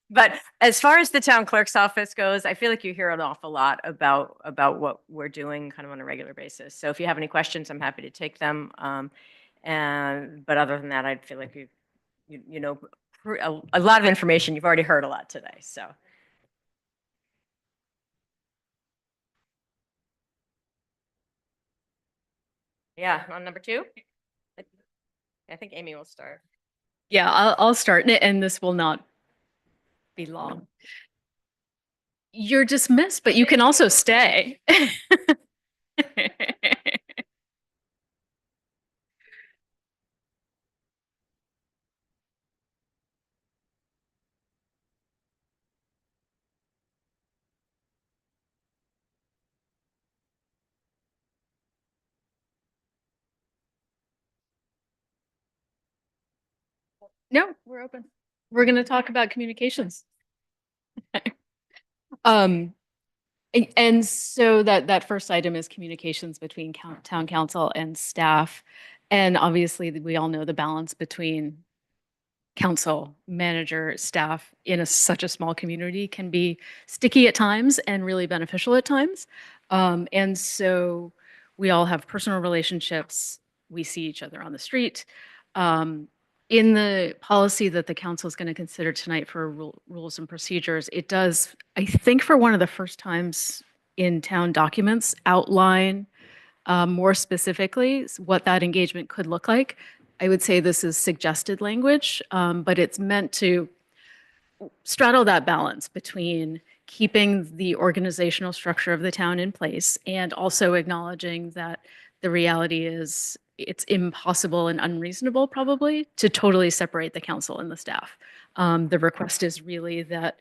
But as far as the town clerk's office goes, I feel like you hear an awful lot about what we're doing kind of on a regular basis. So if you have any questions, I'm happy to take them. But other than that, I feel like you know a lot of information. You've already heard a lot today. So. Yeah, on number 2. I think Amy will start. Yeah, I'll start, and this will not be long. You're dismissed, but you can also stay. No, we're open. We're going to talk about communications. And so that first item is communications between town council and staff. And obviously we all know the balance between council, manager, staff in such a small community can be sticky at times and really beneficial at times. And so we all have personal relationships. We see each other on the street. In the policy that the council is going to consider tonight for rules and procedures, it does, I think for one of the first times in town documents, outline more specifically what that engagement could look like. I would say this is suggested language, but it's meant to straddle that balance between keeping the organizational structure of the town in place and also acknowledging that the reality is it's impossible and unreasonable probably to totally separate the council and the staff. The request is really that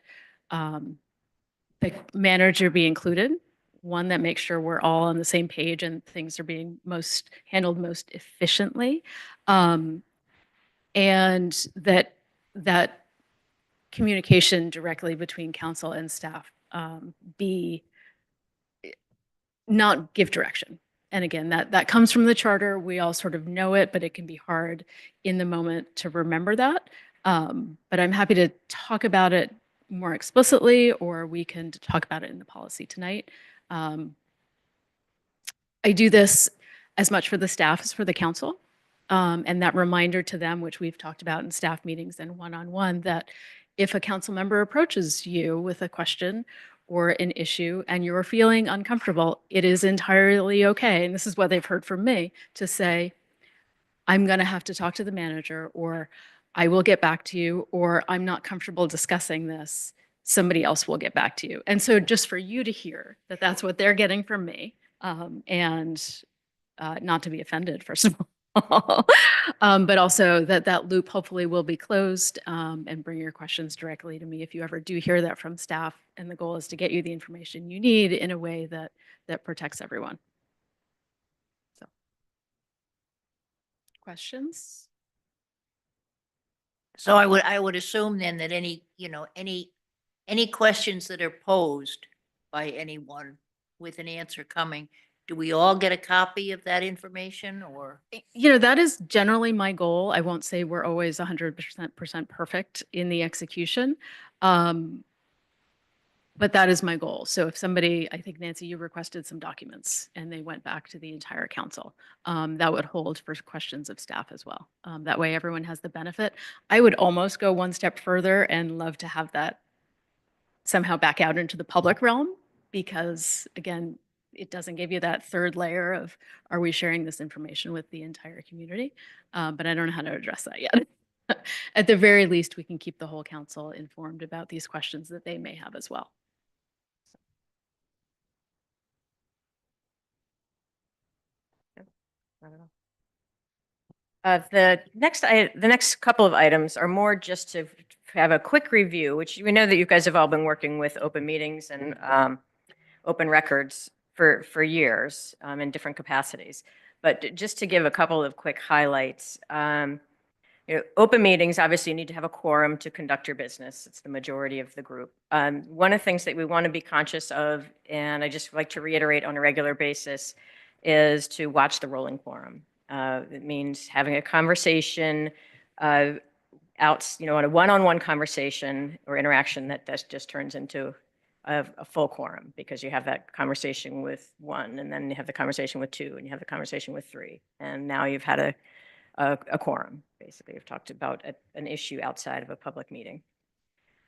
the manager be included, one that makes sure we're all on the same page and things are being handled most efficiently. And that communication directly between council and staff be not give direction. And again, that comes from the charter. We all sort of know it, but it can be hard in the moment to remember that. But I'm happy to talk about it more explicitly, or we can talk about it in the policy tonight. I do this as much for the staff as for the council. And that reminder to them, which we've talked about in staff meetings and one-on-one, that if a council member approaches you with a question or an issue and you're feeling uncomfortable, it is entirely okay. And this is what they've heard from me to say, I'm going to have to talk to the manager, or I will get back to you, or I'm not comfortable discussing this. Somebody else will get back to you. And so just for you to hear that that's what they're getting from me, and not to be offended, first of all. But also that loop hopefully will be closed, and bring your questions directly to me if you ever do hear that from staff. And the goal is to get you the information you need in a way that protects everyone. So, questions? So I would assume then that any questions that are posed by anyone with an answer coming, do we all get a copy of that information, or? That is generally my goal. I won't say we're always 100% perfect in the execution. But that is my goal. So if somebody, I think Nancy, you requested some documents and they went back to the entire council, that would hold for questions of staff as well. That way everyone has the benefit. I would almost go one step further and love to have that somehow back out into the public realm, because again, it doesn't give you that third layer of, are we sharing this information with the entire community? But I don't know how to address that yet. At the very least, we can keep the whole council informed about these questions that they may have as well. Not at all. The next couple of items are more just to have a quick review, which we know that you guys have all been working with open meetings and open records for years in different capacities. But just to give a couple of quick highlights, open meetings obviously need to have a quorum to conduct your business. It's the majority of the group. One of the things that we want to be conscious of, and I just like to reiterate on a regular basis, is to watch the rolling quorum. It means having a conversation on a one-on-one conversation or interaction that just turns into a full quorum, because you have that conversation with one, and then you have the conversation with two, and you have the conversation with three, and now you've had a quorum. Basically, you've talked about an issue outside of a public meeting.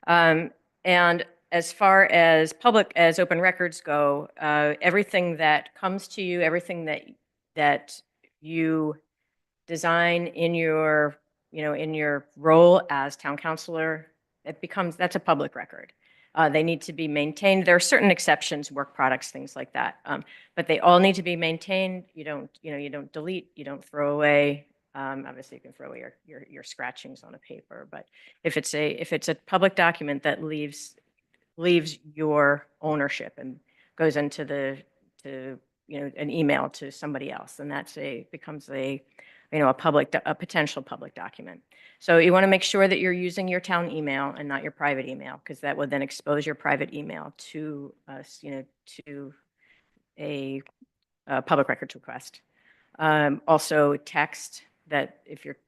And as far as open records go, everything that comes to you, everything that you design in your role as town councilor, that's a public record. They need to be maintained. There are certain exceptions, work products, things like that, but they all need to be maintained. You don't delete, you don't throw away. Obviously, you can throw away your scratchings on a paper, but if it's a public document that leaves your ownership and goes into an email to somebody else, and becomes a potential public document. So you want to make sure that you're using your town email and not your private email, because that will then expose your private email to to a public records request. Also, text, that if you're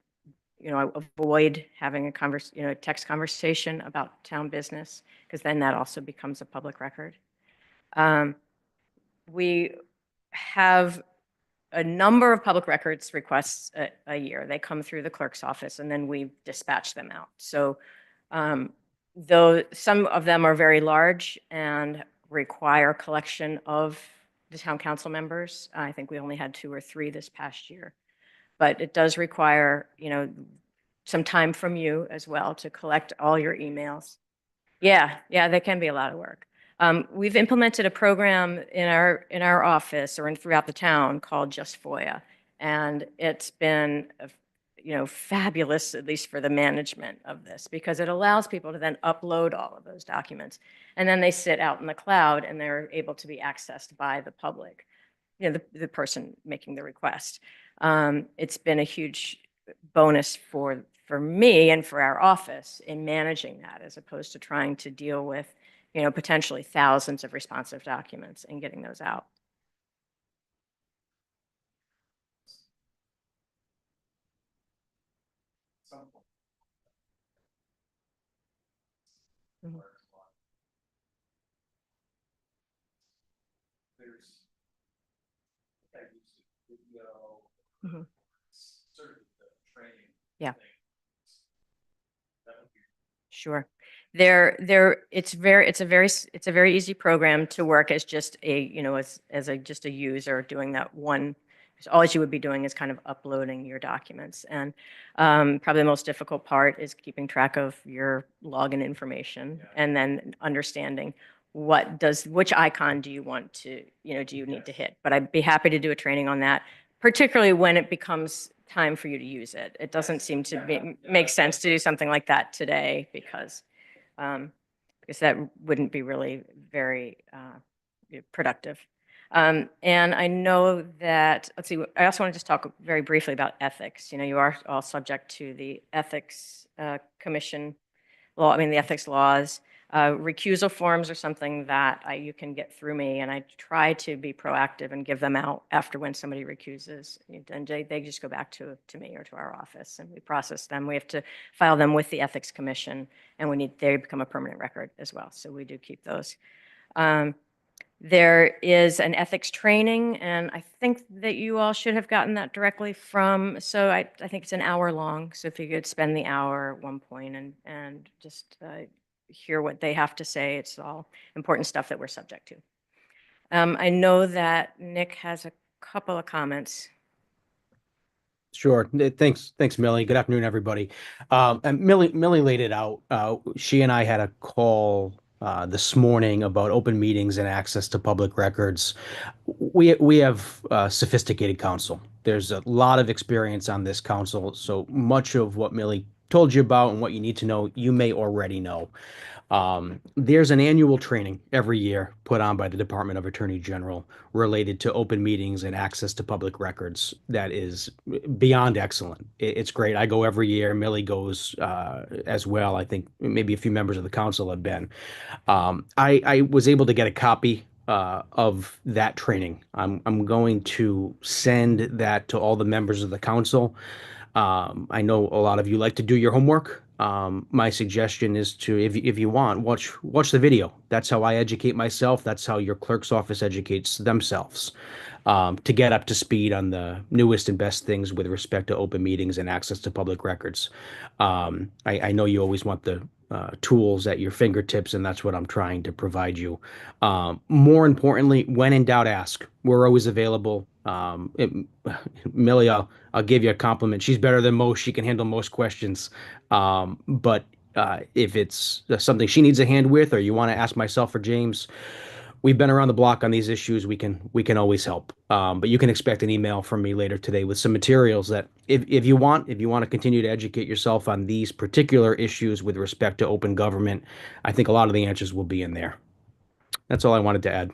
avoid having a text conversation about town business, because then that also becomes a public record. We have a number of public records requests a year. They come through the clerk's office, and then we dispatch them out. So though some of them are very large and require collection of the town council members, I think we only had 2 or 3 this past year. But it does require, some time from you as well to collect all your emails Yeah, that can be a lot of work. We've implemented a program in our office or throughout the town called Just FOIA. And it's been, fabulous, at least for the management of this, because it allows people to then upload all of those documents. And then they sit out in the cloud and they're able to be accessed by the public, the person making the request. It's been a huge bonus for me and for our office in managing that, as opposed to trying to deal with, potentially thousands of responsive documents and getting those out. Mhm. Mhm. Yeah. Sure. It's a very easy program to work as just just a user doing that one. All you would be doing is kind of uploading your documents. And probably the most difficult part is keeping track of your login information and then understanding which icon do you want to, do you need to hit? But I'd be happy to do a training on that, particularly when it becomes time for you to use it. It doesn't seem to make sense to do something like that today because that wouldn't be really very productive. And I know that, let's see, I also want to just talk very briefly about ethics. You are all subject to the ethics commission law, the ethics laws. Recusal forms are something that you can get through me, and I try to be proactive and give them out after when somebody recuses. And they just go back to me or to our office, and we process them. We have to file them with the Ethics Commission, and they become a permanent record as well. So we do keep those. There is an ethics training, and I think that you all should have gotten that directly from, so I think it's an hour long. So if you could spend the hour at one point and just hear what they have to say, it's all important stuff that we're subject to. I know that Nick has a couple of comments. Sure. Thanks, Millie. Good afternoon, everybody. And Millie laid it out. She and I had a call this morning about open meetings and access to public records. We have sophisticated counsel. There's a lot of experience on this council, so much of what Millie told you about and what you need to know, you may already know. There's an annual training every year put on by the Department of Attorney General related to open meetings and access to public records that is beyond excellent. It's great. I go every year. Millie goes as well. I think maybe a few members of the council have been. I was able to get a copy of that training. I'm going to send that to all the members of the council. I know a lot of you like to do your homework. My suggestion is to, if you want, watch the video. That's how I educate myself. That's how your clerk's office educates themselves, to get up to speed on the newest and best things with respect to open meetings and access to public records. I know you always want the tools at your fingertips, and that's what I'm trying to provide you. More importantly, when in doubt, ask. We're always available. Millie, I'll give you a compliment. She's better than most. She can handle most questions. But if it's something she needs a hand with, or you want to ask myself or James, we've been around the block on these issues. We can always help. But you can expect an email from me later today with some materials that if you want to continue to educate yourself on these particular issues with respect to open government, I think a lot of the answers will be in there. That's all I wanted to add.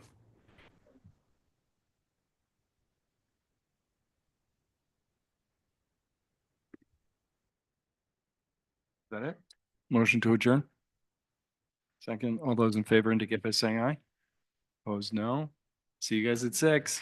Is that it? Motion to adjourn? Second, all those in favor indicate by saying aye. Opposed, no. See you guys at 6.